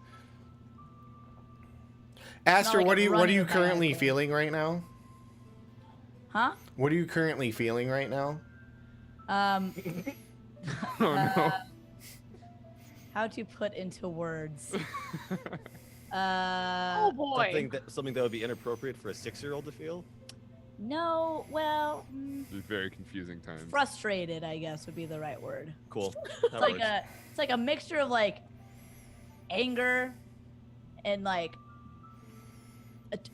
Aster, like what are I'm you running currently diagonally. feeling right now? Huh? What are you currently feeling right now? Um, Oh no. how to put into words? Oh boy. Something that would be inappropriate for a 6-year-old to feel. No, well, Be very confusing times. frustrated, I guess would be the right word. Cool. It's That like works. it's like a mixture of like anger and like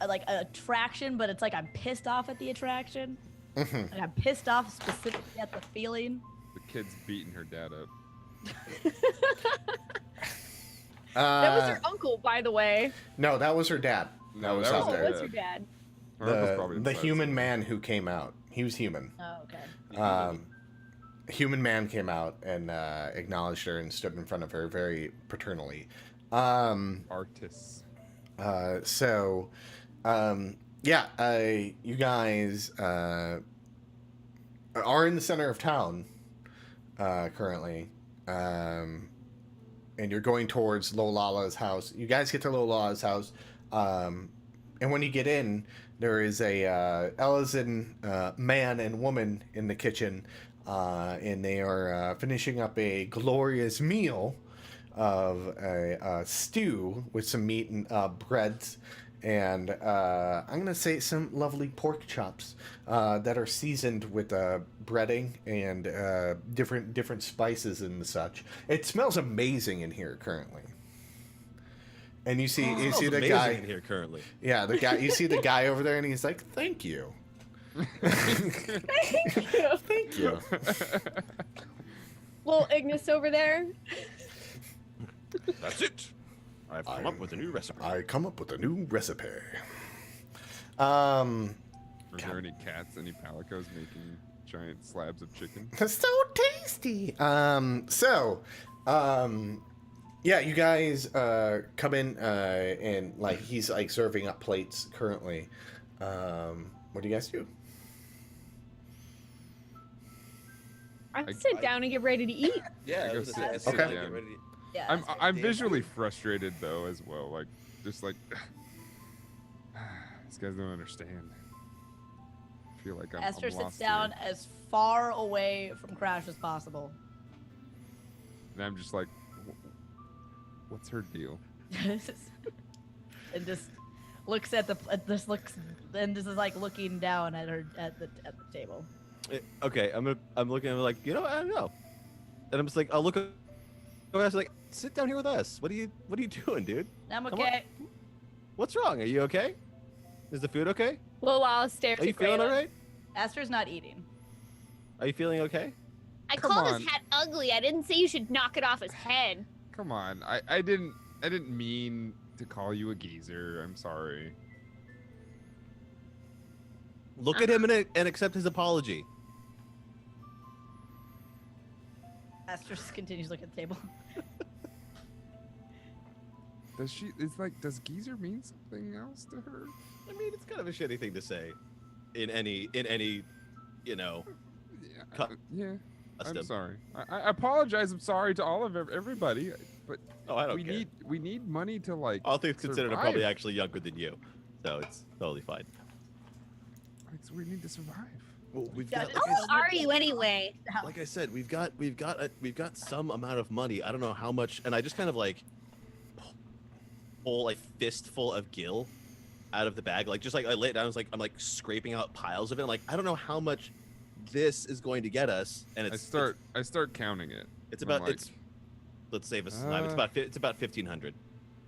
like attraction, but it's like I'm pissed off at the attraction. Mhm. Like I'm pissed off specifically at the feeling. The kid's beating her dad up. That was her uncle, by the way. No, that was her dad. That No, was that out Oh, was there. what's your dad? Her uncle's probably The inside human somewhere. man who came out. He was human. Oh, okay. Human man came out and acknowledged her and stood in front of her very paternally. Artists. You guys are in the center of town currently, and you're going towards Lulala's house. You guys get to Lulala's house, and when you get in, there is a Elizin man and woman in the kitchen, and they are finishing up a glorious meal of a stew with some meat and breads, and I'm gonna say some lovely pork chops that are seasoned with breading and different spices and such. It smells amazing in here currently. And you see Smells the amazing guy in here currently. Yeah, the guy. You see the guy over there, and he's like, "Thank you, thank you." Little Ignis over there. That's it. I've come up with a new recipe. I come up with a new recipe. Are there any cats, any palicos making giant slabs of chicken? So tasty. Yeah, you guys come in and like he's like serving up plates currently. What do you guys do? I'll I- sit down and get ready to eat. Yeah, I I go was sit- gonna sit say, Okay. get ready to- Yeah. I'm visually frustrated though as well. Like just like these guys don't understand. I feel like I'm Aster lost sits down here. as far away from Crash as possible. And I'm just like, what's her deal? And just looks at the just looks and just is like looking down at her at the table. Okay, I'm looking at him like, I don't know. And I'm just like, I'll look at us like, sit down here with us. What are you doing, dude? I'm Come okay. What's wrong? Are you okay? Is the food okay? Lulala stares Are you at feeling all Graylin. right? Aster's not eating. Are you feeling okay? I Come called on. his hat ugly. I didn't say you should knock it off his head. Come on, I didn't mean to call you a geezer. I'm sorry. Look at him and accept his apology. Aster just continues looking at the table. Does geezer mean something else to her? I mean, it's kind of a shitty thing to say in any Yeah. Cut. Yeah. a I'm stem. sorry. I apologize. I'm sorry to all of everybody, but Oh, I don't care. we need money to like. All things considered, I'm probably survive. actually younger than you, so it's totally fine. Like, so we need to survive. Well, we've Yeah, got, it's- How old are you anyway? like I said, we've got some amount of money. I don't know how much, and I just kind of like pull a fistful of gill out of the bag, like just like I lay it down. It's like I'm like scraping out piles of it. I'm like, I don't know how much this is going to get us, and I start counting it. it's I'm about like, it's let's save us some time. It's about 1,500,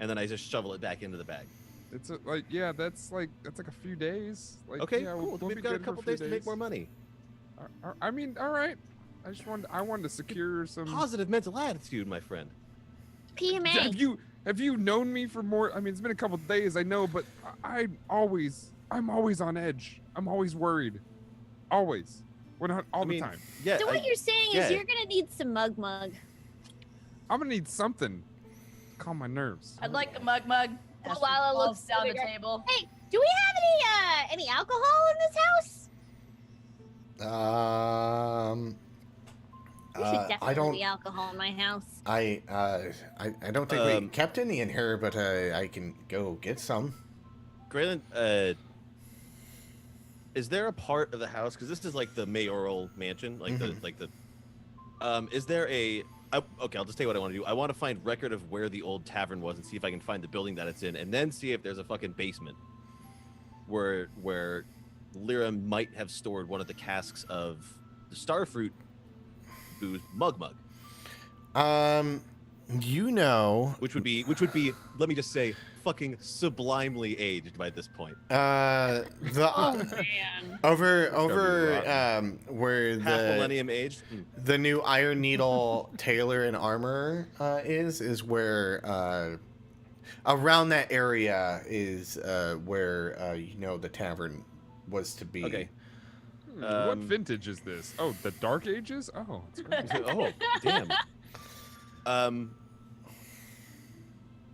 and then I just shovel it back into the bag. It's like that's like a few days. Like, Okay, yeah, cool. we'll We've be got a good for couple few days to make more money. I mean, all right. I wanted to secure some. Positive mental attitude, my friend. PMA. Have you known me for more? I mean, it's been a couple days, I know, but I'm always on edge. I'm always worried, always, all the time. Yeah. So what you're saying yeah. is you're gonna need some mug. I'm gonna need something to calm my nerves. I'd like a mug. Aster Lulala falls looks down the bigger. table. Hey, do we have any alcohol in this house? We should I definitely don't. be alcohol in my house. I don't think we kept any in here, but I can go get some. Graylin, is there a part of the house, because this is like the mayoral mansion, like is there a okay, I'll just tell you what I want to do. I want to find record of where the old tavern was and see if I can find the building that it's in, and then see if there's a fucking basement where Lyra might have stored one of the casks of the starfruit booze mug, which would be let me just say fucking sublimely aged by this point. Oh The man. over where Half millennium aged. the new Iron Needle tailor and armor is where around that area is where the tavern was to be. Okay. What vintage is this? Oh, the Dark Ages. Oh, it's great. Oh, damn.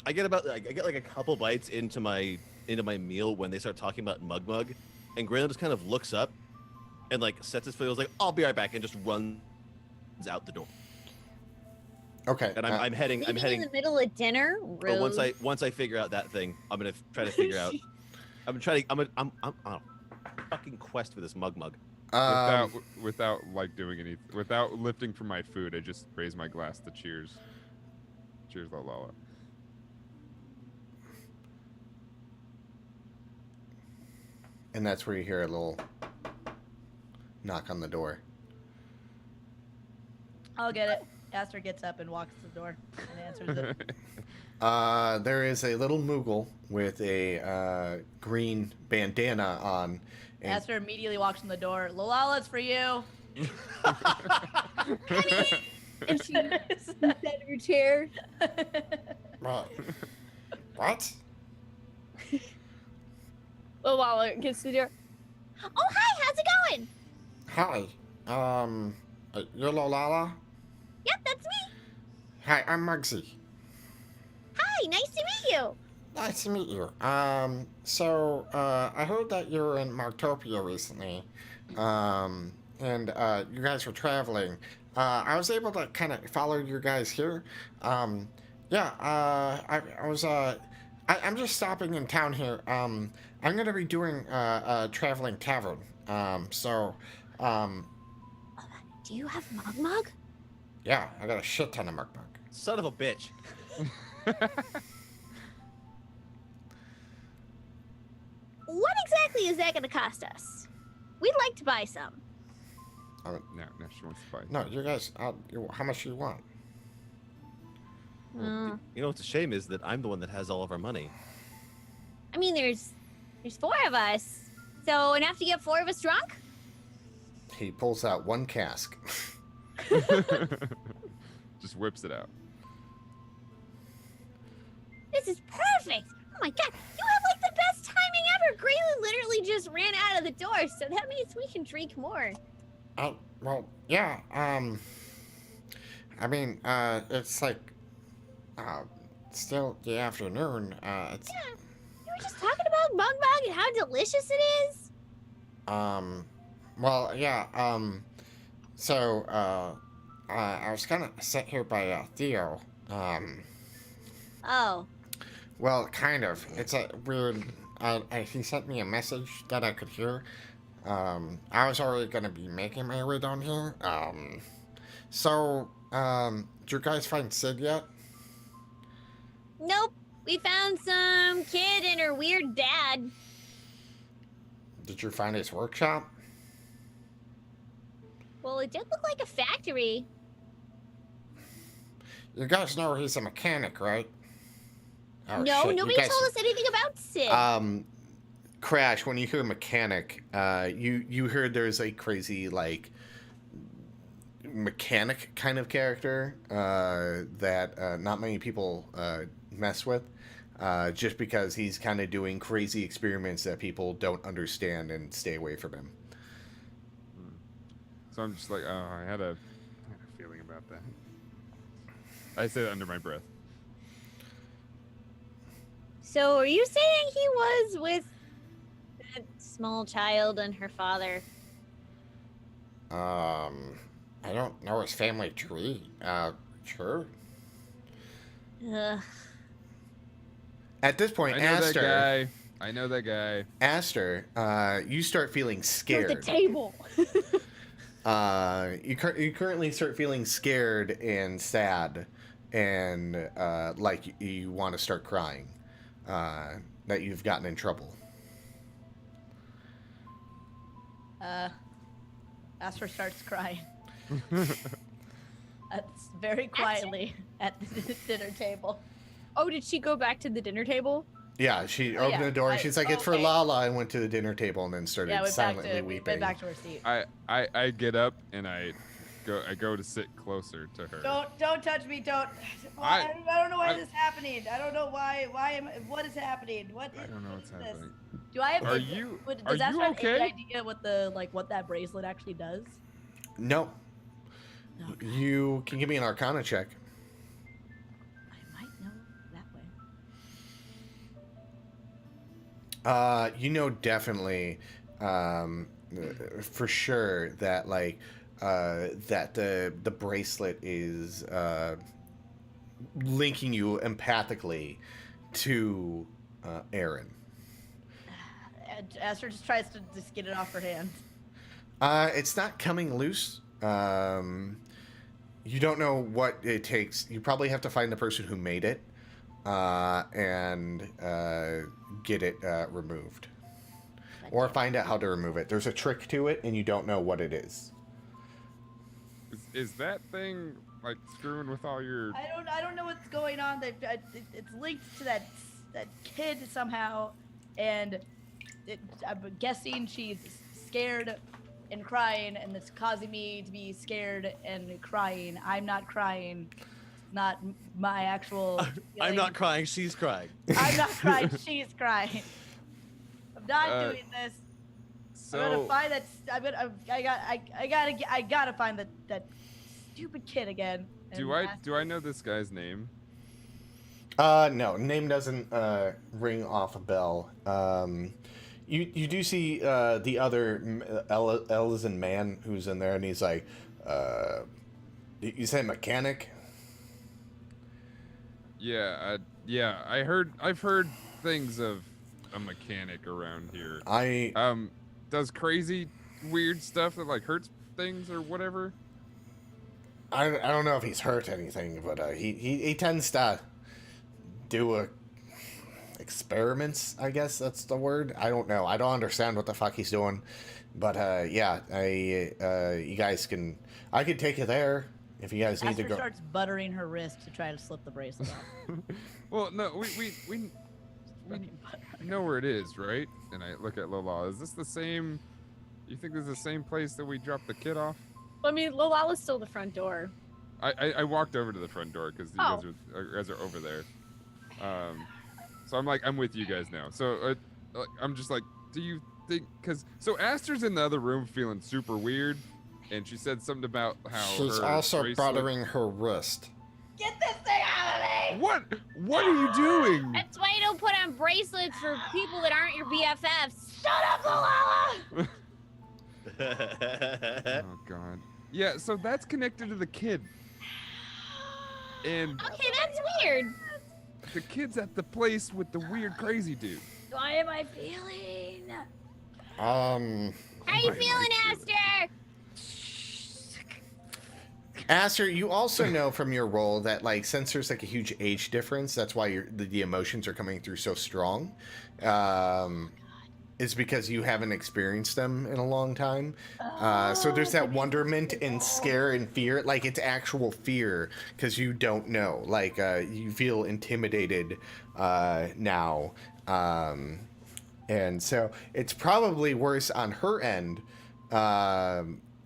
I get like a couple bites into my meal when they start talking about mug, and Graylin just kind of looks up and like sets his foot. Was like, "I'll be right back," and just runs out the door. Okay. And I'm heading. In the middle of dinner. Rude. But once I figure out that thing, I'm gonna try to figure out. I'm on a fucking quest for this mug. Without like doing anything, without lifting from my food, I just raise my glass to cheers. Cheers, Lulala. And that's where you hear a little knock on the door. I'll get it. Aster gets up and walks to the door and answers it. There is a little Moogle with a green bandana on. And Aster immediately walks in the door. Lulala, it's for you. And she sits out of her chair. What? Lulala gets to the door. Oh hi, how's it going? Hi. You're Lulala? Yep, that's me. Hi, I'm Muggsy. Hi, nice to meet you. Nice to meet you. So I heard that you were in Martopia recently. And you guys were traveling. I was able to kind of follow you guys here. I was I'm just stopping in town here. I'm gonna be doing a traveling tavern. So, um, Do you have Mug Mug? yeah, I got a shit ton of mukbang. Son of a bitch. What exactly is that going to cost us? We'd like to buy some. No, she wants to buy. No, you guys, how much do you want? You know what's a shame is that I'm the one that has all of our money. I mean, there's 4 of us, so enough to get 4 of us drunk. He pulls out one cask. Just whips it out. This is perfect. Oh my god, you have like the best timing ever. Graylin literally just ran out of the door, so that means we can drink more. Well, yeah, I mean, it's like, still the afternoon, it's, Yeah, you were just talking about Mug Mug and how delicious it is. well, yeah, so, I was kind of sent here by, Theo, Oh, well, kind of, it's a weird, he sent me a message that I could hear. I was already gonna be making my way down here. So, did you guys find Sid yet? nope. We found some kid and her weird dad. Did you find his workshop? Well, it did look like a factory. You guys know he's a mechanic, right? Oh, No, shit, you nobody guys- told us anything about Sid. Crash, when you hear mechanic, you heard there's a crazy, like, mechanic kind of character that not many people mess with, just because he's kind of doing crazy experiments that people don't understand and stay away from him. So I'm just like, oh, I had a feeling about that. I say that under my breath. So, are you saying he was with that small child and her father? I don't know his family tree. Sure. Ugh. At this point, I know Aster, that guy. I know that guy. Aster, you start feeling At scared. the table. You currently start feeling scared and sad, and like you want to start crying. That you've gotten in trouble. Astor starts crying. That's very quietly at the dinner table. Oh, did she go back to the dinner table? Yeah, she Oh, opened yeah, the door. She's like, "It's for okay. Lala," and went to the dinner table and then started Yeah, silently we weeping. went back to her seat. I get up and I go to sit closer to her. Don't touch me. Don't. I don't know why this is happening. I don't know why. What is happening? What? I don't know what's this? happening. Do I have? Are you- Does are Astor you have okay? any idea what that bracelet actually does? No, Oh, God. you can give me an Arcana check. I might know that way. You know definitely, for sure that like that the bracelet is linking you empathically to Aaron. And Astor just tries to just get it off her hands. It's not coming loose. You don't know what it takes. You probably have to find the person who made it and get it removed. Or find out how to remove it. There's a trick to it, and you don't know what it is. Is that thing like screwing with all your? I don't know what's going on. It's linked to that kid somehow, and I'm guessing she's scared and crying, and it's causing me to be scared and crying. I'm not crying. It's not my actual. I'm feeling. not crying. She's crying. I'm not crying. She's crying. I'm not doing this. So I'm gonna find that. I gotta find that stupid kid again. do I know this guy's name? No, name doesn't ring off a bell. You do see the other Ellison man who's in there, and he's like, "You say mechanic?" Yeah, Yeah, I've heard things of a mechanic around here. I Does crazy weird stuff that like hurts things or whatever? I don't know if he's hurt anything, but he tends to do experiments. I guess that's the word. I don't know. I don't understand what the fuck he's doing, but yeah, you guys can. I could take you there if you guys need to Aster go. starts buttering her wrist to try to slip the bracelet off. Well, no, we know where it is, right? And I look at Lulala. Is this the same? You think this is the same place that we dropped the kid off? I mean, Lulala's still the front door. I walked over to the front door because you guys are over there. So I'm with you guys now. So I'm just like, do you think? So Aster's in the other room feeling super weird, and she said something about how She's her also bracelet- buttering her wrist. Get this thing out of me! What are you doing? That's why you don't put on bracelets for people that aren't your BFFs. Shut up, Lulala! Oh God. Yeah. So that's connected to the kid. And Okay, that's weird. the kid's at the place with the weird crazy dude. Why am I feeling? How you Right, feeling, right, Aster? Aster, you also know from your role that like since there's like a huge age difference, that's why the emotions are coming through so strong. Is because you haven't experienced them in a long time. So there's that wonderment and scare and fear, like it's actual fear because you don't know. Like you feel intimidated now, and so it's probably worse on her end.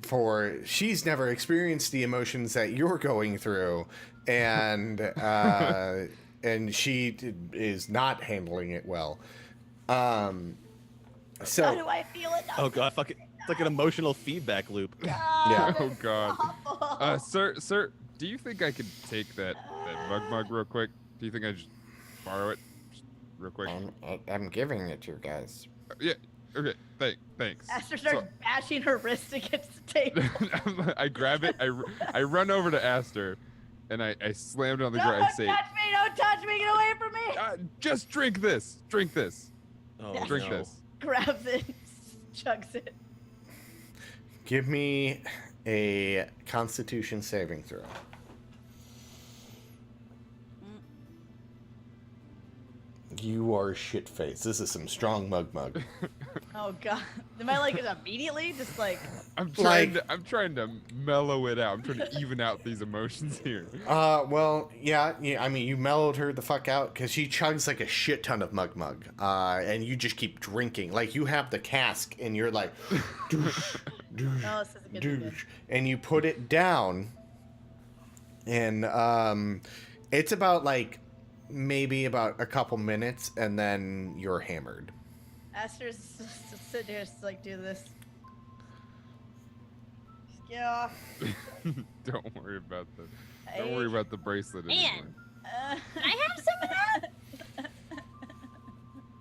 For she's never experienced the emotions that you're going through, and and she is not handling it well. So How do I feel it? Oh god, fuck it. It's like an emotional feedback loop. Yeah. Oh God. Sir, do you think I could take that mug real quick? Do you think I just borrow it just real quick? I'm giving it to you guys. Yeah. Okay. Thanks. Aster starts bashing her wrist against the table. I grab it. I run over to Aster, and I slammed it on the ground. Don't I say, touch me! Don't touch me! Get away from me! just drink this. Drink this. Oh, Drink no. this. Grabs it, chugs it. give me a Constitution saving throw. You are shit faced. This is some strong mug. Oh god. Am I like immediately just like I'm trying to mellow it out. I'm trying to even out these emotions here. Well, yeah. I mean, you mellowed her the fuck out because she chugs like a shit ton of mug. And you just keep drinking. Like you have the cask and you're like, douche, douche, oh, this isn't gonna be good. douche, and you put it down, and it's about like maybe about a couple minutes, and then you're hammered. Aster's just sit here, just like do this. Just get off. Don't worry about Don't worry about the bracelet Man. anymore. Can I have some of that?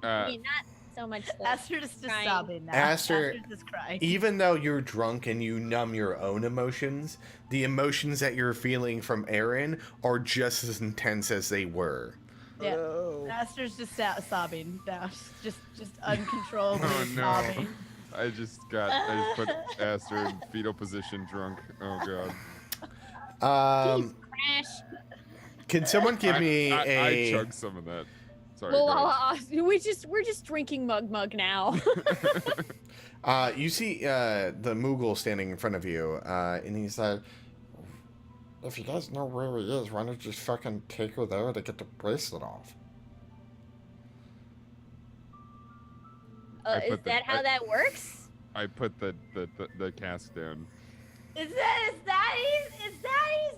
I mean, not so much. The Aster is just crying. sobbing now. Aster- Aster's just crying. Even though you're drunk and you numb your own emotions, the emotions that you're feeling from Aaron are just as intense as they were. Yeah. Oh. Aster's just sobbing now. Just uncontrollably Oh no. sobbing. I just put Aster in fetal position drunk. Oh God. Crash. Can someone give me I a? chugged some of that. Sorry. go ahead. We're just drinking mug now. You see the Moogle standing in front of you, and he's like, If you guys know where he is, why don't you just fucking take her there to get the bracelet off? I Is put the- that how that works? I put the cask down. Is that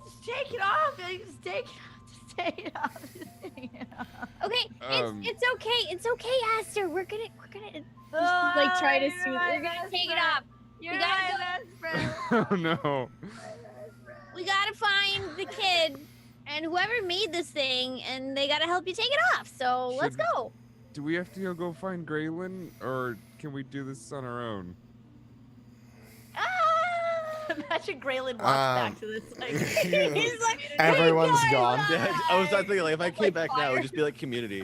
just take it off? Just take it off. Just take it off. Okay, it's okay. It's okay, Aster. We're gonna Oh, like, try to you're soothe- my we're gonna best take it friend. off. You're We my gotta best friend. Oh no. We gotta find the kid and whoever made this thing, and they gotta help you take it off. So let's Should- go. Do we have to go find Graylin, or can we do this on our own? Imagine Graylin walks back to this. Like, He's like, "Hey, Everyone's guys, gone. Yeah, I was not thinking like if I came back now, it fire. would just be like Community.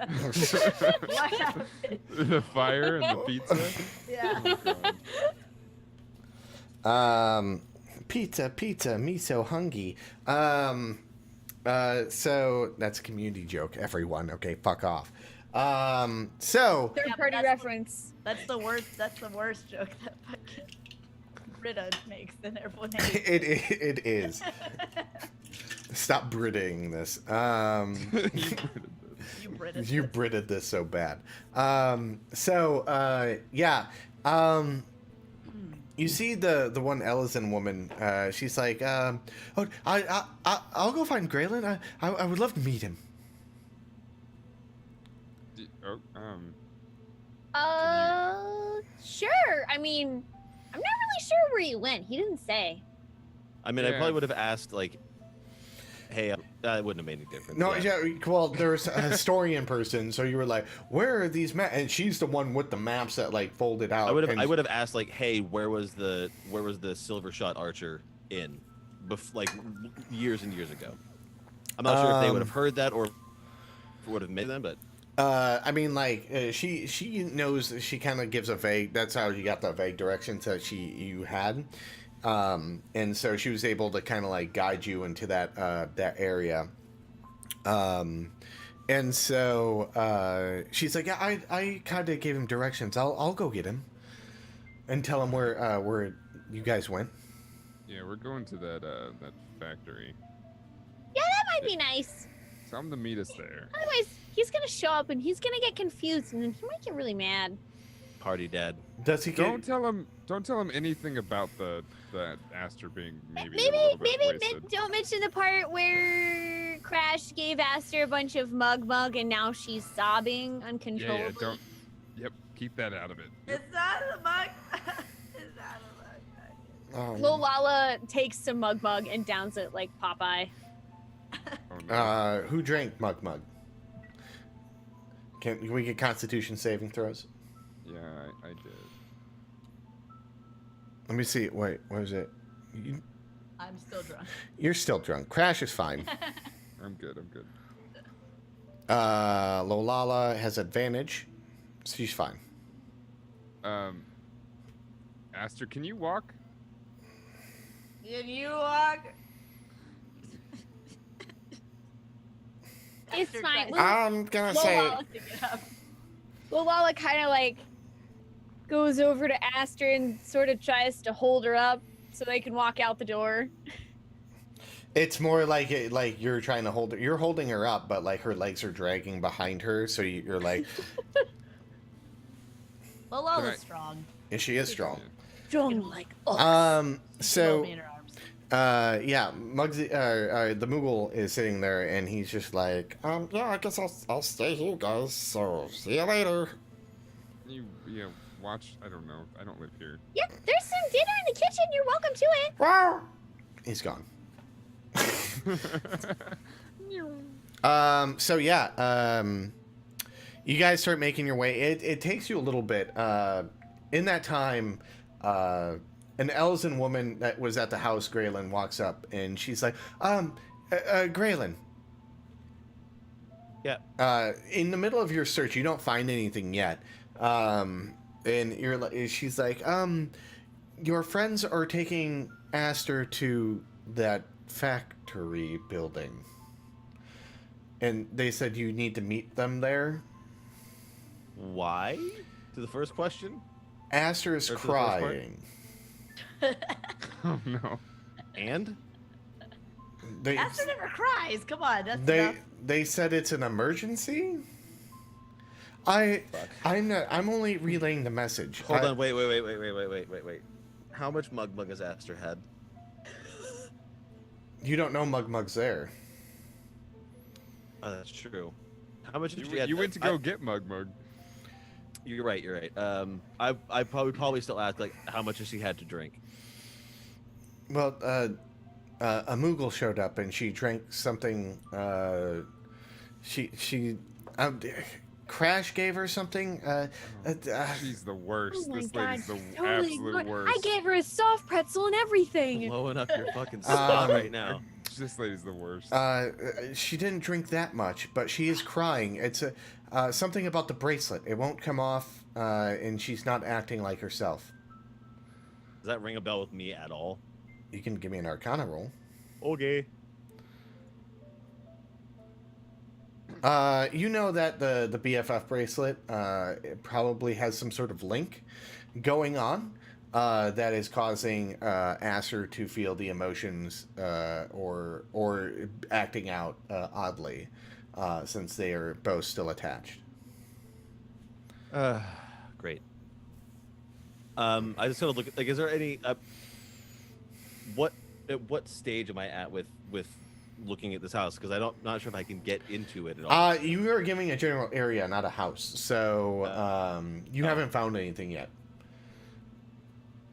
what happened? The fire and the pizza. Yeah. Oh, God. Pizza, me so hungry. So that's a community joke, everyone. Okay, fuck off. So Third Yeah, party that's- reference. That's the worst. That's the worst joke that fucking Britta makes. Then everyone hates. it is. Stop Britting this. You British. You British. You Britted this so bad. Yeah. You see the one Ellison woman. She's like, oh, I'll go find Graylin. I would love to meet him. Oh, Sure. I mean, I'm not really sure where he went. He didn't say. I mean, I Yeah. probably would have asked like, "Hey," it wouldn't have made any difference. No, yeah. Well, there's a historian person, so you were like, "Where are these maps?" And she's the one with the maps that like folded out. I would have. and- I would have asked like, "Hey, where was the silver shot archer in, like years and years ago?" I'm not sure if they would have heard that or would have made them, but I mean, like she knows. She kind of gives a vague. That's how you got the vague directions that you had, and so she was able to kind of like guide you into that that area. And so she's like, yeah, I kind of gave him directions. I'll go get him, and tell him where you guys went. yeah, we're going to that factory. That might be nice. Tell him to meet us there. Otherwise, he's gonna show up and he's gonna get confused, and then he might get really mad. party dad. Does he get? Don't tell him anything about the Aster being maybe a Maybe, little bit wasted. don't mention the part where Crash gave Aster a bunch of mug, and now she's sobbing uncontrollably. Yeah, don't. Yep, keep that out of it. It's not a mug. It's not a mug. Lulala takes some mug and downs it like Popeye. Oh, no. Who drank Mug? Can we get Constitution saving throws? Yeah, I did. Let me see. Wait, what is it? I'm still drunk. You're still drunk. Crash is fine. I'm good. Lulala has advantage. She's fine. Aster, can you walk? Can you walk? It's Aster fine. tries- I'm gonna say Lulala, Lulala kind of like goes over to Aster and sort of tries to hold her up so they can walk out the door. it's more like you're trying to hold her. You're holding her up, but like her legs are dragging behind her, so you're like, Lulala's Right. strong. and she is strong. Strong like She will So be in her arms. yeah, Muggsy, the Moogle is sitting there, and he's just like, Yeah, I guess I'll stay here, guys. So see you later. You watch. I don't know. I don't live here. Yep, there's some dinner in the kitchen. You're welcome to it. Wow. he's gone. So yeah, you guys start making your way. It takes you a little bit. In that time, an Elzen woman that was at the house, Graylin, walks up and she's like, Graylin. Yeah. In the middle of your search, you don't find anything yet. And she's like, your friends are taking Aster to that factory building. And they said you need to meet them there. Why? To the first question. Aster is Or to the first part? crying. Oh no. And They, Aster never cries. Come on, that's they enough. they said it's an emergency. Fuck. I'm only relaying the message. Hold on. Wait. How much mug has Aster had? You don't know Mug's there. Oh, that's true. How much did she You went to go get Mug. You're right. I probably still ask like how much has she had to drink? Well, a Moogle showed up and she drank something. She Crash gave her something. She's the worst. Oh my This God, lady's the totally absolute ignored- worst. I gave her a soft pretzel and everything. Blowing up your fucking spot right now. This lady's the worst. She didn't drink that much, but she is crying. It's something about the bracelet. It won't come off, and she's not acting like herself. Does that ring a bell with me at all? You can give me an Arcana roll. Okay. You know that the BFF bracelet it probably has some sort of link going on that is causing Aster to feel the emotions or acting out oddly since they are both still attached. Great. I just want to look at, like, is there any at what stage am I at with looking at this house? Because not sure if I can get into it at all. You are giving a general area, not a house, so you haven't found anything yet.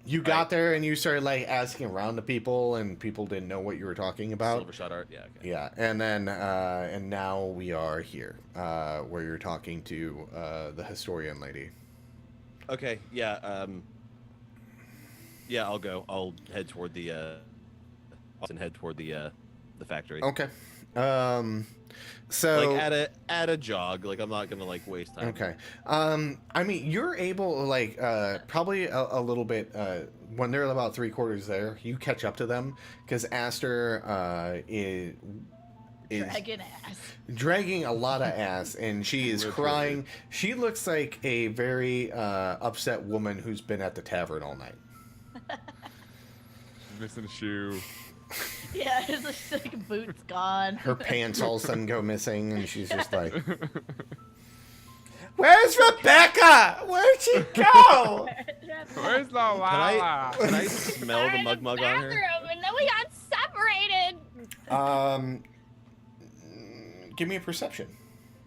You got there and you started like asking around to people, and people didn't know what you were talking about. Silver shot art, yeah. Okay. Yeah, and then and now we are here, where you're talking to the historian lady. Okay, yeah. Yeah, I'll go. I'll head toward the the factory. Okay. So like at a jog. Like I'm not gonna like waste time. okay. I mean, you're able like probably a little bit when they're about 3/4 there. You catch up to them because Aster is Dragging ass. dragging a lot of ass, and she is crying. She looks like a very upset woman who's been at the tavern all night. She's missing a shoe. Yeah, it's just like boots gone. Her pants all of a sudden go missing, and she's just like, "Where's Rebecca? Where'd she go?" Where's Lulala? Can I smell the mug on her? Bathroom, and then we got separated. Give me a perception.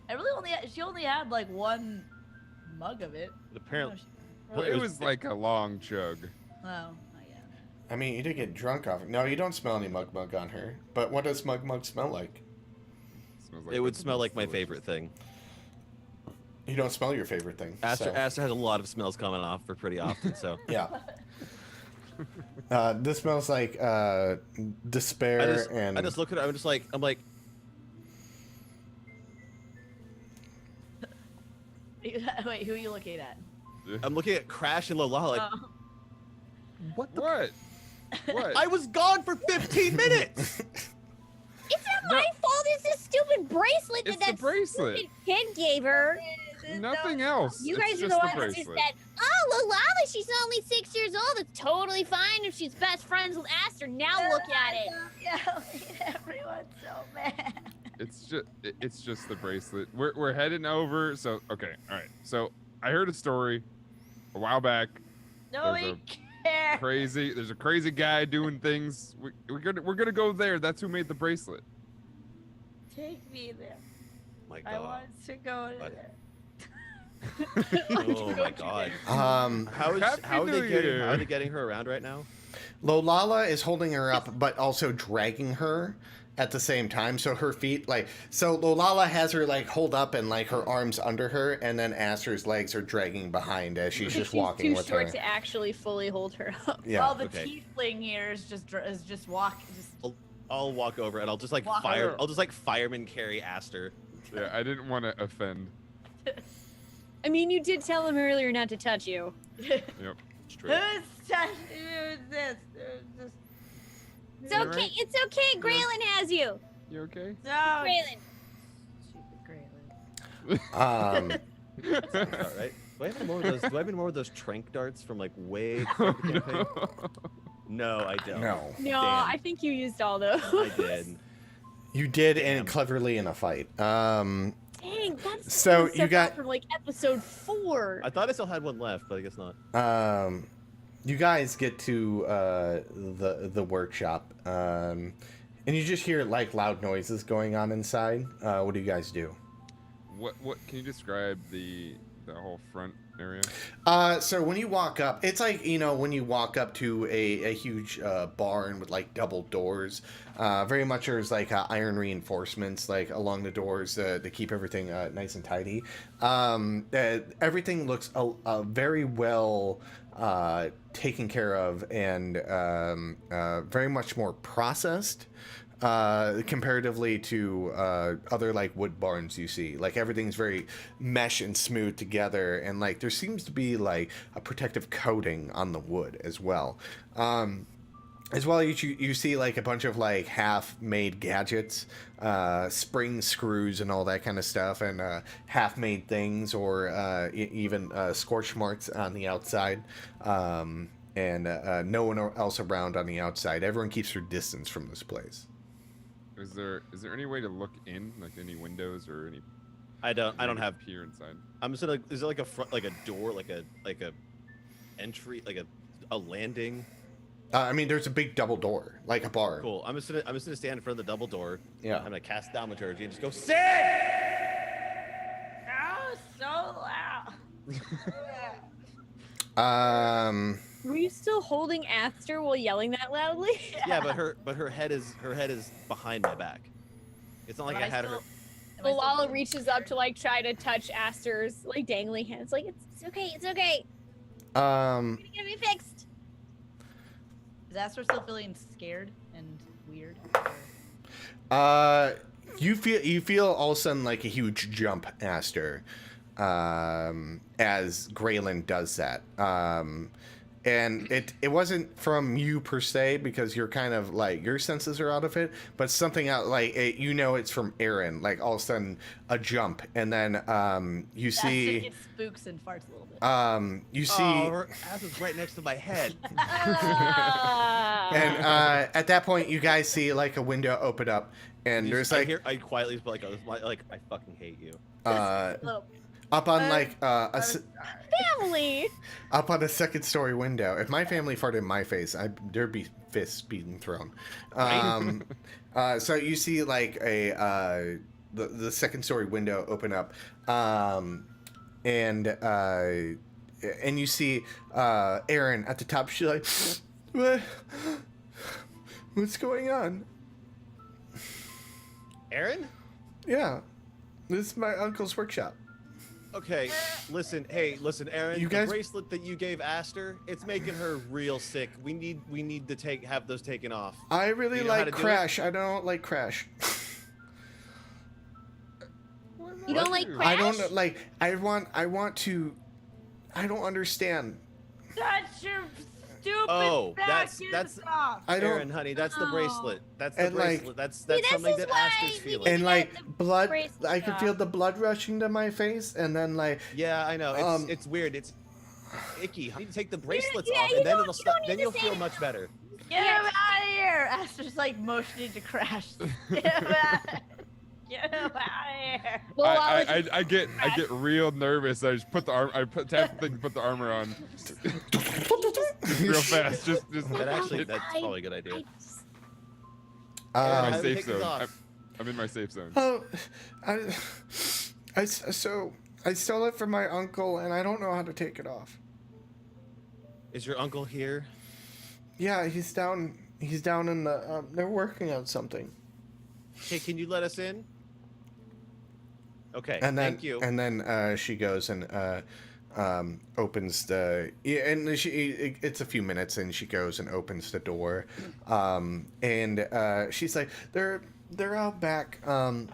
I really she only had like one mug of it. Apparently, Well, it was like a long chug. Oh, yeah. I mean, you did get drunk off it. No, you don't smell any mug on her. But what does mug smell like? Smells like it would the smell like my delicious. favorite thing. You don't smell your favorite thing. Aster so. has a lot of smells coming off for pretty often, so. Yeah. This smells like despair and. I just look at her. I'm like. Wait, who are you looking at? I'm looking at Crash and Lulala. Like, Oh. What? What? I was gone for 15 minutes. It's not my fault. It's this stupid bracelet It's that the bracelet. stupid kid gave her. Nothing else. You It's guys are just the the ones who bracelet. said, "Oh, Lulala, she's only 6 years old. It's totally fine if she's best friends with Aster." Now look at it. Yeah, everyone's so mad. It's just the bracelet. We're heading over. So okay, all right. So I heard a story a while back. Nobody cares. There's a crazy guy doing things. We're gonna go there. That's who made the bracelet. Take me there. My I God. want to go What? there. Oh my God. How Happy are New Year. they getting her around right now? Lulala is holding her up, but also dragging her at the same time. So her feet, so Lulala has her hold up and her arms under her, and then Aster's legs are dragging behind as she's just walking too with short her. to actually fully hold her up. Yeah. Well, the Okay. tiefling here is just walking. I'll walk over and I'll just Walk fire. over. I'll just fireman carry Aster. Yeah, I didn't want to offend. I mean, you did tell him earlier not to touch you. Yep. Straight. Who's this? It's You okay. alright? It's okay. Graylin has you. You okay? No. Graylin. Stupid Graylin. Um, All right. Do I have any more of those? Do I have any more of those trank darts from way before the campaign? No, I don't. no. No, Damn. I think you used all those. I did. You did, and cleverly in a fight. Dang, that's So stuff you got- out from episode 4. I thought I still had one left, but I guess not. You guys get to the workshop, and you just hear loud noises going on inside. What do you guys do? What can you describe the whole front area? So when you walk up, it's like, when you walk up to a huge barn with like double doors, very much there's like iron reinforcements like along the doors to keep everything nice and tidy. Everything looks very well taken care of and very much more processed. Comparatively to other like wood barns you see, like everything's very mesh and smooth together, and like there seems to be like a protective coating on the wood as well. You see like a bunch of like half-made gadgets, spring screws and all that kind of stuff, and half-made things, or even scorch marks on the outside. And no one else around on the outside. Everyone keeps their distance from this place. Is there any way to look in, like any windows or any? I don't have. Here inside. I'm just gonna. Is there like a front, like a door, like a entry, like a landing? I mean, there's a big double door, like a bar. Cool. I'm just gonna stand in front of the double door. Yeah. I'm gonna cast Thaumaturgy and just go sit. Oh, so loud. Were you still holding Aster while yelling that loudly? Yeah, but her head is behind my back. It's not like I had her. Lulala reaches up to like try to touch Aster's like dangling hands. Like it's okay, it's okay. It's gonna be fixed. Is Astor still feeling scared and weird? You feel all of a sudden like a huge jump, Aster, as Graylin does that. And it wasn't from you per se, because you're kind of like your senses are out of it, but something out like it's from Aaron. Like all of a sudden a jump, and then you see It spooks and farts a little bit. you see her ass is right next to my head. and at that point you guys see like a window open up, and there's like I quietly like I fucking hate you. up on like Family. up on a second story window. If my family farted in my face, there'd be fists being thrown. So you see like the second story window open up, and you see Erin at the top. She's like, what's going on? Aaron? Yeah, this is my uncle's workshop. Okay, listen, Aaron. You guys- The bracelet that you gave Aster, it's making her real sick. We need to have those taken off. I really Do you know how like to do Crash. I don't like Crash. You don't like Crash? I don't like. I want to. I don't understand. That's your stupid Oh, back that's off. I don't. Aaron, honey. That's the bracelet. That's the And, like- bracelet. That's this something is that why Aster's we feeling. need- And like the blood, bracelet I can off. feel the blood rushing to my face, and then like Yeah, I know. Um, It's weird. It's icky. You need to take the bracelets yeah, off, you and then don't- it'll you stop. don't need Then to you'll say feel that. much better. Get him out of here! Astor's like motioning to Crash. Get him out. Get him out of here. I get real nervous. I just put the arm. Tap the thing, put the armor on, real fast. Just That's probably a good idea. um, my I safe take this zone. off. I'm in my safe zone. oh, I stole it from my uncle, and I don't know how to take it off. Is your uncle here? Yeah, he's down. He's down in the. They're working on something. Hey, can you let us in? Okay, And then, thank you. And then she goes and opens the. And it's a few minutes, and she goes and opens the door, and she's like, they're out back. Hold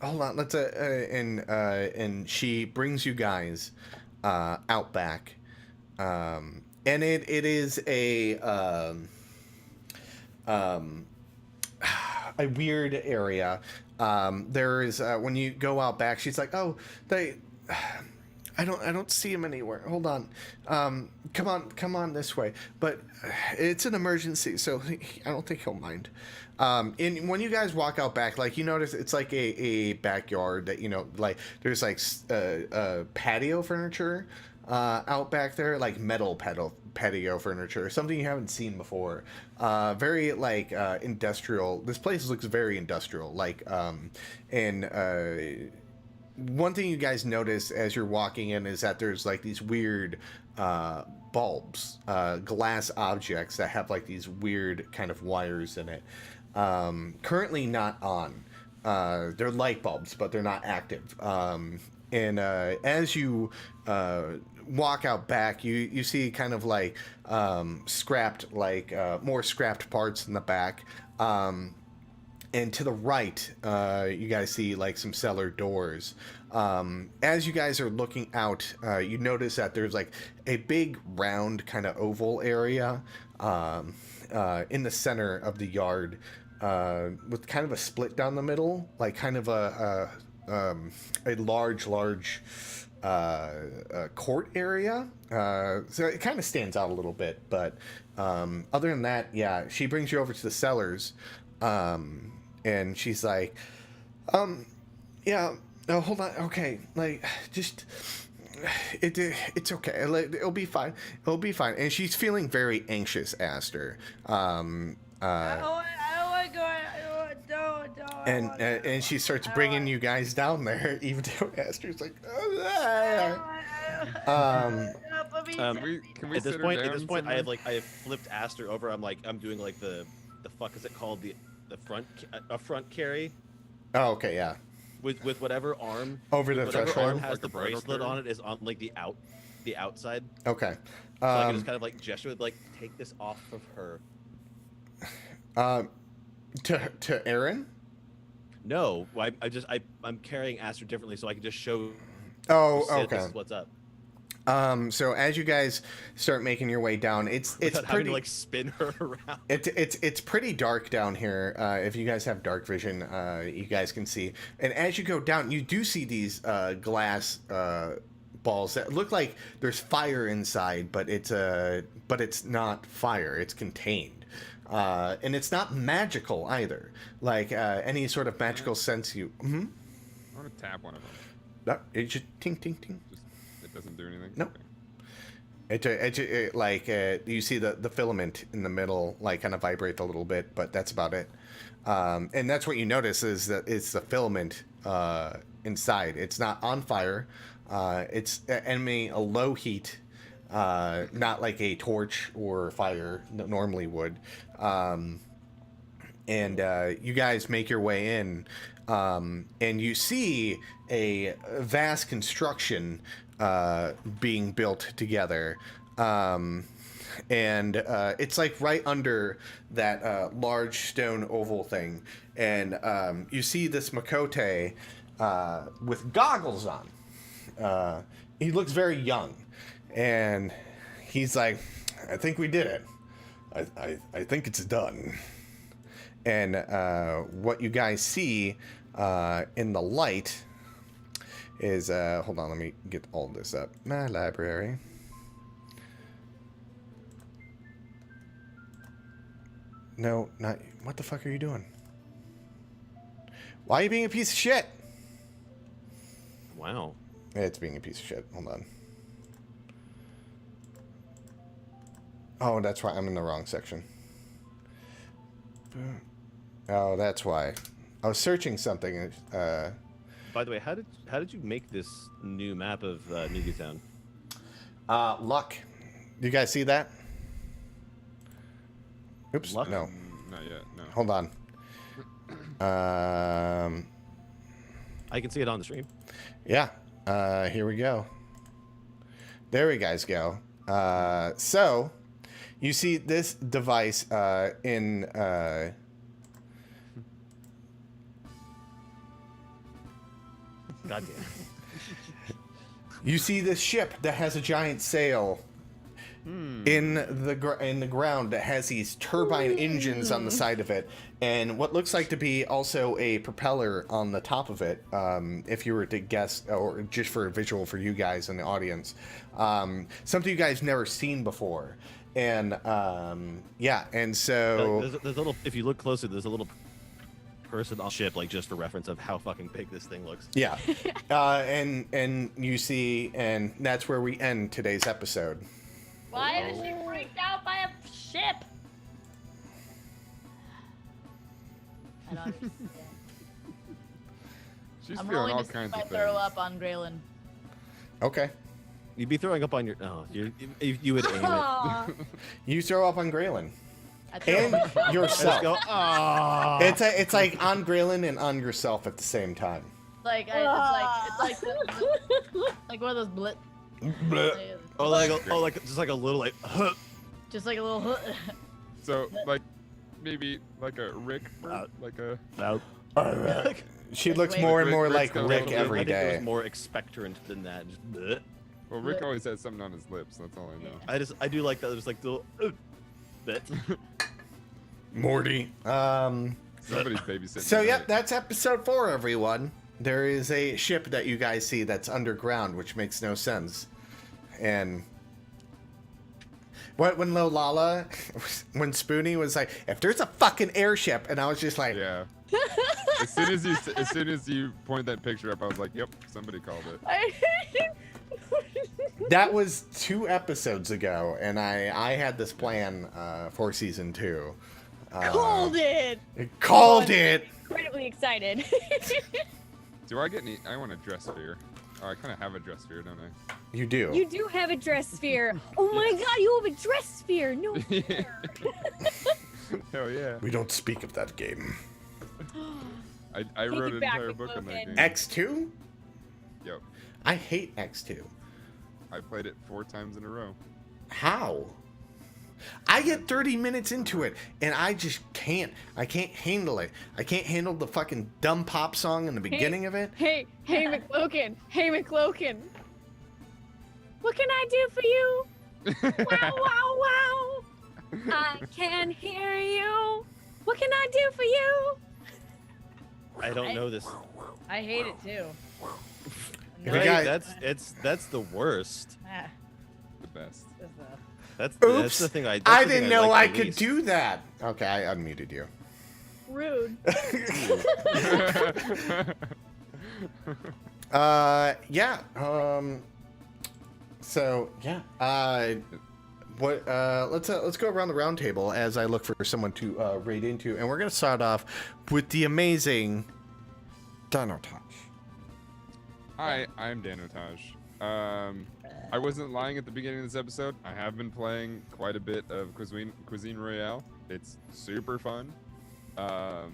on, let's and she brings you guys out back, and it is a weird area. There is when you go out back, she's like, oh, I don't see him anywhere. Hold on. Come on this way. But it's an emergency, so I don't think he'll mind. And when you guys walk out back, like you notice it's like a backyard that, like there's like patio furniture out back there, like metal patio furniture, something you haven't seen before. Very like industrial. This place looks very industrial, like and one thing you guys notice as you're walking in is that there's like these weird bulbs, glass objects that have like these weird kind of wires in it. Currently not on. They're light bulbs, but they're not active. And as you walk out back, you see kind of like scrapped, like more scrapped parts in the back. And to the right, you guys see like some cellar doors. As you guys are looking out, you notice that there's like a big round kind of oval area in the center of the yard with kind of a split down the middle, like kind of a large court area. So it kind of stands out a little bit, but other than that, yeah, she brings you over to the cellars. And she's like, yeah, no, hold on, okay, like, just, it's okay, it'll be fine, and she's feeling very anxious, Aster. And she starts bringing you guys down there, even though Aster's like, Can we At this sit her point, down I have flipped Aster over. I'm doing like the fuck is it called, the front carry. Oh, okay, yeah. With whatever arm Over the whatever threshold? arm has Like the a bridal bracelet carry? on it is on like the outside. Okay. So I can just kind of like gesture with like take this off of her. To Aaron? No, I'm carrying Aster differently, so I can just show. Oh, Sid, okay. This is what's up. So as you guys start making your way down, it's Without having pretty to like spin her around. it's pretty dark down here. If you guys have dark vision, you guys can see. And as you go down, you do see these glass balls that look like there's fire inside, but it's not fire. It's contained. And it's not magical either. Like any sort of magical sense you. Mm-hmm. I want to tap one of them. No, it just ting ting ting. Just it doesn't do anything. No. It like you see the filament in the middle like kind of vibrate a little bit, but that's about it. And that's what you notice is that it's the filament inside. It's not on fire. It's emitting a low heat, not like a torch or fire normally would. And you guys make your way in, and you see a vast construction being built together. And it's like right under that large stone oval thing. And you see this Makote with goggles on. He looks very young. And he's like, I think we did it. I think it's done. And what you guys see in the light is, hold on, let me get all this up. My library. No, not, what the fuck are you doing? Why are you being a piece of shit? Wow. It's being a piece of shit. Hold on. Oh, that's why I'm in the wrong section. Oh, that's why. I was searching something. By the way, how did you make this new map of Nugu Town? Luck. You guys see that? Oops. Luck? No. Not yet. No. Hold on. I can see it on the stream. Yeah. Here we go. There we guys go. So, you see this device in... Goddamn. You see this ship that has a giant sail in the ground that has these turbine engines on the side of it, and what looks like to be also a propeller on the top of it. If you were to guess, or just for a visual for you guys in the audience, something you guys never seen before, and yeah, and so There's a little. If you look closer, there's a little person on the ship, like just for reference of how fucking big this thing looks. yeah, and you see, and that's where we end today's episode. Why is she freaked out by a ship? I don't understand. She's I'm feeling rolling all to see kinds if I of throw things. up on Graylin. Okay. You'd be throwing up on your. Oh, you would aim it. Aw. You throw up on Graylin. I throw And up. I yourself. just go. Ah. It's like on Graylin and on yourself at the same time. Like it's like one of those blit. Just like a little like. Just like a little. So like maybe like a Rick, like a. She looks Wait, more and more Rick's like got a Rick little bit- every I think it day. was more expectorant than that. Just, bleh. Well, Rick always has something on his lips. That's all I know. I do like that. Just like the little. Bit. Morty. Somebody's babysitting. So tonight. yep, that's episode 4, everyone. There is a ship that you guys see that's underground, which makes no sense. And when Lulala, when Spoonie was like, "If there's a fucking airship," and I was just like, Yeah. As soon as you point that picture up, I was like, "Yep, somebody called it." that was 2 episodes ago, and I had this plan for season 2. Called it. Called it. Incredibly excited. Do I get any? I want a dress sphere. Oh, I kind of have a dress sphere, don't I? You do. You do have a dress sphere. Oh my god, you have a dress sphere. No. Hell yeah. We don't speak of that game. I Take wrote it an back, entire book on that McLovin. game. X2? Yep. I hate X2. I played it 4 times in a row. How? I get 30 minutes into it, and I just can't. I can't handle it. I can't handle the fucking dumb pop song in the beginning of it. Hey, McLokin. Hey, McLokin. What can I do for you? Wow, wow, wow. I can hear you. What can I do for you? I don't know this. I hate it too. If you Right, guys- that's the worst. Ah, The best. just, That's Oops. the thing. That's I the thing didn't know I like the could least. do that. Okay, I unmuted you. Rude. Yeah. So yeah. Let's go around the round table as I look for someone to raid into, and we're gonna start off with the amazing Danotosh. Hi, I'm Dan Otage. I wasn't lying at the beginning of this episode. I have been playing quite a bit of Cuisine Royale. It's super fun. I'll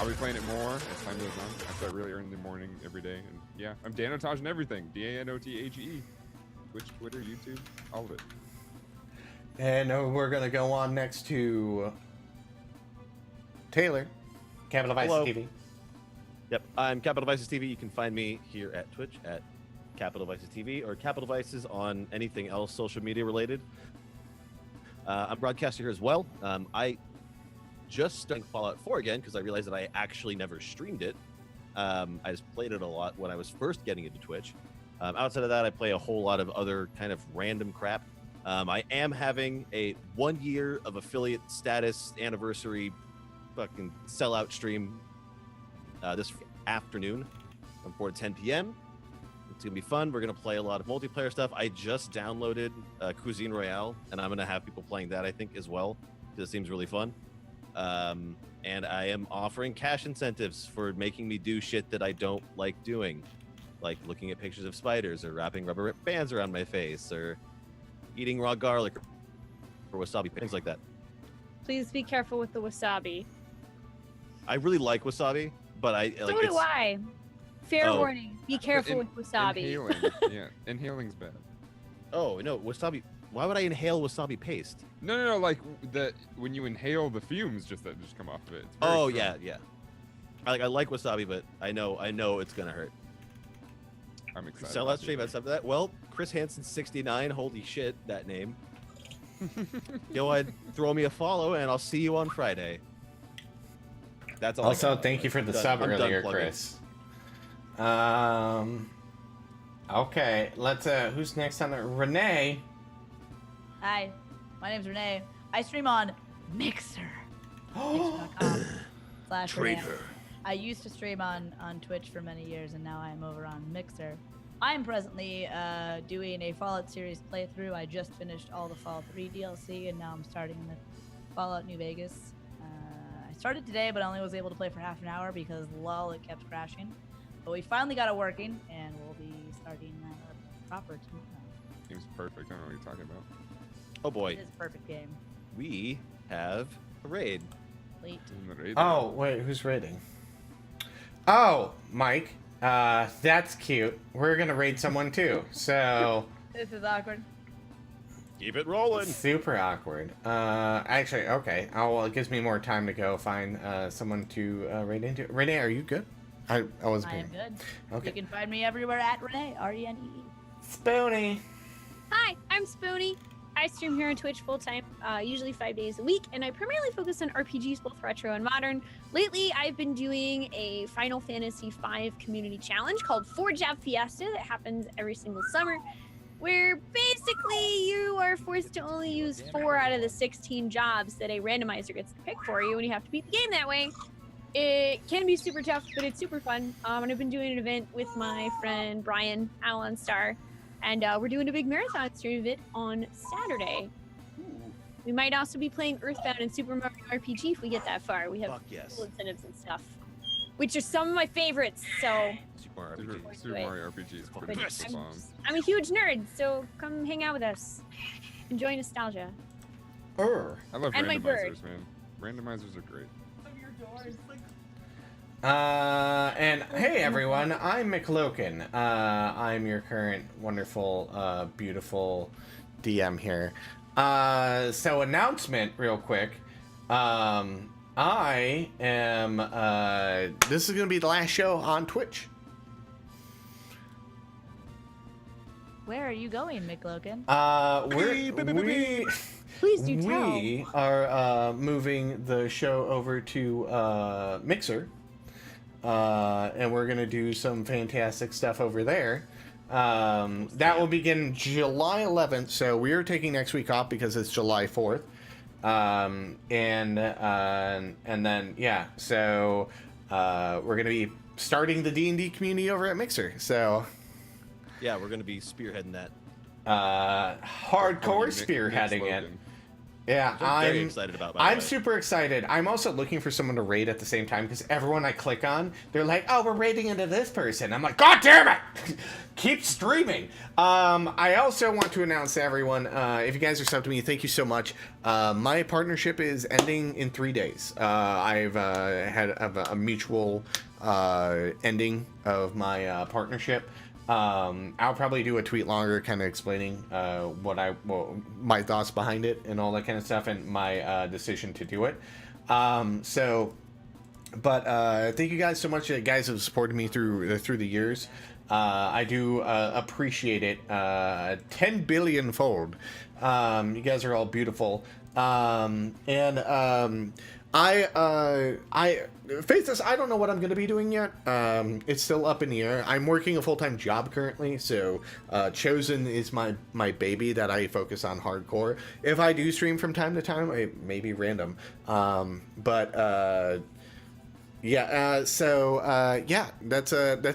be playing it more as time goes on. I start really early in the morning every day. And yeah, I'm Dan Otage and everything. DANOTAGE. Twitch, Twitter, YouTube, all of it. And we're gonna go on next to Taylor, Capital Vice Hello. TV. Yep, I'm Capital Vices TV. You can find me here at Twitch at Capital Vices TV or Capital Vices on anything else social media related. I'm broadcaster here as well. I just started Fallout 4 again because I realized that I actually never streamed it. I just played it a lot when I was first getting into Twitch. Outside of that, I play a whole lot of other kind of random crap. I am having a 1 year of affiliate status anniversary fucking sellout stream this afternoon from 4 to 10 p.m. It's gonna be fun. We're gonna play a lot of multiplayer stuff. I just downloaded Cuisine Royale, and I'm gonna have people playing that, I think, as well, because it seems really fun. And I am offering cash incentives for making me do shit that I don't like doing, like looking at pictures of spiders or wrapping rubber bands around my face or eating raw garlic or wasabi, things like that. Please be careful with the wasabi. I really like wasabi, but I like So do I. Fair Oh. warning. Be careful with wasabi. Inhaling, yeah, inhaling's bad. Oh no, wasabi. Why would I inhale wasabi paste? No, like when you inhale the fumes that just come off of it. It's very Oh strong. yeah. I like wasabi, but I know it's gonna hurt. I'm excited. Sell out stream. That's up to that. Well, Chris Hansen 69. Holy shit, that name. Go ahead, throw me a follow, and I'll see you on Friday. That's all. I Also, got. thank you for the Done. sub I'm done earlier, plugging. Chris. Okay, let's. Who's next on the Renee? Hi, my name's Renee. I stream on Mixer. Mixer.com/Renee. I used to stream on Twitch for many years, and now I'm over on Mixer. I'm presently doing a Fallout series playthrough. I just finished all the Fallout 3 DLC, and now I'm starting with Fallout New Vegas. I started today, but I only was able to play for half an hour because lol, it kept crashing. But we finally got it working, and we'll be starting proper tomorrow. Seems perfect. I don't know what you're talking about. Oh boy, It is a perfect game. we have a raid. Late. Isn't that right? Oh, wait, who's raiding? Oh, Mike. That's cute. We're gonna raid someone too. So This is awkward. Keep it rolling. super awkward. Actually, okay. Oh, well, it gives me more time to go find someone to raid into. Renee, are you good? I was I am being. good. Okay. You can find me everywhere at Renee, Renee. Spoony. Hi, I'm Spoony. I stream here on Twitch full time, usually 5 days a week, and I primarily focus on RPGs, both retro and modern. Lately, I've been doing a Final Fantasy V community challenge called 4-Job Fiesta that happens every single summer, where basically you are forced to only use 4 out of the 16 jobs that a randomizer gets to pick for you, and you have to beat the game that way. It can be super tough, but it's super fun. And I've been doing an event with my friend Brian on Star. And we're doing a big marathon stream of it on Saturday. We might also be playing Earthbound and Super Mario RPG if we get that far. We have Fuck yes. cool incentives and stuff, which are some of my favorites. So Super Mario Super, RPG. Super Mario RPG is but fucking bomb. I'm a huge nerd, so come hang out with us. Enjoy nostalgia. I love And my bird. randomizers, man. Randomizers are great. And hey everyone, I'm McLoken. I'm your current wonderful, beautiful DM here. So announcement real quick. I am, this is gonna be the last show on Twitch. Where are you going, McLogan? Please do tell. We are moving the show over to Mixer. And we're gonna do some fantastic stuff over there. That will begin July 11th. So we are taking next week off because it's July 4th. And then yeah, so we're gonna be starting the D&D community over at Mixer. So Yeah, we're gonna be spearheading that. hardcore Nick's spearheading it. slogan. Yeah, Which I'm very excited about. By the I'm way. super excited. I'm also looking for someone to raid at the same time because everyone I click on, they're like, "Oh, we're raiding into this person." I'm like, "God damn it! Keep streaming." I also want to announce to everyone, if you guys are subbed to me, thank you so much. My partnership is ending in 3 days. I've had a mutual ending of my partnership. I'll probably do a tweet longer kind of explaining my thoughts behind it and all that kind of stuff and my decision to do it. Thank you guys so much. You guys have supported me through the years. I do appreciate it 10 billion fold. You guys are all beautiful. I face this, I don't know what I'm going to be doing yet. It's still up in the air. I'm working a full-time job currently, so Chosen is my baby that I focus on hardcore. If I do stream from time to time, it may be random. That's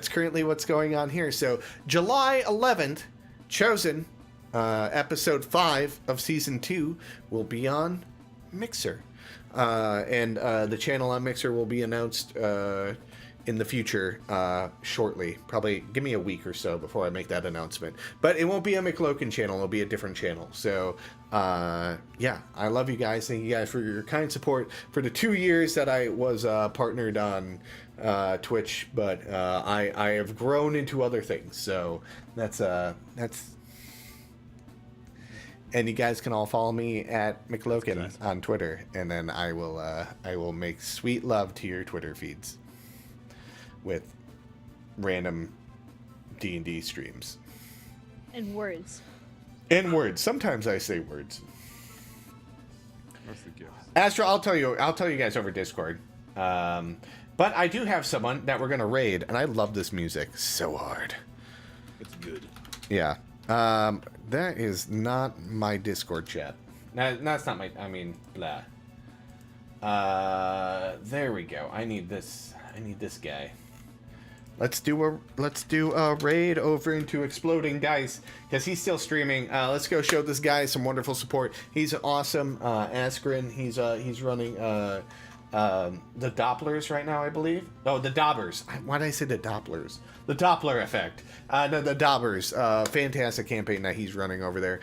currently what's going on here. So July 11th, Chosen, episode 5 of season 2 will be on Mixer. The channel on Mixer will be announced in the future shortly. Probably give me a week or so before I make that announcement. But it won't be a McLoken channel. It'll be a different channel. So, yeah, I love you guys. Thank you guys for your kind support for the 2 years that I was partnered on Twitch. But I have grown into other things. So that's. And you guys can all follow me at McLoken on Twitter, and then I will make sweet love to your Twitter feeds with random D&D streams. And words. And words. Sometimes I say words. Mostly gifts. Astor, I'll tell you guys over Discord. But I do have someone that we're gonna raid, and I love this music so hard. It's good. Yeah. That is not my Discord chat. That's not my. I mean, blah. There we go. I need this guy. Let's do a raid over into Exploding Dice because he's still streaming. Let's go show this guy some wonderful support. He's awesome. Askren. He's running the Dopplers right now, I believe. Oh, the Dobbers. Why did I say the Dopplers? The Doppler effect. No, the Dobbers. Fantastic campaign that he's running over there.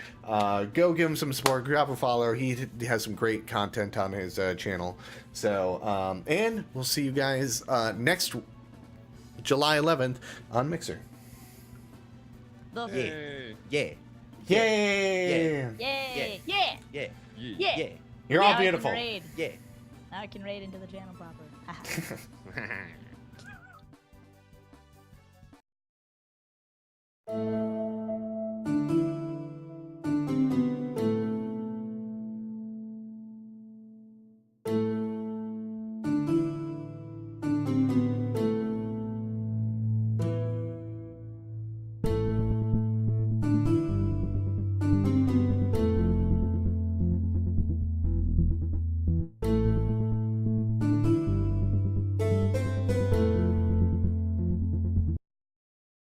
Go give him some support. Grab a follow. He has some great content on his channel. So, and we'll see you guys next July 11th on Mixer. Yay. Yeah. Yay! Yay! Yeah. Yeah. Yeah. Yeah. You're Now all I can beautiful. raid. Yeah. Now I can raid into the channel proper.